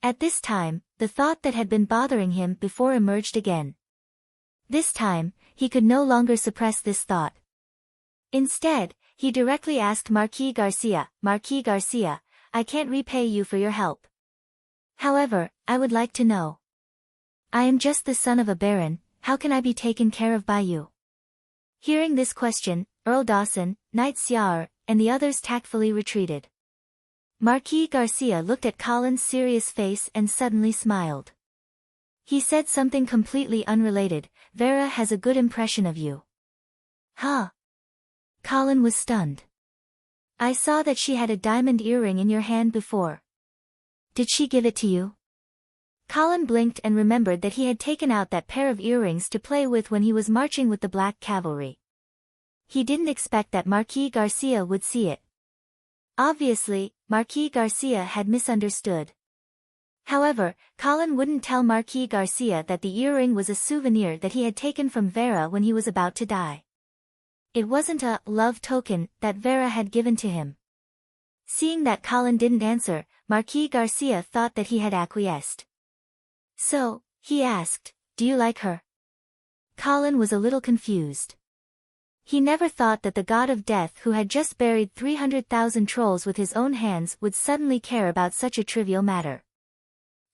At this time, the thought that had been bothering him before emerged again. This time, he could no longer suppress this thought. Instead, he directly asked Marquis Garcia, "Marquis Garcia, I can't repay you for your help. However, I would like to know. I am just the son of a baron, how can I be taken care of by you?" Hearing this question, Earl Dawson, Knight Siar, and the others tactfully retreated. Marquis Garcia looked at Colin's serious face and suddenly smiled. He said something completely unrelated. Vera has a good impression of you. Huh? Colin was stunned. I saw that she had a diamond earring in your hand before. Did she give it to you? Colin blinked and remembered that he had taken out that pair of earrings to play with when he was marching with the Black Cavalry. He didn't expect that Marquis Garcia would see it. Obviously, Marquis Garcia had misunderstood. However, Colin wouldn't tell Marquis Garcia that the earring was a souvenir that he had taken from Vera when he was about to die. It wasn't a love token that Vera had given to him. Seeing that Colin didn't answer, Marquis Garcia thought that he had acquiesced. So, he asked, do you like her? Colin was a little confused. He never thought that the god of death who had just buried 300,000 trolls with his own hands would suddenly care about such a trivial matter.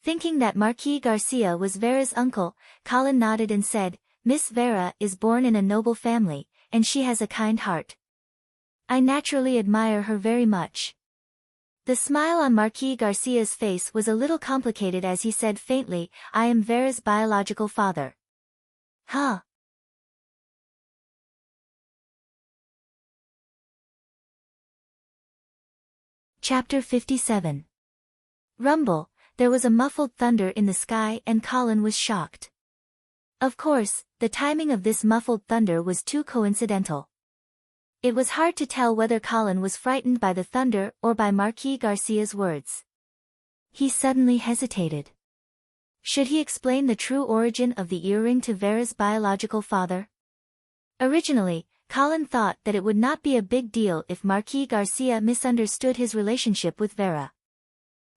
Thinking that Marquis Garcia was Vera's uncle, Colin nodded and said, Miss Vera is born in a noble family, and she has a kind heart. I naturally admire her very much. The smile on Marquis Garcia's face was a little complicated as he said faintly, I am Vera's biological father. Huh? Chapter 57. Rumble. There was a muffled thunder in the sky and Colin was shocked. Of course, the timing of this muffled thunder was too coincidental. It was hard to tell whether Colin was frightened by the thunder or by Marquis Garcia's words. He suddenly hesitated. Should he explain the true origin of the earring to Vera's biological father? Originally, Colin thought that it would not be a big deal if Marquis Garcia misunderstood his relationship with Vera.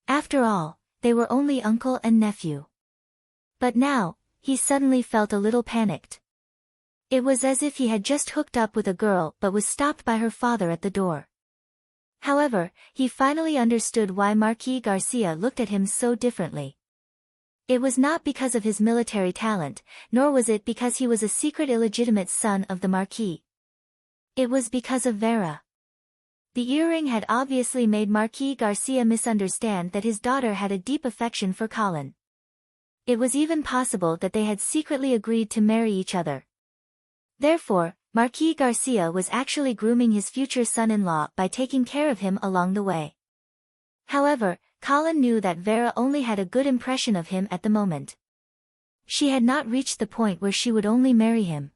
After all, they were only uncle and nephew. But now, he suddenly felt a little panicked. It was as if he had just hooked up with a girl but was stopped by her father at the door. However, he finally understood why Marquis Garcia looked at him so differently. It was not because of his military talent, nor was it because he was a secret illegitimate son of the Marquis. It was because of Vera. The earring had obviously made Marquis Garcia misunderstand that his daughter had a deep affection for Colin. It was even possible that they had secretly agreed to marry each other. Therefore, Marquis Garcia was actually grooming his future son-in-law by taking care of him along the way. However, Colin knew that Vera only had a good impression of him at the moment. She had not reached the point where she would only marry him.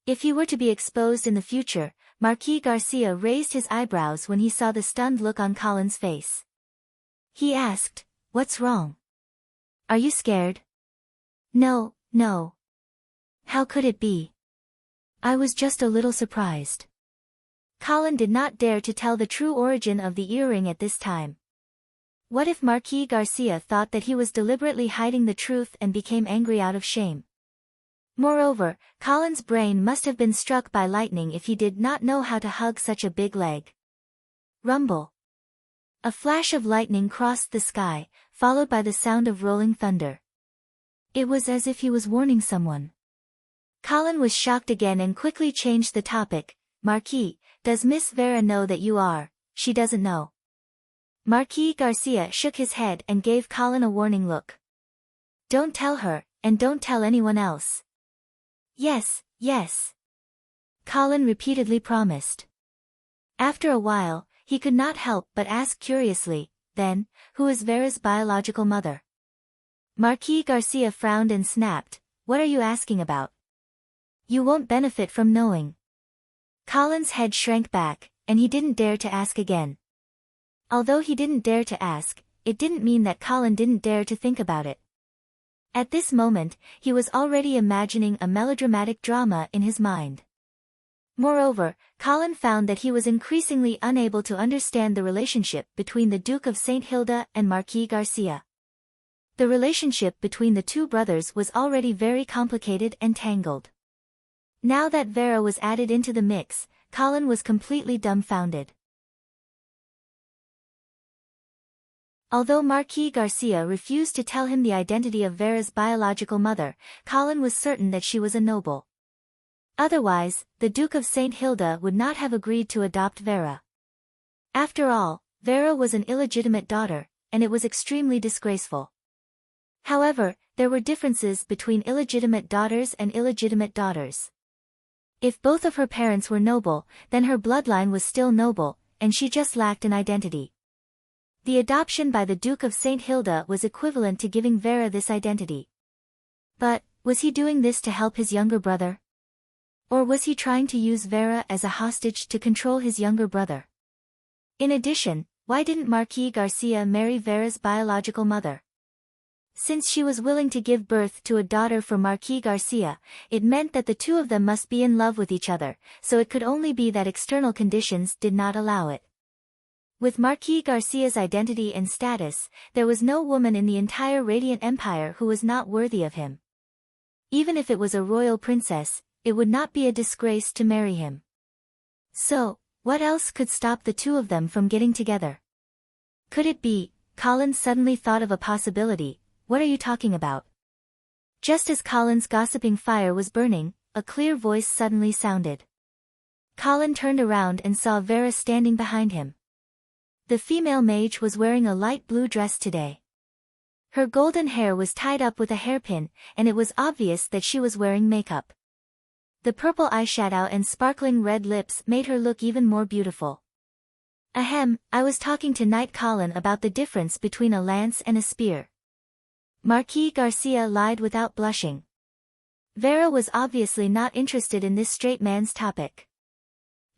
If he were to be exposed in the future, Marquis Garcia raised his eyebrows when he saw the stunned look on Colin's face. He asked, "What's wrong? Are you scared?" "No, no. How could it be? I was just a little surprised." Colin did not dare to tell the true origin of the earring at this time. What if Marquis Garcia thought that he was deliberately hiding the truth and became angry out of shame? Moreover, Colin's brain must have been struck by lightning if he did not know how to hug such a big leg. Rumble. A flash of lightning crossed the sky, followed by the sound of rolling thunder. It was as if he was warning someone. Colin was shocked again and quickly changed the topic. "Marquis, does Miss Vera know that you are?" "She doesn't know." Marquis Garcia shook his head and gave Colin a warning look. "Don't tell her, and don't tell anyone else." "Yes, yes." Colin repeatedly promised. After a while, he could not help but ask curiously, "Then, who is Vera's biological mother?" Marquis Garcia frowned and snapped, "What are you asking about? You won't benefit from knowing." Colin's head shrank back, and he didn't dare to ask again. Although he didn't dare to ask, it didn't mean that Colin didn't dare to think about it. At this moment, he was already imagining a melodramatic drama in his mind. Moreover, Colin found that he was increasingly unable to understand the relationship between the Duke of St. Hilda and Marquis Garcia. The relationship between the two brothers was already very complicated and tangled. Now that Vera was added into the mix, Colin was completely dumbfounded. Although Marquis Garcia refused to tell him the identity of Vera's biological mother, Colin was certain that she was a noble. Otherwise, the Duke of St. Hilda would not have agreed to adopt Vera. After all, Vera was an illegitimate daughter, and it was extremely disgraceful. However, there were differences between illegitimate daughters and illegitimate daughters. If both of her parents were noble, then her bloodline was still noble, and she just lacked an identity. The adoption by the Duke of St. Hilda was equivalent to giving Vera this identity. But, was he doing this to help his younger brother? Or was he trying to use Vera as a hostage to control his younger brother? In addition, why didn't Marquis Garcia marry Vera's biological mother? Since she was willing to give birth to a daughter for Marquis Garcia, it meant that the two of them must be in love with each other, so it could only be that external conditions did not allow it. With Marquis Garcia's identity and status, there was no woman in the entire Radiant Empire who was not worthy of him. Even if it was a royal princess, it would not be a disgrace to marry him. So, what else could stop the two of them from getting together? Could it be? Colin suddenly thought of a possibility. What are you talking about? Just as Colin's gossiping fire was burning, a clear voice suddenly sounded. Colin turned around and saw Vera standing behind him. The female mage was wearing a light blue dress today. Her golden hair was tied up with a hairpin, and it was obvious that she was wearing makeup. The purple eyeshadow and sparkling red lips made her look even more beautiful. Ahem, I was talking to Knight Colin about the difference between a lance and a spear. Marquis Garcia lied without blushing. Vera was obviously not interested in this straight man's topic.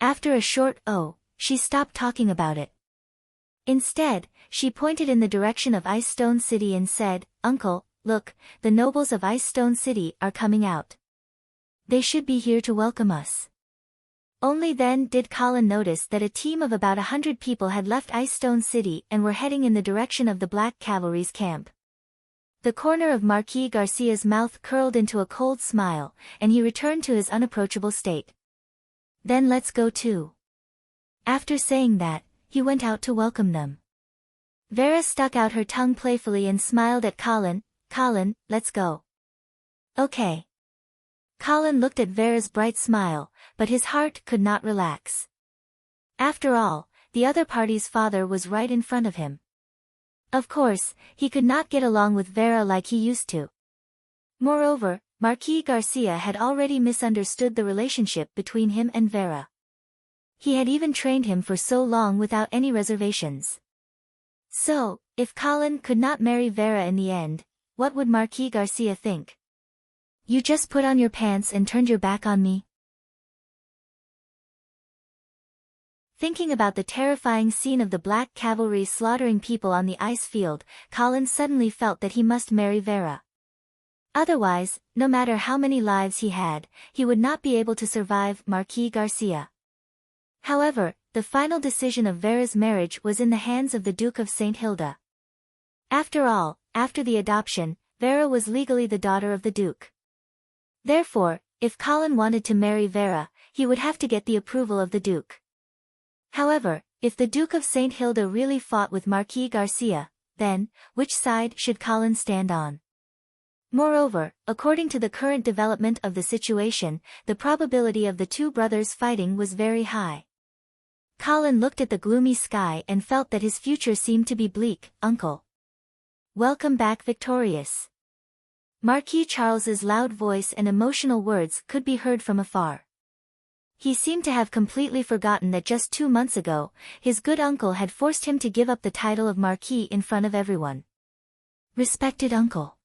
After a short "oh," she stopped talking about it. Instead, she pointed in the direction of Ice Stone City and said, "Uncle, look, the nobles of Ice Stone City are coming out. They should be here to welcome us." Only then did Colin notice that a team of about 100 people had left Ice Stone City and were heading in the direction of the Black Cavalry's camp. The corner of Marquis Garcia's mouth curled into a cold smile, and he returned to his unapproachable state. "Then let's go too." After saying that, he went out to welcome them. Vera stuck out her tongue playfully and smiled at Colin. "Colin, let's go." "Okay." Colin looked at Vera's bright smile, but his heart could not relax. After all, the other party's father was right in front of him. Of course, he could not get along with Vera like he used to. Moreover, Marquis Garcia had already misunderstood the relationship between him and Vera. He had even trained him for so long without any reservations. So, if Colin could not marry Vera in the end, what would Marquis Garcia think? "You just put on your pants and turned your back on me?" Thinking about the terrifying scene of the Black Cavalry slaughtering people on the ice field, Colin suddenly felt that he must marry Vera. Otherwise, no matter how many lives he had, he would not be able to survive Marquis Garcia. However, the final decision of Vera's marriage was in the hands of the Duke of St. Hilda. After all, after the adoption, Vera was legally the daughter of the Duke. Therefore, if Colin wanted to marry Vera, he would have to get the approval of the Duke. However, if the Duke of St. Hilda really fought with Marquis Garcia, then, which side should Colin stand on? Moreover, according to the current development of the situation, the probability of the two brothers fighting was very high. Colin looked at the gloomy sky and felt that his future seemed to be bleak. "Uncle. Welcome back victorious." Marquis Charles's loud voice and emotional words could be heard from afar. He seemed to have completely forgotten that just 2 months ago, his good uncle had forced him to give up the title of Marquis in front of everyone. "Respected uncle.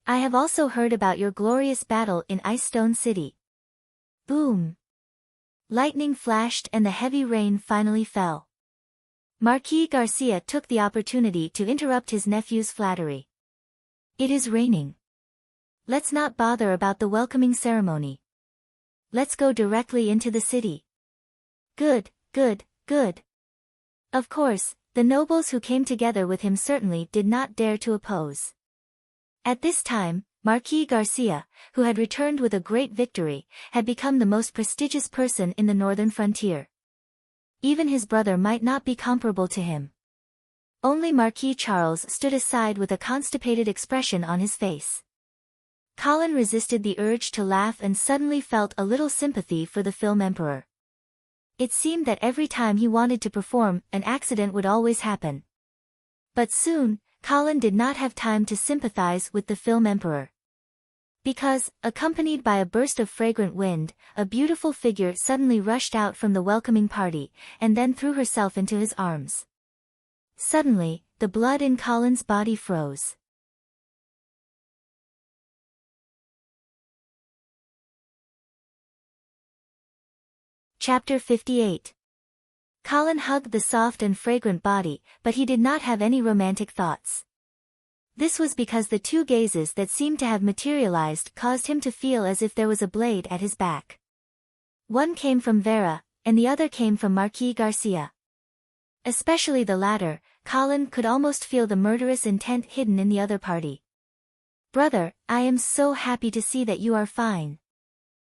I have also heard about your glorious battle in Ice Stone City." Boom! Lightning flashed and the heavy rain finally fell. Marquis Garcia took the opportunity to interrupt his nephew's flattery. "It is raining. Let's not bother about the welcoming ceremony. Let's go directly into the city." "Good, good, good." Of course, the nobles who came together with him certainly did not dare to oppose. At this time, Marquis Garcia, who had returned with a great victory, had become the most prestigious person in the northern frontier. Even his brother might not be comparable to him. Only Marquis Charles stood aside with a constipated expression on his face. Colin resisted the urge to laugh and suddenly felt a little sympathy for the film emperor. It seemed that every time he wanted to perform, an accident would always happen. But soon, Colin did not have time to sympathize with the film emperor. Because, accompanied by a burst of fragrant wind, a beautiful figure suddenly rushed out from the welcoming party, and then threw herself into his arms. Suddenly, the blood in Colin's body froze. Chapter 58. Colin hugged the soft and fragrant body, but he did not have any romantic thoughts. This was because the two gazes that seemed to have materialized caused him to feel as if there was a blade at his back. One came from Vera, and the other came from Marquis Garcia. Especially the latter, Colin could almost feel the murderous intent hidden in the other party. "Brother, I am so happy to see that you are fine."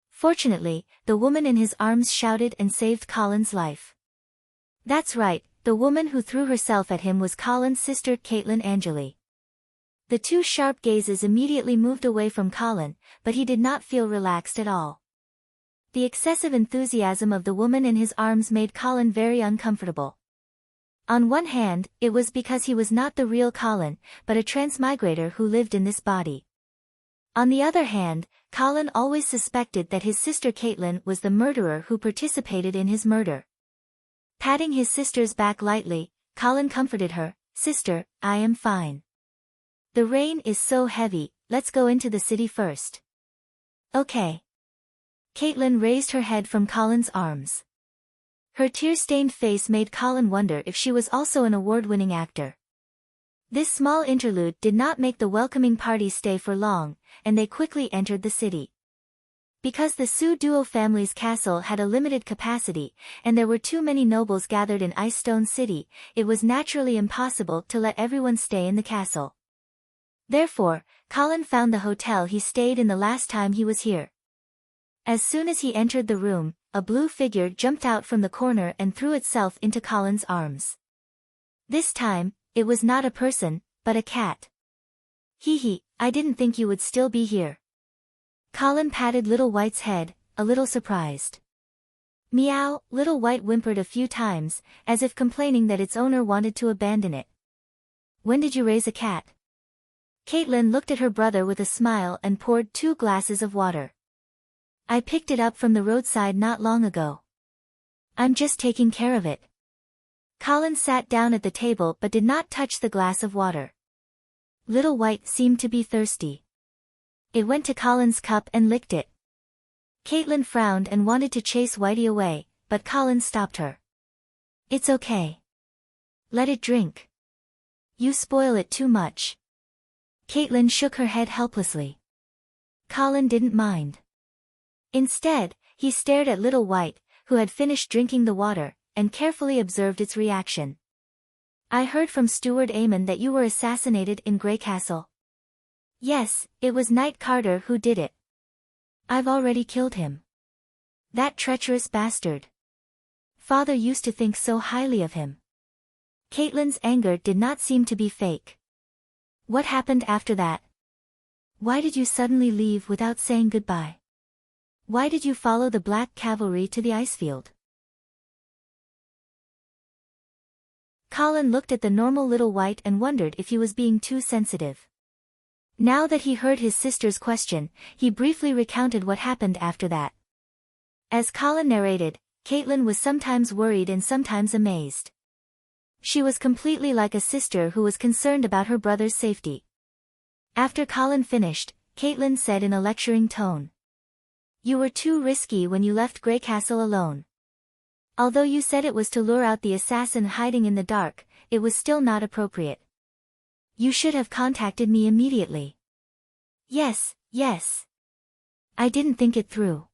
Fortunately, the woman in his arms shouted and saved Colin's life. That's right, the woman who threw herself at him was Colin's sister Caitlin Angeli. The two sharp gazes immediately moved away from Colin, but he did not feel relaxed at all. The excessive enthusiasm of the woman in his arms made Colin very uncomfortable. On one hand, it was because he was not the real Colin, but a transmigrator who lived in this body. On the other hand, Colin always suspected that his sister Caitlin was the murderer who participated in his murder. Patting his sister's back lightly, Colin comforted her, "Sister, I am fine. The rain is so heavy, let's go into the city first." "Okay." Caitlin raised her head from Colin's arms. Her tear-stained face made Colin wonder if she was also an award-winning actor. This small interlude did not make the welcoming party stay for long, and they quickly entered the city. Because the Su Duo family's castle had a limited capacity, and there were too many nobles gathered in Ice Stone City, it was naturally impossible to let everyone stay in the castle. Therefore, Colin found the hotel he stayed in the last time he was here. As soon as he entered the room, a blue figure jumped out from the corner and threw itself into Colin's arms. This time, it was not a person, but a cat. "Hee, I didn't think you would still be here." Colin patted Little White's head, a little surprised. "Meow," Little White whimpered a few times, as if complaining that its owner wanted to abandon it. "When did you raise a cat?" Caitlin looked at her brother with a smile and poured 2 glasses of water. "I picked it up from the roadside not long ago. I'm just taking care of it." Colin sat down at the table but did not touch the glass of water. Little White seemed to be thirsty. It went to Colin's cup and licked it. Caitlin frowned and wanted to chase Whitey away, but Colin stopped her. "It's okay. Let it drink. You spoil it too much." Caitlin shook her head helplessly. Colin didn't mind. Instead, he stared at Little White, who had finished drinking the water, and carefully observed its reaction. "I heard from Steward Eamon that you were assassinated in Grey Castle." "Yes, it was Knight Carter who did it. I've already killed him. That treacherous bastard. Father used to think so highly of him." Caitlin's anger did not seem to be fake. "What happened after that? Why did you suddenly leave without saying goodbye? Why did you follow the Black Cavalry to the icefield?" Colin looked at the normal Little White and wondered if he was being too sensitive. Now that he heard his sister's question, he briefly recounted what happened after that. As Colin narrated, Caitlin was sometimes worried and sometimes amazed. She was completely like a sister who was concerned about her brother's safety. After Colin finished, Caitlin said in a lecturing tone, "You were too risky when you left Grey Castle alone. Although you said it was to lure out the assassin hiding in the dark, it was still not appropriate. You should have contacted me immediately." Yes. I didn't think it through."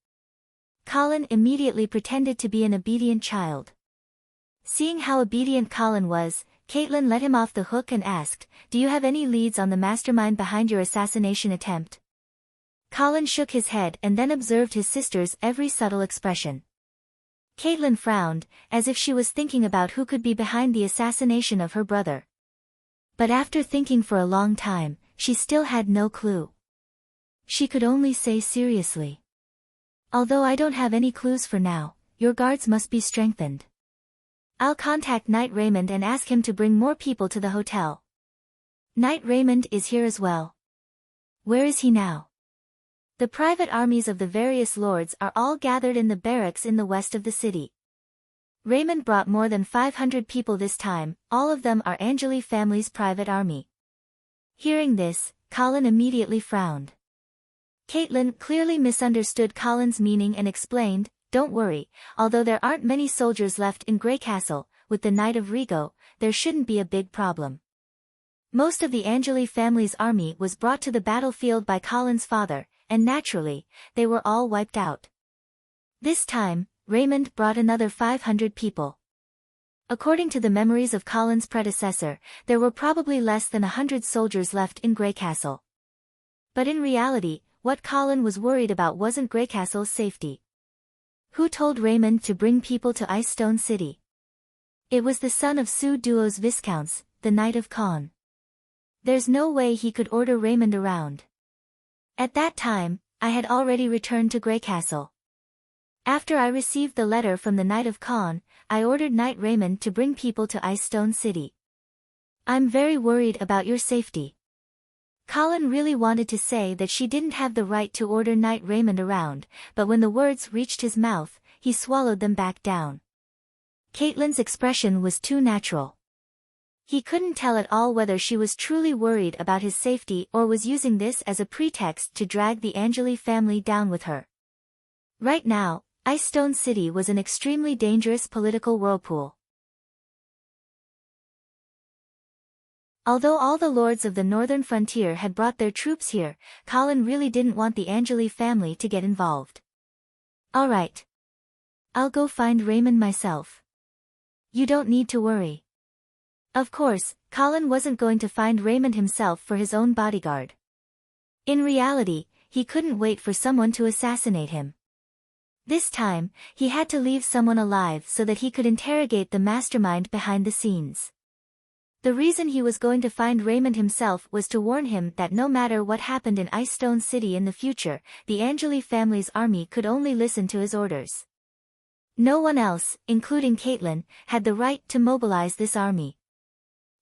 Colin immediately pretended to be an obedient child. Seeing how obedient Colin was, Caitlin let him off the hook and asked, "Do you have any leads on the mastermind behind your assassination attempt?" Colin shook his head and then observed his sister's every subtle expression. Caitlin frowned, as if she was thinking about who could be behind the assassination of her brother. But after thinking for a long time, she still had no clue. She could only say seriously. Although I don't have any clues for now, your guards must be strengthened. I'll contact Knight Raymond and ask him to bring more people to the hotel. Knight Raymond is here as well. Where is he now? The private armies of the various lords are all gathered in the barracks in the west of the city. Raymond brought more than 500 people this time, all of them are Angeli family's private army. Hearing this, Colin immediately frowned. Caitlin clearly misunderstood Colin's meaning and explained, "Don't worry, although there aren't many soldiers left in Greycastle, with the Knight of Rigo, there shouldn't be a big problem." Most of the Angeli family's army was brought to the battlefield by Colin's father, and naturally, they were all wiped out. This time, Raymond brought another 500 people. According to the memories of Colin's predecessor, there were probably less than 100 soldiers left in Greycastle. But in reality, what Colin was worried about wasn't Greycastle's safety. Who told Raymond to bring people to Icestone City? It was the son of Sue Duo's Viscounts, the Knight of Caen. There's no way he could order Raymond around. At that time, I had already returned to Greycastle. After I received the letter from the Knight of Caen, I ordered Knight Raymond to bring people to Icestone City. I'm very worried about your safety. Colin really wanted to say that she didn't have the right to order Knight Raymond around, but when the words reached his mouth, he swallowed them back down. Caitlin's expression was too natural. He couldn't tell at all whether she was truly worried about his safety or was using this as a pretext to drag the Angeli family down with her. Right now, Icestone City was an extremely dangerous political whirlpool. Although all the lords of the northern frontier had brought their troops here, Colin really didn't want the Angeli family to get involved. "All right. I'll go find Raymond myself. You don't need to worry." Of course, Colin wasn't going to find Raymond himself for his own bodyguard. In reality, he couldn't wait for someone to assassinate him. This time, he had to leave someone alive so that he could interrogate the mastermind behind the scenes. The reason he was going to find Raymond himself was to warn him that no matter what happened in Icestone City in the future, the Angeli family's army could only listen to his orders. No one else, including Caitlin, had the right to mobilize this army.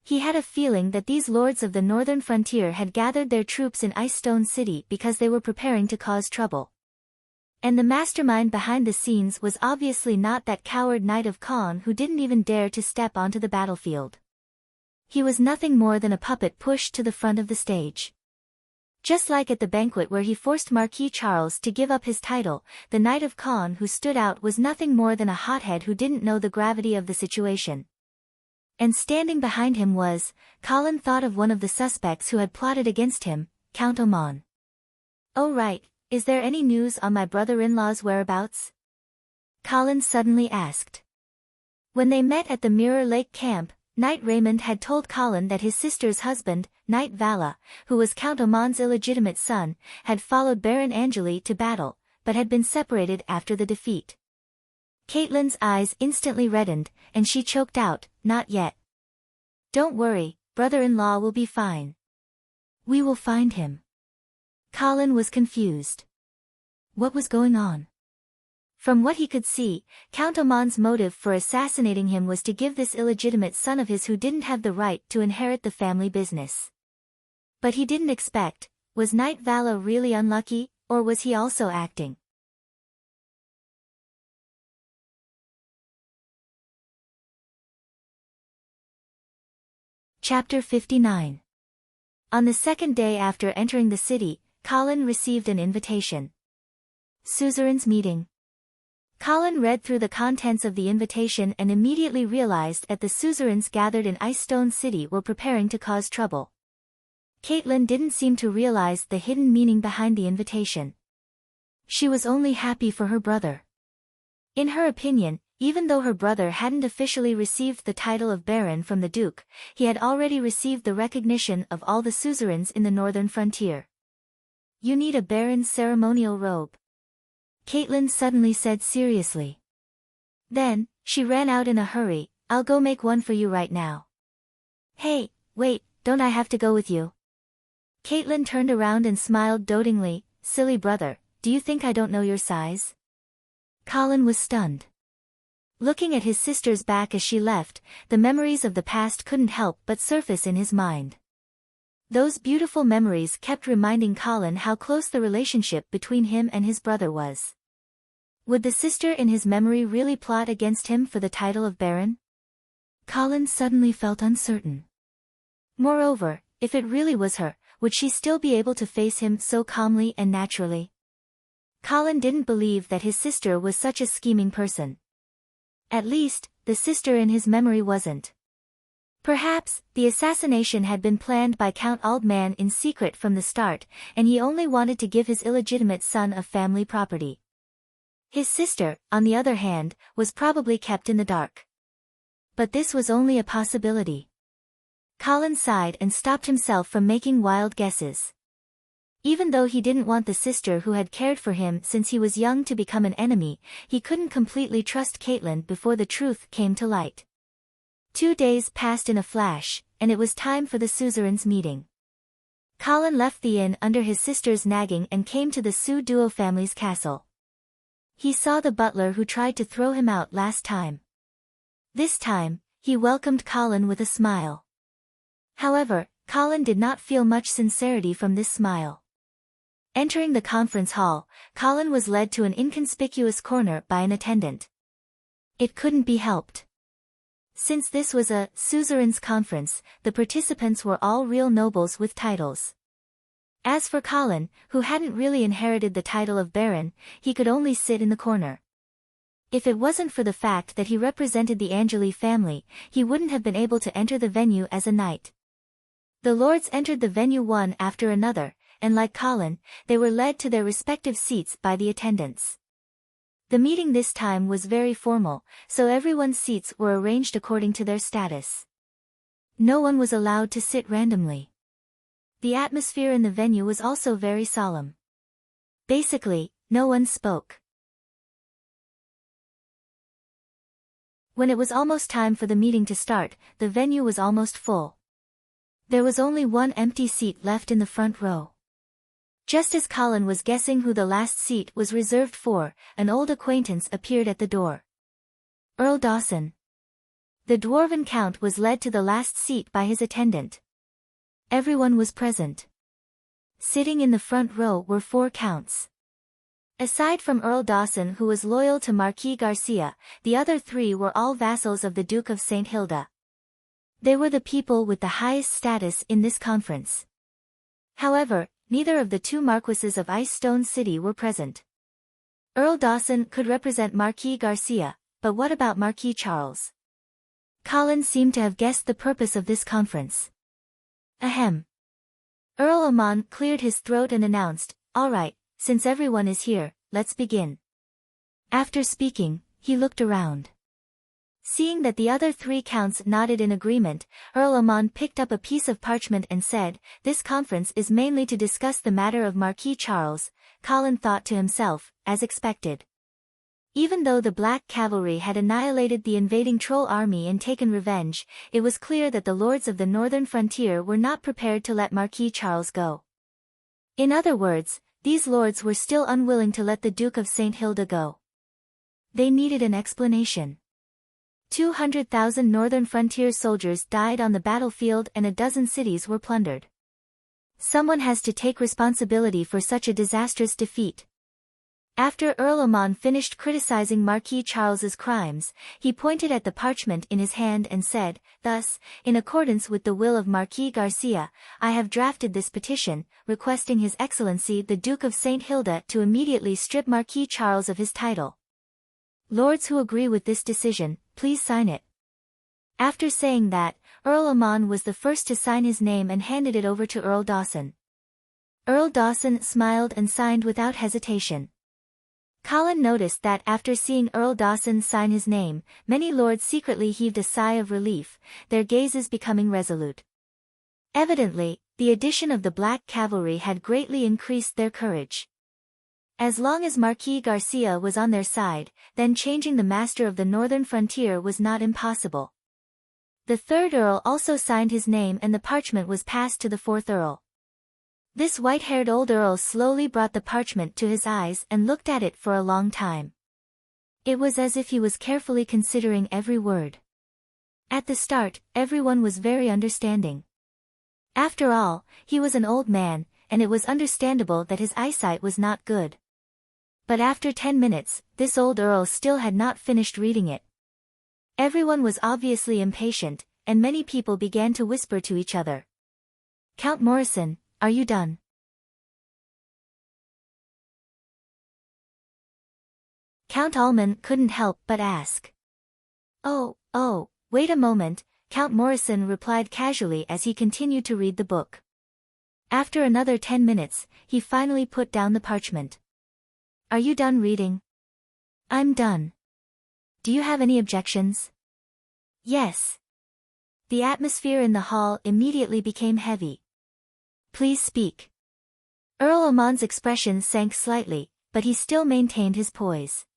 He had a feeling that these lords of the northern frontier had gathered their troops in Icestone City because they were preparing to cause trouble. And the mastermind behind the scenes was obviously not that coward Knight of Caen who didn't even dare to step onto the battlefield. He was nothing more than a puppet pushed to the front of the stage. Just like at the banquet where he forced Marquis Charles to give up his title, the Knight of Caen who stood out was nothing more than a hothead who didn't know the gravity of the situation. And standing behind him was, Colin thought of one of the suspects who had plotted against him, Count Oman. "Oh right, is there any news on my brother-in-law's whereabouts?" Colin suddenly asked. When they met at the Mirror Lake camp, Knight Raymond had told Colin that his sister's husband, Knight Vala, who was Count Oman's illegitimate son, had followed Baron Angeli to battle, but had been separated after the defeat. Caitlin's eyes instantly reddened, and she choked out, "Not yet." "Don't worry, brother-in-law will be fine. We will find him." Colin was confused. What was going on? From what he could see, Count Oman's motive for assassinating him was to give this illegitimate son of his who didn't have the right to inherit the family business. But he didn't expect, was Knight Vala really unlucky, or was he also acting? Chapter 59. On the second day after entering the city, Colin received an invitation. Suzerain's meeting. Colin read through the contents of the invitation and immediately realized that the suzerains gathered in Icestone City were preparing to cause trouble. Caitlin didn't seem to realize the hidden meaning behind the invitation. She was only happy for her brother. In her opinion, even though her brother hadn't officially received the title of Baron from the Duke, he had already received the recognition of all the suzerains in the northern frontier. "You need a Baron's ceremonial robe," Caitlin suddenly said seriously. Then, she ran out in a hurry, "I'll go make one for you right now." "Hey, wait, don't I have to go with you?" Caitlin turned around and smiled dotingly, Silly brother, do you think I don't know your size? Colin was stunned. Looking at his sister's back as she left, the memories of the past couldn't help but surface in his mind. Those beautiful memories kept reminding Colin how close the relationship between him and his brother was. Would the sister in his memory really plot against him for the title of Baron? Colin suddenly felt uncertain. Moreover, if it really was her, would she still be able to face him so calmly and naturally? Colin didn't believe that his sister was such a scheming person. At least, the sister in his memory wasn't. Perhaps, the assassination had been planned by Count Aldman in secret from the start, and he only wanted to give his illegitimate son a family property. His sister, on the other hand, was probably kept in the dark. But this was only a possibility. Colin sighed and stopped himself from making wild guesses. Even though he didn't want the sister who had cared for him since he was young to become an enemy, he couldn't completely trust Caitlin before the truth came to light. 2 days passed in a flash, and it was time for the suzerain's meeting. Colin left the inn under his sister's nagging and came to the Sue Duo family's castle. He saw the butler who tried to throw him out last time. This time, he welcomed Colin with a smile. However, Colin did not feel much sincerity from this smile. Entering the conference hall, Colin was led to an inconspicuous corner by an attendant. It couldn't be helped. Since this was a suzerain's conference, the participants were all real nobles with titles. As for Colin, who hadn't really inherited the title of Baron, he could only sit in the corner. If it wasn't for the fact that he represented the Angeli family, he wouldn't have been able to enter the venue as a knight. The lords entered the venue one after another, and like Colin, they were led to their respective seats by the attendants. The meeting this time was very formal, so everyone's seats were arranged according to their status. No one was allowed to sit randomly. The atmosphere in the venue was also very solemn. Basically, no one spoke. When it was almost time for the meeting to start, the venue was almost full. There was only one empty seat left in the front row. Just as Colin was guessing who the last seat was reserved for, an old acquaintance appeared at the door. Earl Dawson. The dwarven count was led to the last seat by his attendant. Everyone was present. Sitting in the front row were 4 counts. Aside from Earl Dawson, who was loyal to Marquis Garcia, the other 3 were all vassals of the Duke of St. Hilda. They were the people with the highest status in this conference. However, neither of the 2 marquises of Ice Stone City were present. Earl Dawson could represent Marquis Garcia, but what about Marquis Charles? Colin seemed to have guessed the purpose of this conference. Ahem. Earl Amon cleared his throat and announced, "All right, since everyone is here, let's begin." After speaking, he looked around. Seeing that the other 3 counts nodded in agreement, Earl Amon picked up a piece of parchment and said, "This conference is mainly to discuss the matter of Marquis Charles." Colin thought to himself, as expected. Even though the Black Cavalry had annihilated the invading Troll army and taken revenge, it was clear that the lords of the northern frontier were not prepared to let Marquis Charles go. In other words, these lords were still unwilling to let the Duke of St. Hilda go. They needed an explanation. 200,000 northern frontier soldiers died on the battlefield and a dozen cities were plundered. Someone has to take responsibility for such a disastrous defeat. After Earl Amon finished criticizing Marquis Charles's crimes, he pointed at the parchment in his hand and said, "Thus, in accordance with the will of Marquis Garcia, I have drafted this petition, requesting His Excellency the Duke of St. Hilda to immediately strip Marquis Charles of his title. Lords who agree with this decision, please sign it." After saying that, Earl Amon was the first to sign his name and handed it over to Earl Dawson. Earl Dawson smiled and signed without hesitation. Colin noticed that after seeing Earl Dawson sign his name, many lords secretly heaved a sigh of relief, their gazes becoming resolute. Evidently, the addition of the Black Cavalry had greatly increased their courage. As long as Marquis Garcia was on their side, then changing the master of the northern frontier was not impossible. The 3rd Earl also signed his name and the parchment was passed to the 4th Earl. This white-haired old earl slowly brought the parchment to his eyes and looked at it for a long time. It was as if he was carefully considering every word. At the start, everyone was very understanding. After all, he was an old man, and it was understandable that his eyesight was not good. But after 10 minutes, this old earl still had not finished reading it. Everyone was obviously impatient, and many people began to whisper to each other. "Count Morrison, are you done?" Count Allman couldn't help but ask. Oh, wait a moment," Count Morrison replied casually as he continued to read the book. After another 10 minutes, he finally put down the parchment. "Are you done reading?" "I'm done. Do you have any objections?" "Yes." The atmosphere in the hall immediately became heavy. "Please speak." Earl Amon's expression sank slightly, but he still maintained his poise.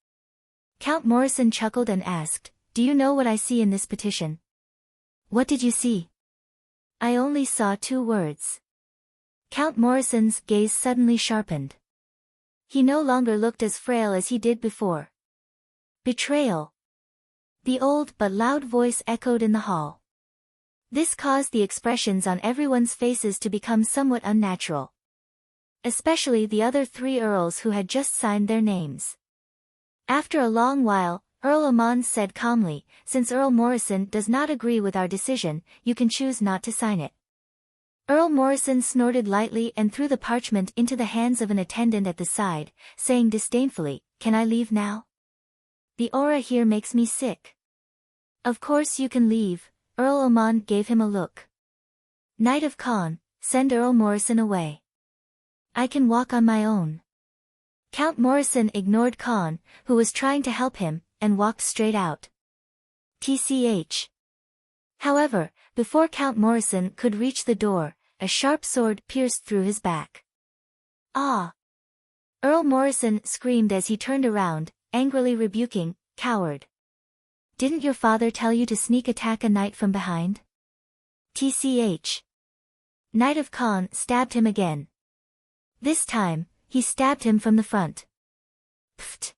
Count Morrison chuckled and asked, "Do you know what I see in this petition?" "What did you see?" "I only saw 2 words." Count Morrison's gaze suddenly sharpened. He no longer looked as frail as he did before. "Betrayal." The old but loud voice echoed in the hall. This caused the expressions on everyone's faces to become somewhat unnatural. Especially the other 3 earls who had just signed their names. After a long while, Earl Amon said calmly, "Since Earl Morrison does not agree with our decision, you can choose not to sign it." Earl Morrison snorted lightly and threw the parchment into the hands of an attendant at the side, saying disdainfully, "Can I leave now? The aura here makes me sick." "Of course you can leave," Earl Amon gave him a look. "Knight of Khan, send Earl Morrison away." "I can walk on my own." Count Morrison ignored Khan, who was trying to help him, and walked straight out. Tch. However, before Count Morrison could reach the door, a sharp sword pierced through his back. "Ah!" Earl Morrison screamed as he turned around, angrily rebuking, "Coward! Didn't your father tell you to sneak attack a knight from behind?" Tch. Knight of Khan stabbed him again. This time, he stabbed him from the front. Pfft!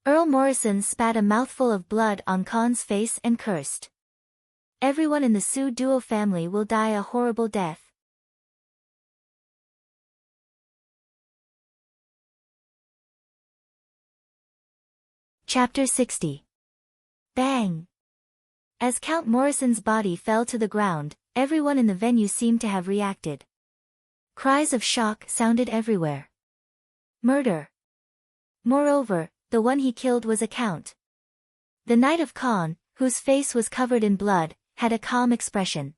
Earl Morrison spat a mouthful of blood on Khan's face and cursed. "Everyone in the Su Duo family will die a horrible death." Chapter 60. Bang! As Count Morrison's body fell to the ground, everyone in the venue seemed to have reacted. Cries of shock sounded everywhere. Murder! Moreover, the one he killed was a count. The Knight of Khan, whose face was covered in blood, had a calm expression.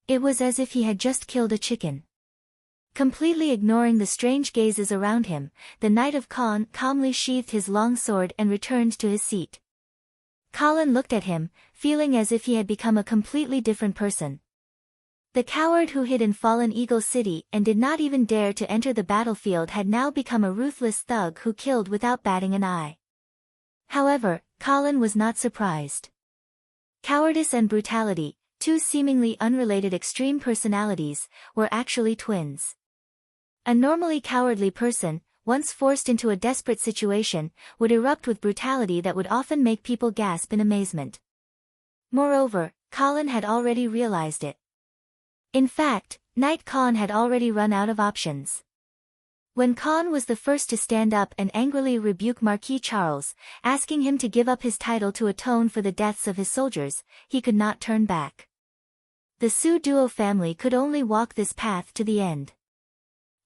It was as if he had just killed a chicken. Completely ignoring the strange gazes around him, the Knight of Khan calmly sheathed his long sword and returned to his seat. Colin looked at him, feeling as if he had become a completely different person. The coward who hid in Fallen Eagle City and did not even dare to enter the battlefield had now become a ruthless thug who killed without batting an eye. However, Colin was not surprised. Cowardice and brutality, 2 seemingly unrelated extreme personalities, were actually twins. A normally cowardly person, once forced into a desperate situation, would erupt with brutality that would often make people gasp in amazement. Moreover, Colin had already realized it. In fact, Knight Khan had already run out of options. When Khan was the first to stand up and angrily rebuke Marquis Charles, asking him to give up his title to atone for the deaths of his soldiers, he could not turn back. The Su Duo family could only walk this path to the end.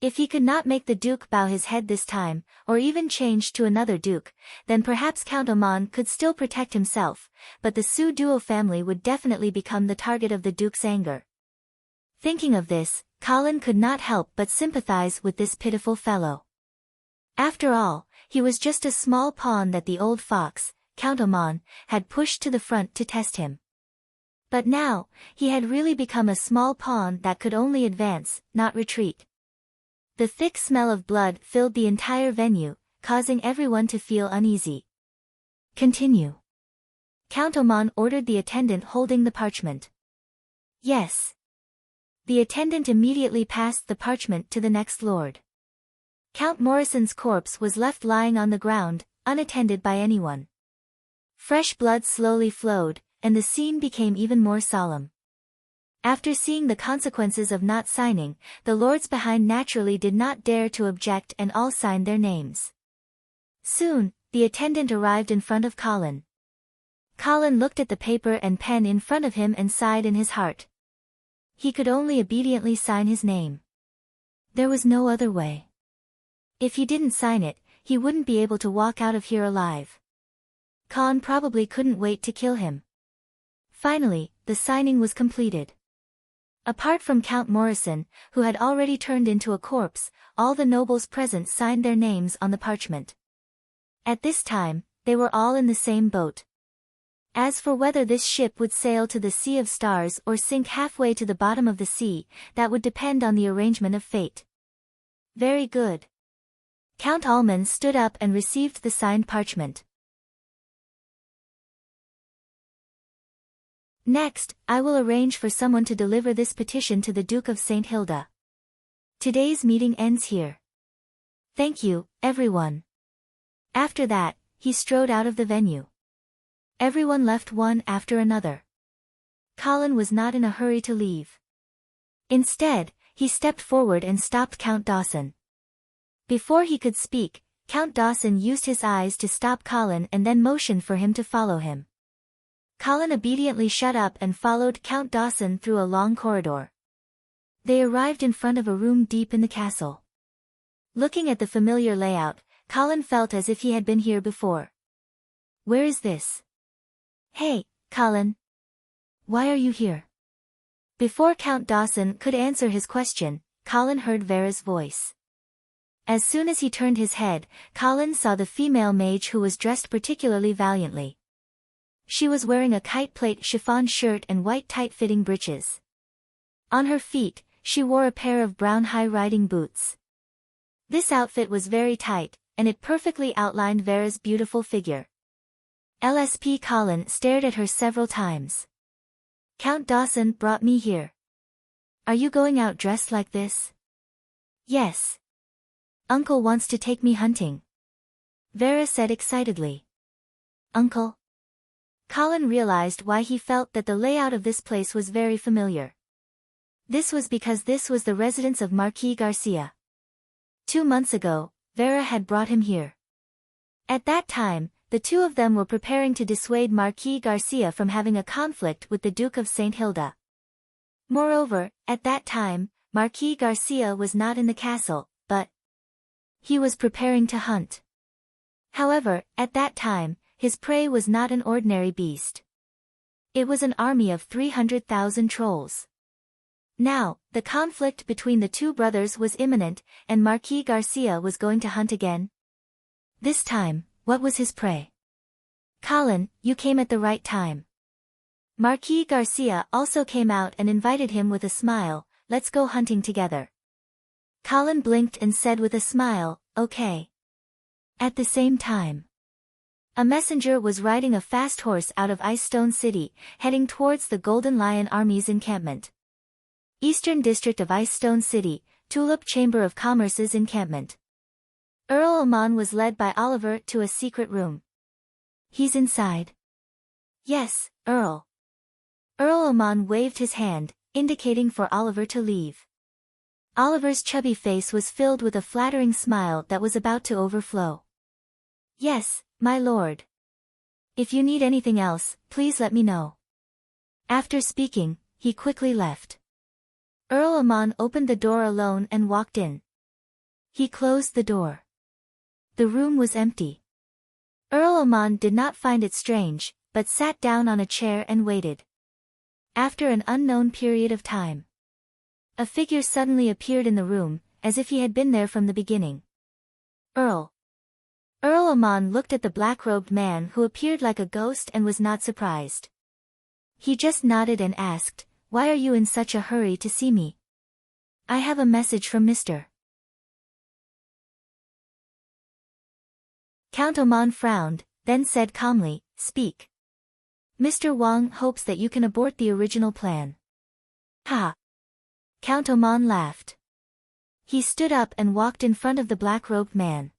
If he could not make the Duke bow his head this time, or even change to another Duke, then perhaps Count Amon could still protect himself, but the Su Duo family would definitely become the target of the Duke's anger. Thinking of this, Colin could not help but sympathize with this pitiful fellow. After all, he was just a small pawn that the old fox, Count Amon, had pushed to the front to test him. But now, he had really become a small pawn that could only advance, not retreat. The thick smell of blood filled the entire venue, causing everyone to feel uneasy. "Continue." Count Amon ordered the attendant holding the parchment. "Yes." The attendant immediately passed the parchment to the next lord. Count Morrison's corpse was left lying on the ground, unattended by anyone. Fresh blood slowly flowed, and the scene became even more solemn. After seeing the consequences of not signing, the lords behind naturally did not dare to object and all signed their names. Soon, the attendant arrived in front of Colin. Colin looked at the paper and pen in front of him and sighed in his heart. He could only obediently sign his name. There was no other way. If he didn't sign it, he wouldn't be able to walk out of here alive. Khan probably couldn't wait to kill him. Finally, the signing was completed. Apart from Count Morrison, who had already turned into a corpse, all the nobles present signed their names on the parchment. At this time, they were all in the same boat. As for whether this ship would sail to the Sea of Stars or sink halfway to the bottom of the sea, that would depend on the arrangement of fate. Very good. Count Almond stood up and received the signed parchment. Next, I will arrange for someone to deliver this petition to the Duke of St. Hilda. Today's meeting ends here. Thank you, everyone. After that, he strode out of the venue. Everyone left one after another. Colin was not in a hurry to leave. Instead, he stepped forward and stopped Count Dawson. Before he could speak, Count Dawson used his eyes to stop Colin and then motioned for him to follow him. Colin obediently shut up and followed Count Dawson through a long corridor. They arrived in front of a room deep in the castle. Looking at the familiar layout, Colin felt as if he had been here before. Where is this? Hey, Colin. Why are you here? Before Count Dawson could answer his question, Colin heard Vera's voice. As soon as he turned his head, Colin saw the female mage who was dressed particularly valiantly. She was wearing a kite-plate chiffon shirt and white tight-fitting breeches. On her feet, she wore a pair of brown high-riding boots. This outfit was very tight, and it perfectly outlined Vera's beautiful figure. LSP Colin stared at her several times. Count Dawson brought me here. Are you going out dressed like this? Yes. Uncle wants to take me hunting. Vera said excitedly. Uncle? Colin realized why he felt that the layout of this place was very familiar. This was because this was the residence of Marquis Garcia. 2 months ago, Vera had brought him here. At that time, the two of them were preparing to dissuade Marquis Garcia from having a conflict with the Duke of St. Hilda. Moreover, at that time, Marquis Garcia was not in the castle, but he was preparing to hunt. However, at that time, his prey was not an ordinary beast. It was an army of 300,000 trolls. Now, the conflict between the two brothers was imminent, and Marquis Garcia was going to hunt again. This time, what was his prey? Colin, you came at the right time. Marquis Garcia also came out and invited him with a smile, let's go hunting together. Colin blinked and said with a smile, okay. At the same time, a messenger was riding a fast horse out of Icestone City, heading towards the Golden Lion Army's encampment. Eastern District of Icestone City, Tulip Chamber of Commerce's encampment. Earl Amon was led by Oliver to a secret room. He's inside. Yes, Earl. Earl Amon waved his hand, indicating for Oliver to leave. Oliver's chubby face was filled with a flattering smile that was about to overflow. Yes, my lord. If you need anything else, please let me know. After speaking, he quickly left. Earl Amon opened the door alone and walked in. He closed the door. The room was empty. Earl Amon did not find it strange, but sat down on a chair and waited. After an unknown period of time, a figure suddenly appeared in the room, as if he had been there from the beginning. Earl Amon looked at the black-robed man who appeared like a ghost and was not surprised. He just nodded and asked, "Why are you in such a hurry to see me?" "I have a message from Mr. Count Amon frowned, then said calmly, "Speak." "Mr. Wang hopes that you can abort the original plan." "Ha! Count Oman laughed. He stood up and walked in front of the black-robed man.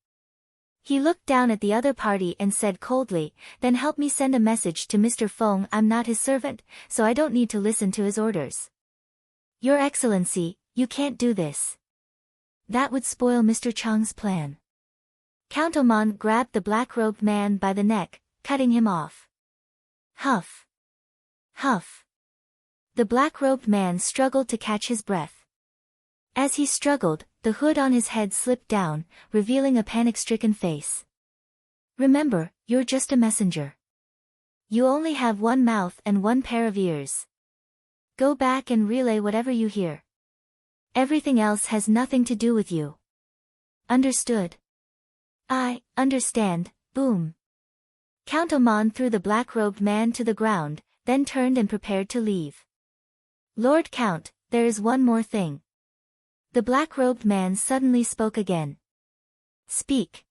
He looked down at the other party and said coldly, "Then help me send a message to Mr. Feng. I'm not his servant, so I don't need to listen to his orders." "Your Excellency, you can't do this. That would spoil Mr. Chang's plan." Count Oman grabbed the black-robed man by the neck, cutting him off. Huff. Huff. The black-robed man struggled to catch his breath. As he struggled, the hood on his head slipped down, revealing a panic-stricken face. "Remember, you're just a messenger. You only have one mouth and one pair of ears. Go back and relay whatever you hear. Everything else has nothing to do with you. Understood?" "I understand." Boom. Count Oman threw the black-robed man to the ground, then turned and prepared to leave. "Lord Count, there is one more thing." The black-robed man suddenly spoke again. "Speak."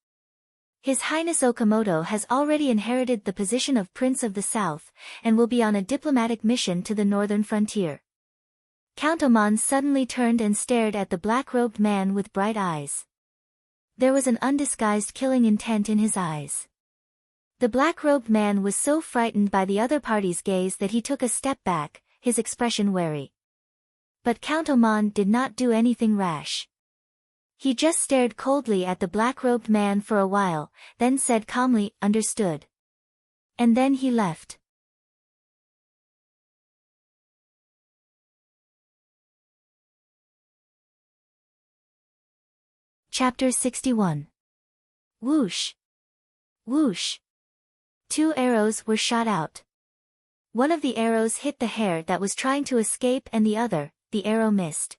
"His Highness Okamoto has already inherited the position of Prince of the South, and will be on a diplomatic mission to the northern frontier." Count Oman suddenly turned and stared at the black-robed man with bright eyes. There was an undisguised killing intent in his eyes. The black-robed man was so frightened by the other party's gaze that he took a step back, his expression wary. But Count Oman did not do anything rash. He just stared coldly at the black-robed man for a while, then said calmly, "Understood." And then he left. Chapter 61. Whoosh! Whoosh! 2 arrows were shot out. One of the arrows hit the hare that was trying to escape and the arrow missed.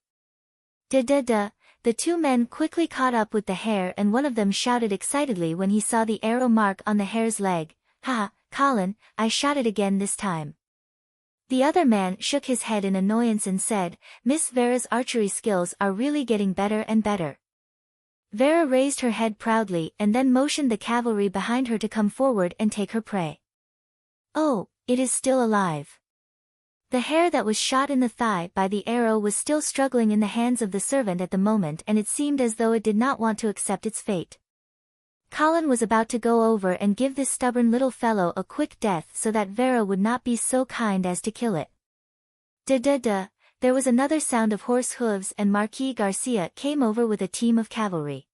Da-da-da, the 2 men quickly caught up with the hare and one of them shouted excitedly when he saw the arrow mark on the hare's leg, "Ha, Colin, I shot it again this time." The other man shook his head in annoyance and said, "Miss Vera's archery skills are really getting better and better." Vera raised her head proudly and then motioned the cavalry behind her to come forward and take her prey. "Oh, it is still alive." The hare that was shot in the thigh by the arrow was still struggling in the hands of the servant at the moment, and it seemed as though it did not want to accept its fate. Colin was about to go over and give this stubborn little fellow a quick death so that Vera would not be so kind as to kill it. Da-da-da, there was another sound of horse hooves and Marquis Garcia came over with a team of cavalry.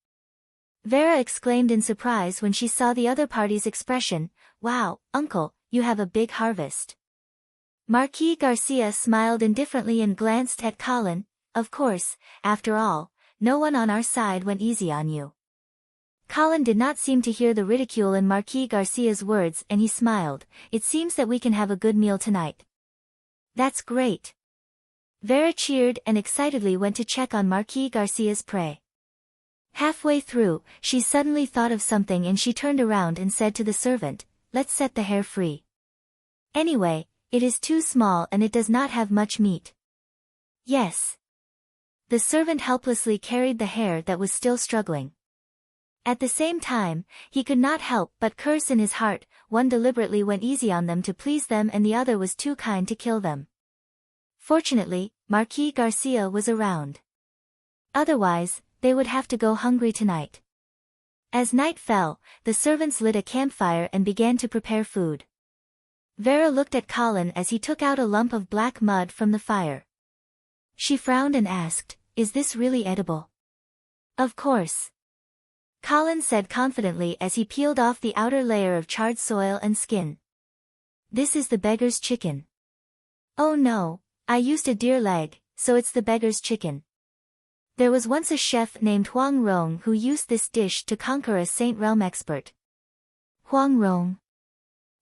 Vera exclaimed in surprise when she saw the other party's expression, "Wow, uncle, you have a big harvest." Marquis Garcia smiled indifferently and glanced at Colin. "Of course, after all, no one on our side went easy on you." Colin did not seem to hear the ridicule in Marquis Garcia's words and he smiled. "It seems that we can have a good meal tonight." "That's great." Vera cheered and excitedly went to check on Marquis Garcia's prey. Halfway through, she suddenly thought of something and she turned around and said to the servant, "Let's set the hare free. Anyway, it is too small and it does not have much meat." "Yes." The servant helplessly carried the hare that was still struggling. At the same time, he could not help but curse in his heart. One deliberately went easy on them to please them and the other was too kind to kill them. Fortunately, Marquis Garcia was around. Otherwise, they would have to go hungry tonight. As night fell, the servants lit a campfire and began to prepare food. Vera looked at Colin as he took out a lump of black mud from the fire. She frowned and asked, "Is this really edible?" "Of course," Colin said confidently as he peeled off the outer layer of charred soil and skin. "This is the beggar's chicken." "Oh no, I used a deer leg, so it's the beggar's chicken." There was once a chef named Huang Rong who used this dish to conquer a Saint Realm expert. Huang Rong.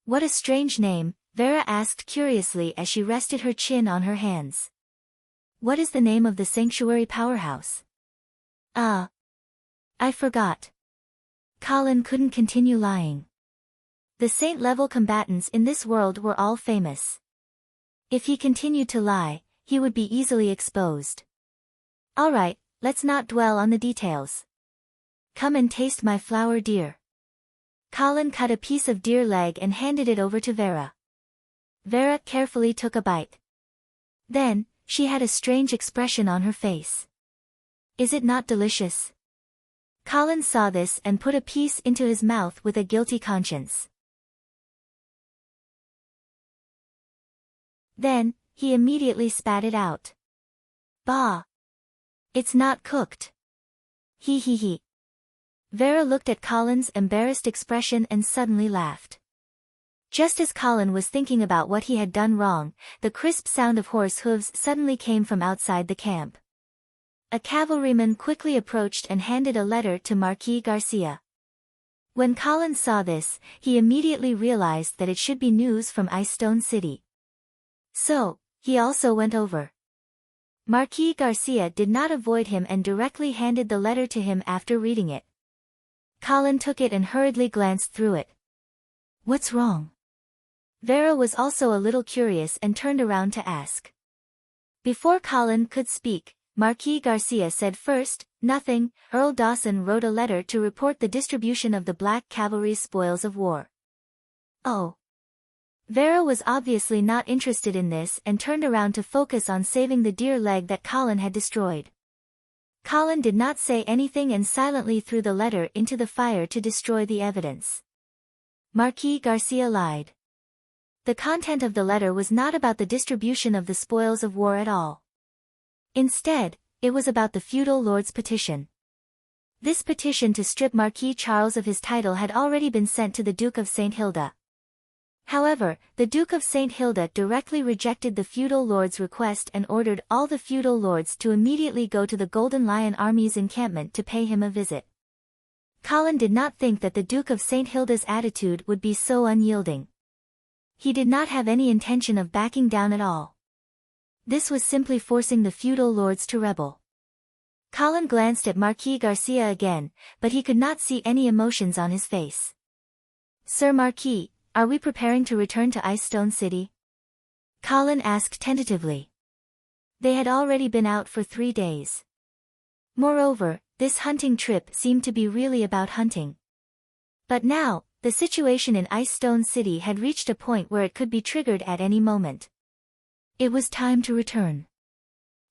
What a strange name, Vera asked curiously as she rested her chin on her hands. "What is the name of the sanctuary powerhouse?" I forgot." Colin couldn't continue lying. The saint-level combatants in this world were all famous. If he continued to lie, he would be easily exposed. "Alright, let's not dwell on the details. Come and taste my flower deer." Colin cut a piece of deer leg and handed it over to Vera. Vera carefully took a bite. Then, She had a strange expression on her face. Is it not delicious? Colin saw this and put a piece into his mouth with a guilty conscience. Then, he immediately spat it out. Bah! It's not cooked. He. Vera looked at Colin's embarrassed expression and suddenly laughed. Just as Colin was thinking about what he had done wrong, the crisp sound of horse hooves suddenly came from outside the camp. A cavalryman quickly approached and handed a letter to Marquis Garcia. When Colin saw this, he immediately realized that it should be news from Ice Stone City. So, he also went over. Marquis Garcia did not avoid him and directly handed the letter to him after reading it. Colin took it and hurriedly glanced through it. What's wrong? Vera was also a little curious and turned around to ask. Before Colin could speak, Marquis Garcia said first, nothing. Earl Dawson wrote a letter to report the distribution of the Black Cavalry's spoils of war. Oh. Vera was obviously not interested in this and turned around to focus on saving the deer leg that Colin had destroyed. Colin did not say anything and silently threw the letter into the fire to destroy the evidence. Marquis Garcia lied. The content of the letter was not about the distribution of the spoils of war at all. Instead, it was about the feudal lord's petition. This petition to strip Marquis Charles of his title had already been sent to the Duke of St. Hilda. However, the Duke of St. Hilda directly rejected the feudal lord's request and ordered all the feudal lords to immediately go to the Golden Lion Army's encampment to pay him a visit. Colin did not think that the Duke of St. Hilda's attitude would be so unyielding. He did not have any intention of backing down at all. This was simply forcing the feudal lords to rebel. Colin glanced at Marquis Garcia again, but he could not see any emotions on his face. Sir Marquis, are we preparing to return to Ice Stone City? Colin asked tentatively. They had already been out for 3 days. Moreover, this hunting trip seemed to be really about hunting. But now, the situation in Ice Stone City had reached a point where it could be triggered at any moment. It was time to return.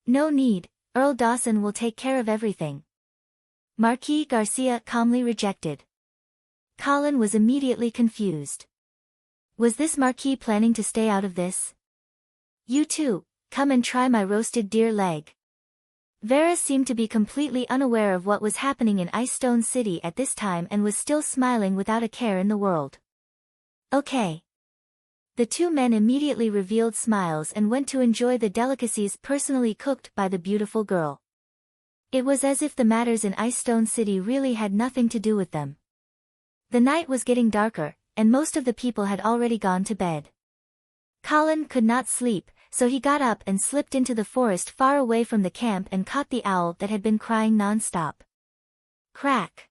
No need, Earl Dawson will take care of everything. Marquis Garcia calmly rejected. Colin was immediately confused. Was this Marquis planning to stay out of this? You too, come and try my roasted deer leg. Vera seemed to be completely unaware of what was happening in Ice Stone City at this time and was still smiling without a care in the world. Okay. The two men immediately revealed smiles and went to enjoy the delicacies personally cooked by the beautiful girl. It was as if the matters in Ice Stone City really had nothing to do with them. The night was getting darker, and most of the people had already gone to bed. Colin could not sleep, so he got up and slipped into the forest far away from the camp and caught the owl that had been crying non-stop. Crack!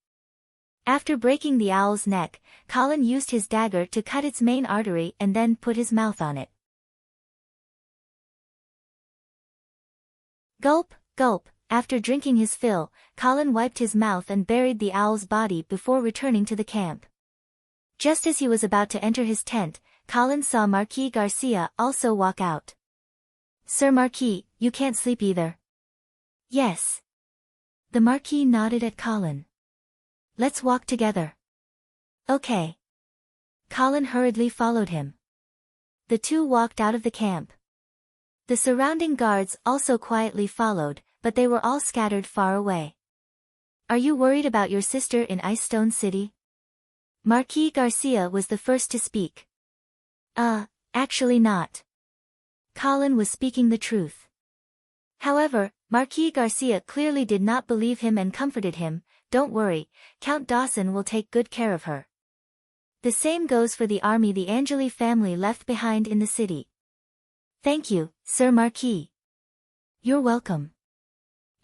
After breaking the owl's neck, Colin used his dagger to cut its main artery and then put his mouth on it. Gulp, gulp. After drinking his fill, Colin wiped his mouth and buried the owl's body before returning to the camp. Just as he was about to enter his tent, Colin saw Marquis Garcia also walk out. Sir Marquis, you can't sleep either. Yes. The Marquis nodded at Colin. Let's walk together. Okay. Colin hurriedly followed him. The two walked out of the camp. The surrounding guards also quietly followed, but they were all scattered far away. Are you worried about your sister in Ice Stone City? Marquis Garcia was the first to speak. Actually not. Colin was speaking the truth. However, Marquis Garcia clearly did not believe him and comforted him. Don't worry, Count Dawson will take good care of her. The same goes for the army the Angeli family left behind in the city. Thank you, Sir Marquis. You're welcome.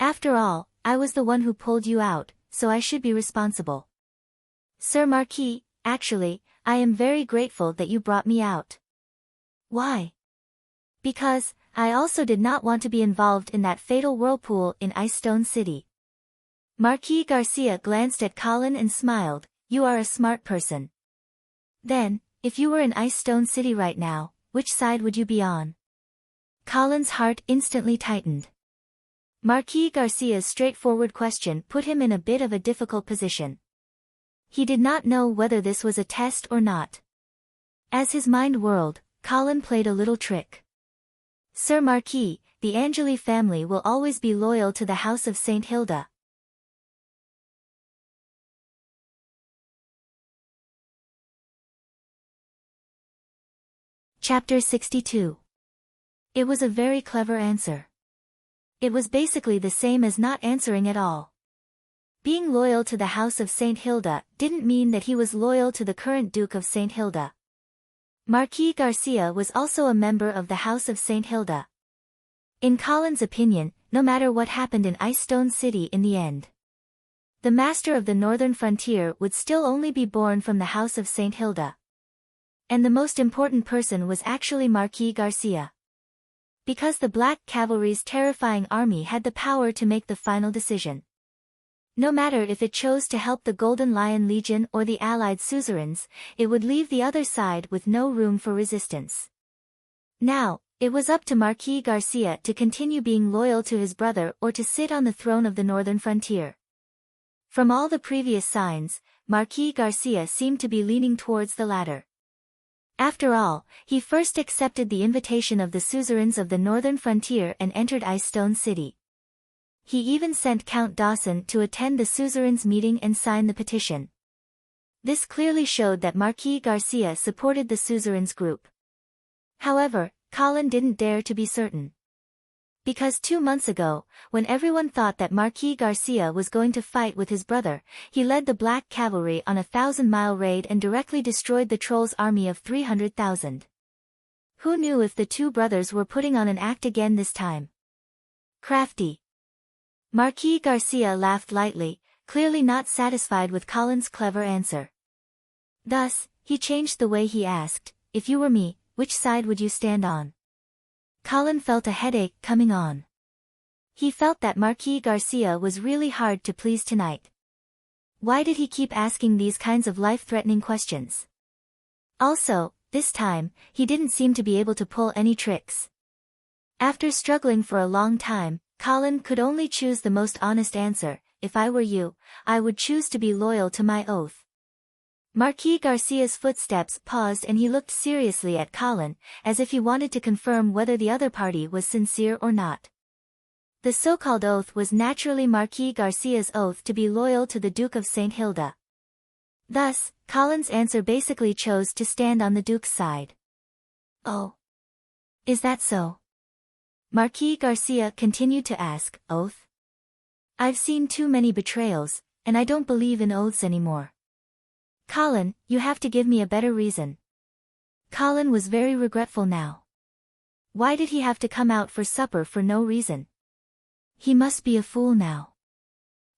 After all, I was the one who pulled you out, so I should be responsible. Sir Marquis, actually, I am very grateful that you brought me out. Why? Because, I also did not want to be involved in that fatal whirlpool in Ice Stone City. Marquis Garcia glanced at Colin and smiled. You are a smart person. Then, if you were in Ice Stone City right now, which side would you be on? Colin's heart instantly tightened. Marquis Garcia's straightforward question put him in a bit of a difficult position. He did not know whether this was a test or not. As his mind whirled, Colin played a little trick. Sir Marquis, the Angeli family will always be loyal to the House of St. Hilda. Chapter 62. It was a very clever answer. It was basically the same as not answering at all. Being loyal to the House of St. Hilda didn't mean that he was loyal to the current Duke of St. Hilda. Marquis Garcia was also a member of the House of St. Hilda. In Colin's opinion, no matter what happened in Icestone City in the end, the master of the northern frontier would still only be born from the House of St. Hilda. And the most important person was actually Marquis Garcia. Because the Black Cavalry's terrifying army had the power to make the final decision. No matter if it chose to help the Golden Lion Legion or the allied suzerains, it would leave the other side with no room for resistance. Now, it was up to Marquis Garcia to continue being loyal to his brother or to sit on the throne of the northern frontier. From all the previous signs, Marquis Garcia seemed to be leaning towards the latter. After all, he first accepted the invitation of the suzerains of the northern frontier and entered Icestone City. He even sent Count Dawson to attend the suzerains' meeting and sign the petition. This clearly showed that Marquis Garcia supported the suzerains group. However, Colin didn't dare to be certain. Because 2 months ago, when everyone thought that Marquis Garcia was going to fight with his brother, he led the Black Cavalry on a 1,000-mile raid and directly destroyed the Trolls' army of 300,000. Who knew if the two brothers were putting on an act again this time? Crafty. Marquis Garcia laughed lightly, clearly not satisfied with Colin's clever answer. Thus, he changed the way he asked, "If you were me, which side would you stand on?" Colin felt a headache coming on. He felt that Marquis Garcia was really hard to please tonight. Why did he keep asking these kinds of life-threatening questions? Also, this time, he didn't seem to be able to pull any tricks. After struggling for a long time, Colin could only choose the most honest answer. "If I were you, I would choose to be loyal to my oath." Marquis Garcia's footsteps paused and he looked seriously at Colin, as if he wanted to confirm whether the other party was sincere or not. The so-called oath was naturally Marquis Garcia's oath to be loyal to the Duke of St. Hilda. Thus, Colin's answer basically chose to stand on the Duke's side. "Oh. Is that so?" Marquis Garcia continued to ask. "Oath? I've seen too many betrayals, and I don't believe in oaths anymore. Colin, you have to give me a better reason." Colin was very regretful now. Why did he have to come out for supper for no reason? He must be a fool now.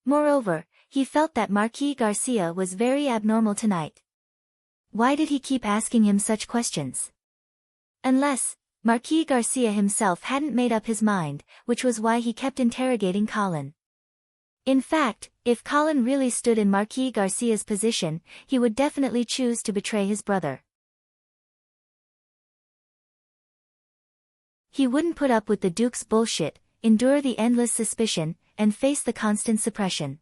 Moreover, he felt that Marquis Garcia was very abnormal tonight. Why did he keep asking him such questions? Unless Marquis Garcia himself hadn't made up his mind, which was why he kept interrogating Colin. In fact, if Colin really stood in Marquis Garcia's position, he would definitely choose to betray his brother. He wouldn't put up with the Duke's bullshit, endure the endless suspicion, and face the constant suppression.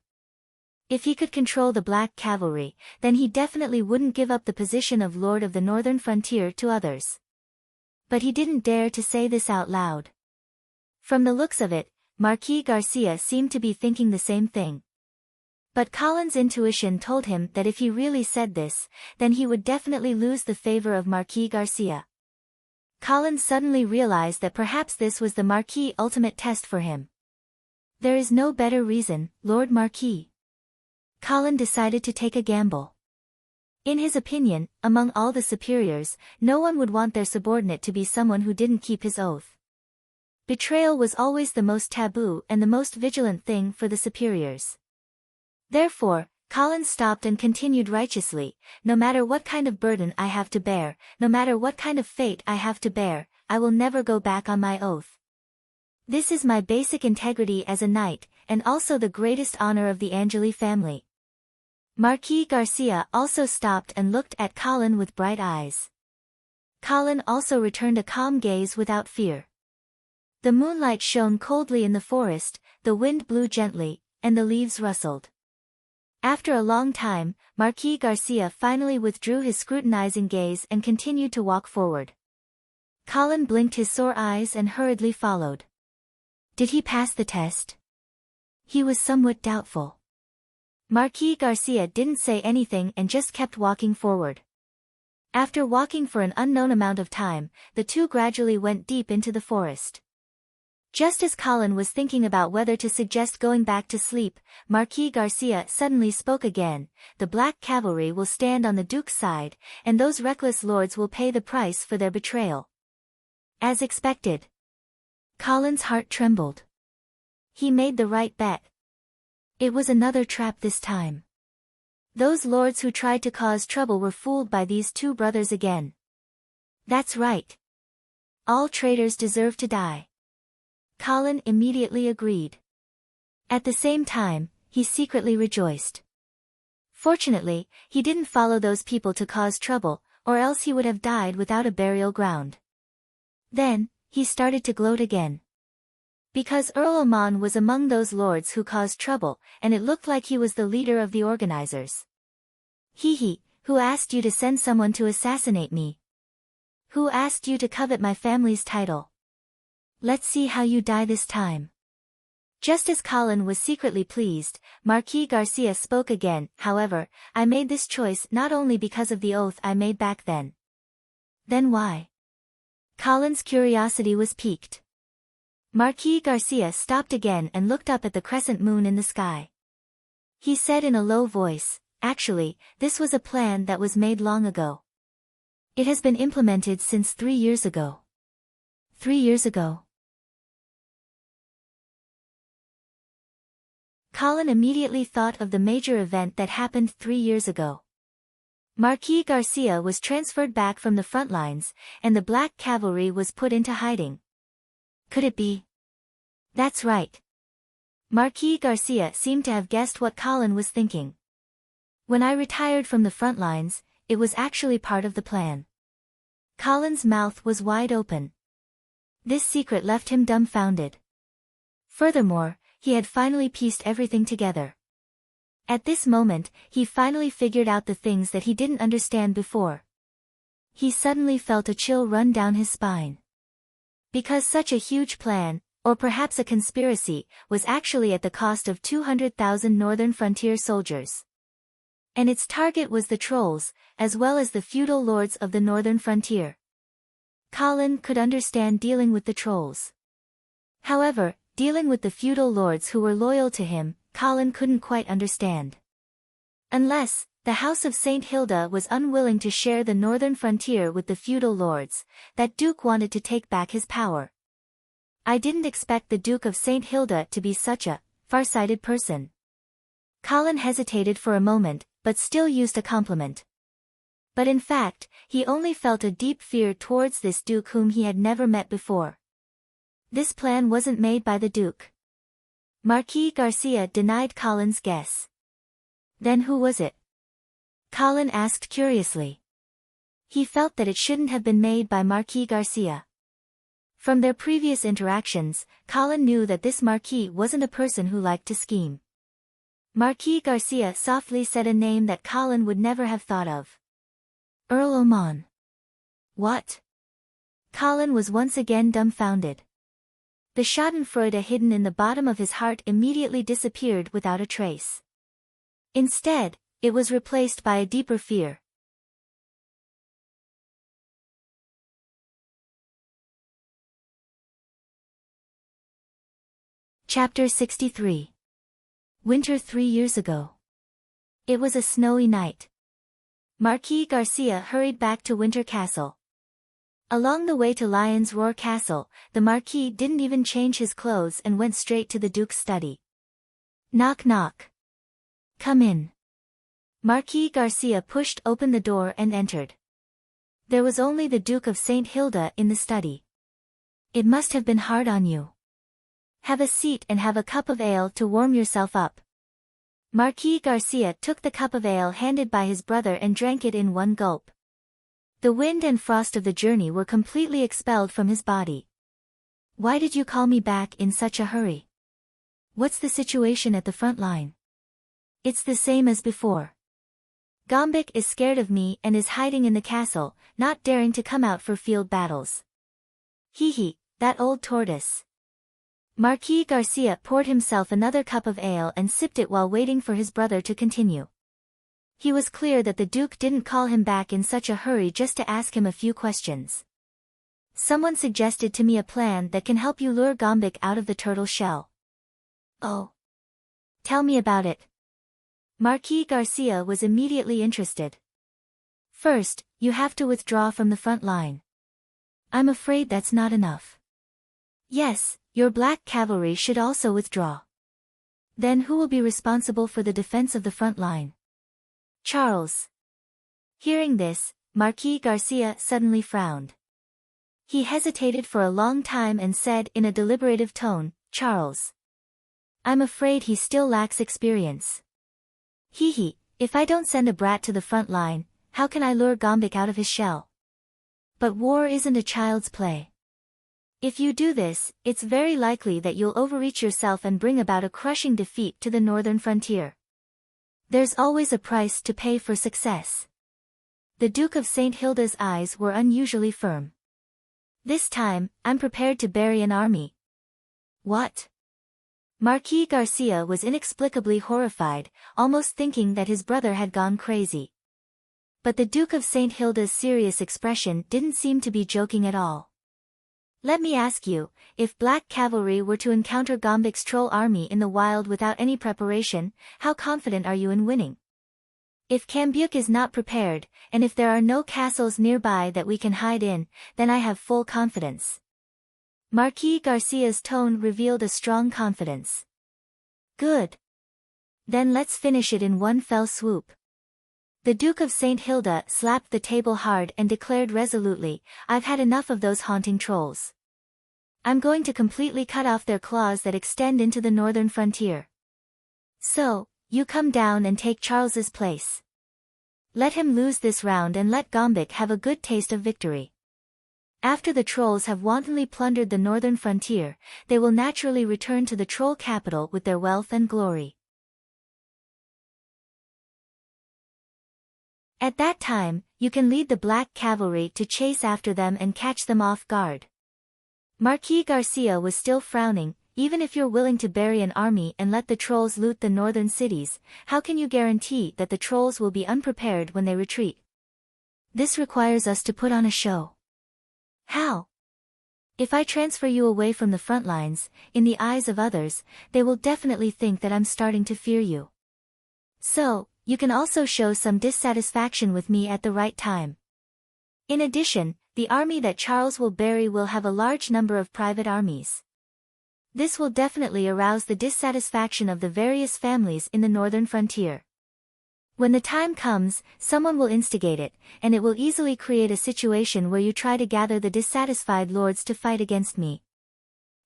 If he could control the Black Cavalry, then he definitely wouldn't give up the position of Lord of the Northern Frontier to others. But he didn't dare to say this out loud. From the looks of it, Marquis Garcia seemed to be thinking the same thing. But Colin's intuition told him that if he really said this, then he would definitely lose the favor of Marquis Garcia. Colin suddenly realized that perhaps this was the Marquis' ultimate test for him. "There is no better reason, Lord Marquis." Colin decided to take a gamble. In his opinion, among all the superiors, no one would want their subordinate to be someone who didn't keep his oath. Betrayal was always the most taboo and the most vigilant thing for the superiors. Therefore, Colin stopped and continued righteously, "No matter what kind of burden I have to bear, no matter what kind of fate I have to bear, I will never go back on my oath. This is my basic integrity as a knight, and also the greatest honor of the Angeli family." Marquis Garcia also stopped and looked at Colin with bright eyes. Colin also returned a calm gaze without fear. The moonlight shone coldly in the forest, the wind blew gently, and the leaves rustled. After a long time, Marquis Garcia finally withdrew his scrutinizing gaze and continued to walk forward. Colin blinked his sore eyes and hurriedly followed. Did he pass the test? He was somewhat doubtful. Marquis Garcia didn't say anything and just kept walking forward. After walking for an unknown amount of time, the two gradually went deep into the forest. Just as Colin was thinking about whether to suggest going back to sleep, Marquis Garcia suddenly spoke again. The Black Cavalry will stand on the Duke's side, and those reckless lords will pay the price for their betrayal. As expected. Colin's heart trembled. He made the right bet. It was another trap this time. Those lords who tried to cause trouble were fooled by these two brothers again. That's right. All traitors deserve to die. Colin immediately agreed. At the same time, he secretly rejoiced. Fortunately, he didn't follow those people to cause trouble, or else he would have died without a burial ground. Then, he started to gloat again. Because Earl Oman was among those lords who caused trouble, and it looked like he was the leader of the organizers. Who asked you to send someone to assassinate me? Who asked you to covet my family's title? Let's see how you die this time. Just as Colin was secretly pleased, Marquis Garcia spoke again. However, I made this choice not only because of the oath I made back then. Then why? Colin's curiosity was piqued. Marquis Garcia stopped again and looked up at the crescent moon in the sky. He said in a low voice, actually, this was a plan that was made long ago. It has been implemented since 3 years ago. 3 years ago. Colin immediately thought of the major event that happened 3 years ago. Marquis Garcia was transferred back from the front lines, and the Black Cavalry was put into hiding. Could it be? That's right. Marquis Garcia seemed to have guessed what Colin was thinking. When I retired from the front lines, it was actually part of the plan. Colin's mouth was wide open. This secret left him dumbfounded. Furthermore, he had finally pieced everything together. At this moment, he finally figured out the things that he didn't understand before. He suddenly felt a chill run down his spine. Because such a huge plan, or perhaps a conspiracy, was actually at the cost of 200,000 northern frontier soldiers. And its target was the trolls, as well as the feudal lords of the northern frontier. Colin could understand dealing with the trolls. However, dealing with the feudal lords who were loyal to him, Colin couldn't quite understand. Unless, the House of St. Hilda was unwilling to share the northern frontier with the feudal lords, that Duke wanted to take back his power. I didn't expect the Duke of St. Hilda to be such a far-sighted person. Colin hesitated for a moment, but still used a compliment. But in fact, he only felt a deep fear towards this Duke whom he had never met before. This plan wasn't made by the Duke. Marquis Garcia denied Colin's guess. Then who was it? Colin asked curiously. He felt that it shouldn't have been made by Marquis Garcia. From their previous interactions, Colin knew that this Marquis wasn't a person who liked to scheme. Marquis Garcia softly said a name that Colin would never have thought of. Earl Oman. What? Colin was once again dumbfounded. The schadenfreude hidden in the bottom of his heart immediately disappeared without a trace. Instead, it was replaced by a deeper fear. Chapter 63. Winter 3 years ago. It was a snowy night. Marquis Garcia hurried back to Winter Castle. Along the way to Lion's Roar Castle, the Marquis didn't even change his clothes and went straight to the Duke's study. Knock knock. Come in. Marquis Garcia pushed open the door and entered. There was only the Duke of St. Hilda in the study. It must have been hard on you. Have a seat and have a cup of ale to warm yourself up. Marquis Garcia took the cup of ale handed by his brother and drank it in one gulp. The wind and frost of the journey were completely expelled from his body. Why did you call me back in such a hurry? What's the situation at the front line? It's the same as before. Gombik is scared of me and is hiding in the castle, not daring to come out for field battles. Hee, that old tortoise. Marquis Garcia poured himself another cup of ale and sipped it while waiting for his brother to continue. He was clear that the Duke didn't call him back in such a hurry just to ask him a few questions. Someone suggested to me a plan that can help you lure Gombik out of the turtle shell. Oh. Tell me about it. Marquis Garcia was immediately interested. First, you have to withdraw from the front line. I'm afraid that's not enough. Yes, your black cavalry should also withdraw. Then who will be responsible for the defense of the front line? Charles. Hearing this, Marquis Garcia suddenly frowned. He hesitated for a long time and said in a deliberative tone, Charles. I'm afraid he still lacks experience. Hee, if I don't send a brat to the front line, how can I lure Gombik out of his shell? But war isn't a child's play. If you do this, it's very likely that you'll overreach yourself and bring about a crushing defeat to the northern frontier. There's always a price to pay for success. The Duke of St. Hilda's eyes were unusually firm. This time, I'm prepared to bury an army. What? Marquis Garcia was inexplicably horrified, almost thinking that his brother had gone crazy. But the Duke of St. Hilda's serious expression didn't seem to be joking at all. Let me ask you, if black cavalry were to encounter Gombik's troll army in the wild without any preparation, how confident are you in winning? If Cambuc is not prepared, and if there are no castles nearby that we can hide in, then I have full confidence. Marquis Garcia's tone revealed a strong confidence. Good. Then let's finish it in one fell swoop. The Duke of St. Hilda slapped the table hard and declared resolutely, I've had enough of those haunting trolls. I'm going to completely cut off their claws that extend into the northern frontier. So, you come down and take Charles's place. Let him lose this round and let Gombik have a good taste of victory. After the trolls have wantonly plundered the northern frontier, they will naturally return to the troll capital with their wealth and glory. At that time, you can lead the black cavalry to chase after them and catch them off guard. Marquis Garcia was still frowning. Even if you're willing to bury an army and let the trolls loot the northern cities, how can you guarantee that the trolls will be unprepared when they retreat? This requires us to put on a show. How? If I transfer you away from the front lines, in the eyes of others, they will definitely think that I'm starting to fear you. So, you can also show some dissatisfaction with me at the right time. In addition, the army that Charles will bury will have a large number of private armies. This will definitely arouse the dissatisfaction of the various families in the northern frontier. When the time comes, someone will instigate it, and it will easily create a situation where you try to gather the dissatisfied lords to fight against me.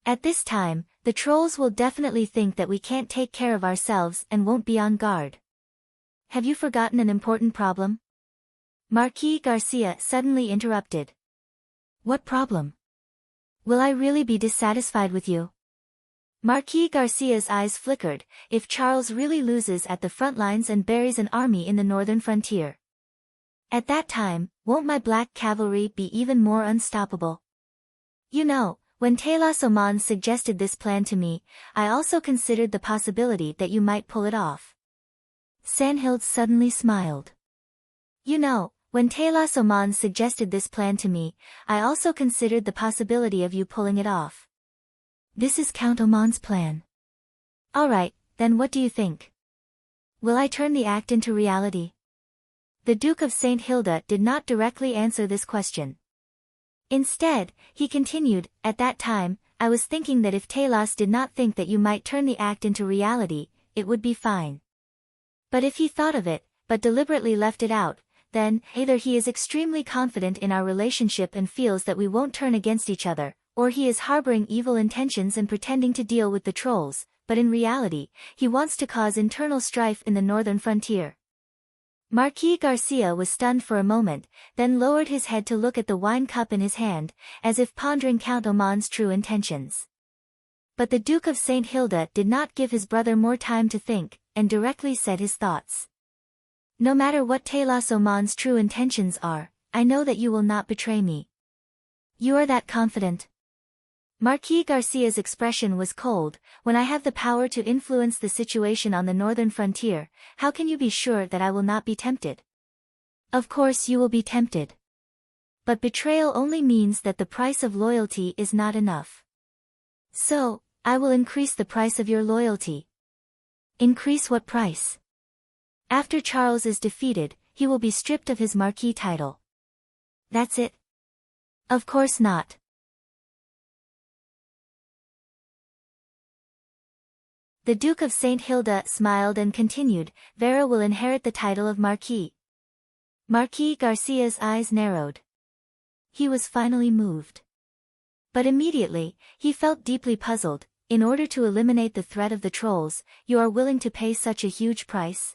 At this time, the trolls will definitely think that we can't take care of ourselves and won't be on guard. Have you forgotten an important problem? Marquis Garcia suddenly interrupted. What problem? Will I really be dissatisfied with you? Marquis Garcia's eyes flickered. If Charles really loses at the front lines and buries an army in the northern frontier. At that time, won't my black cavalry be even more unstoppable? You know, when Telas Oman suggested this plan to me, I also considered the possibility that you might pull it off. Sanhild suddenly smiled. You know, when Telas Oman suggested this plan to me, I also considered the possibility of you pulling it off. This is Count Oman's plan. Alright, then what do you think? Will I turn the act into reality? The Duke of St. Hilda did not directly answer this question. Instead, he continued, at that time, I was thinking that if Telas did not think that you might turn the act into reality, it would be fine. But if he thought of it, but deliberately left it out, then, either he is extremely confident in our relationship and feels that we won't turn against each other, or he is harboring evil intentions and pretending to deal with the trolls, but in reality, he wants to cause internal strife in the northern frontier. Marquis Garcia was stunned for a moment, then lowered his head to look at the wine cup in his hand, as if pondering Count Oman's true intentions. But the Duke of St. Hilda did not give his brother more time to think, and directly said his thoughts. No matter what Talas Oman's true intentions are, I know that you will not betray me. You are that confident? Marquis Garcia's expression was cold. When I have the power to influence the situation on the northern frontier, how can you be sure that I will not be tempted? Of course you will be tempted. But betrayal only means that the price of loyalty is not enough. So, I will increase the price of your loyalty. Increase what price? After Charles is defeated, he will be stripped of his Marquis title. That's it? Of course not. The Duke of St. Hilda smiled and continued, Vera will inherit the title of Marquis. Marquis Garcia's eyes narrowed. He was finally moved. But immediately, he felt deeply puzzled. In order to eliminate the threat of the trolls, you are willing to pay such a huge price?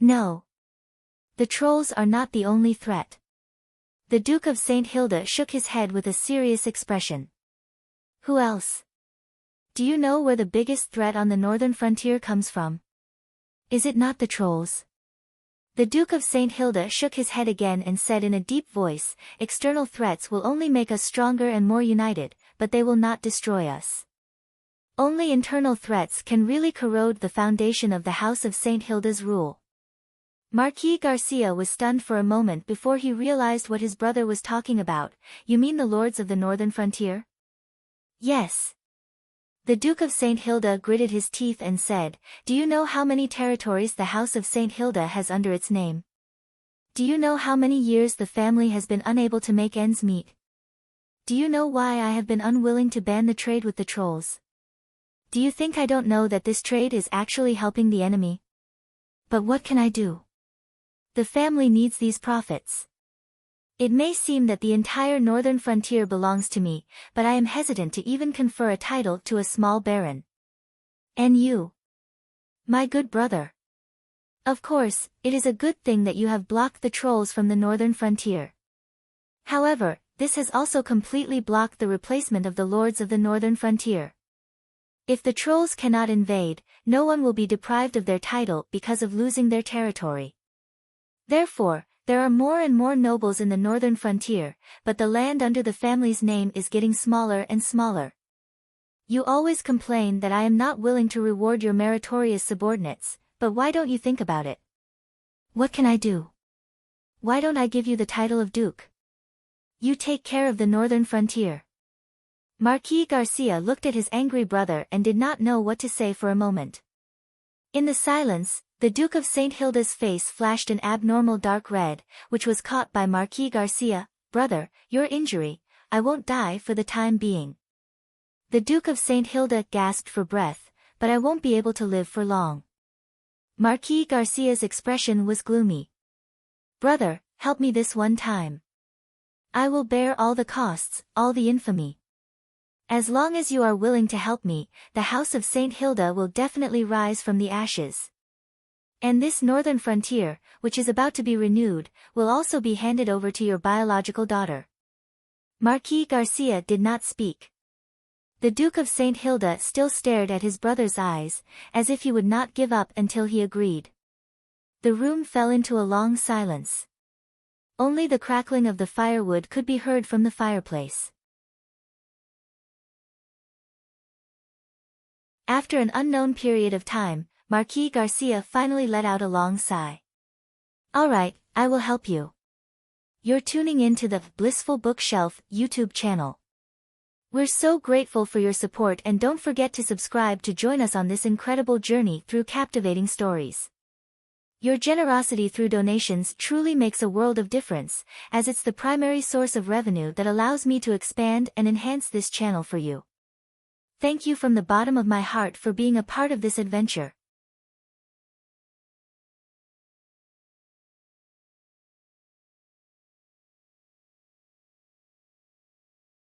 No. The trolls are not the only threat. The Duke of St. Hilda shook his head with a serious expression. Who else? Do you know where the biggest threat on the northern frontier comes from? Is it not the trolls? The Duke of St. Hilda shook his head again and said in a deep voice, external threats will only make us stronger and more united, but they will not destroy us. Only internal threats can really corrode the foundation of the House of St. Hilda's rule. Marquis Garcia was stunned for a moment before he realized what his brother was talking about. You mean the lords of the northern frontier? Yes. The Duke of St. Hilda gritted his teeth and said, do you know how many territories the House of St. Hilda has under its name? Do you know how many years the family has been unable to make ends meet? Do you know why I have been unwilling to ban the trade with the trolls? Do you think I don't know that this trade is actually helping the enemy? But what can I do? The family needs these profits. It may seem that the entire northern frontier belongs to me, but I am hesitant to even confer a title to a small baron. And you? My good brother. Of course, it is a good thing that you have blocked the trolls from the northern frontier. However, this has also completely blocked the replacement of the lords of the northern frontier. If the trolls cannot invade, no one will be deprived of their title because of losing their territory. Therefore, there are more and more nobles in the northern frontier, but the land under the family's name is getting smaller and smaller. You always complain that I am not willing to reward your meritorious subordinates, but why don't you think about it? What can I do? Why don't I give you the title of Duke? You take care of the northern frontier. Marquis Garcia looked at his angry brother and did not know what to say for a moment. In the silence, the Duke of St. Hilda's face flashed an abnormal dark red, which was caught by Marquis Garcia. Brother, your injury, I won't die for the time being. The Duke of St. Hilda gasped for breath, but I won't be able to live for long. Marquis Garcia's expression was gloomy. Brother, help me this one time. I will bear all the costs, all the infamy. As long as you are willing to help me, the House of St. Hilda will definitely rise from the ashes. And this northern frontier, which is about to be renewed, will also be handed over to your biological daughter. Marquis Garcia did not speak. The Duke of St. Hilda still stared at his brother's eyes, as if he would not give up until he agreed. The room fell into a long silence. Only the crackling of the firewood could be heard from the fireplace. After an unknown period of time, Marquis Garcia finally let out a long sigh. All right, I will help you. You're tuning in to the Blissful Bookshelf YouTube channel. We're so grateful for your support and don't forget to subscribe to join us on this incredible journey through captivating stories. Your generosity through donations truly makes a world of difference, as it's the primary source of revenue that allows me to expand and enhance this channel for you. Thank you from the bottom of my heart for being a part of this adventure.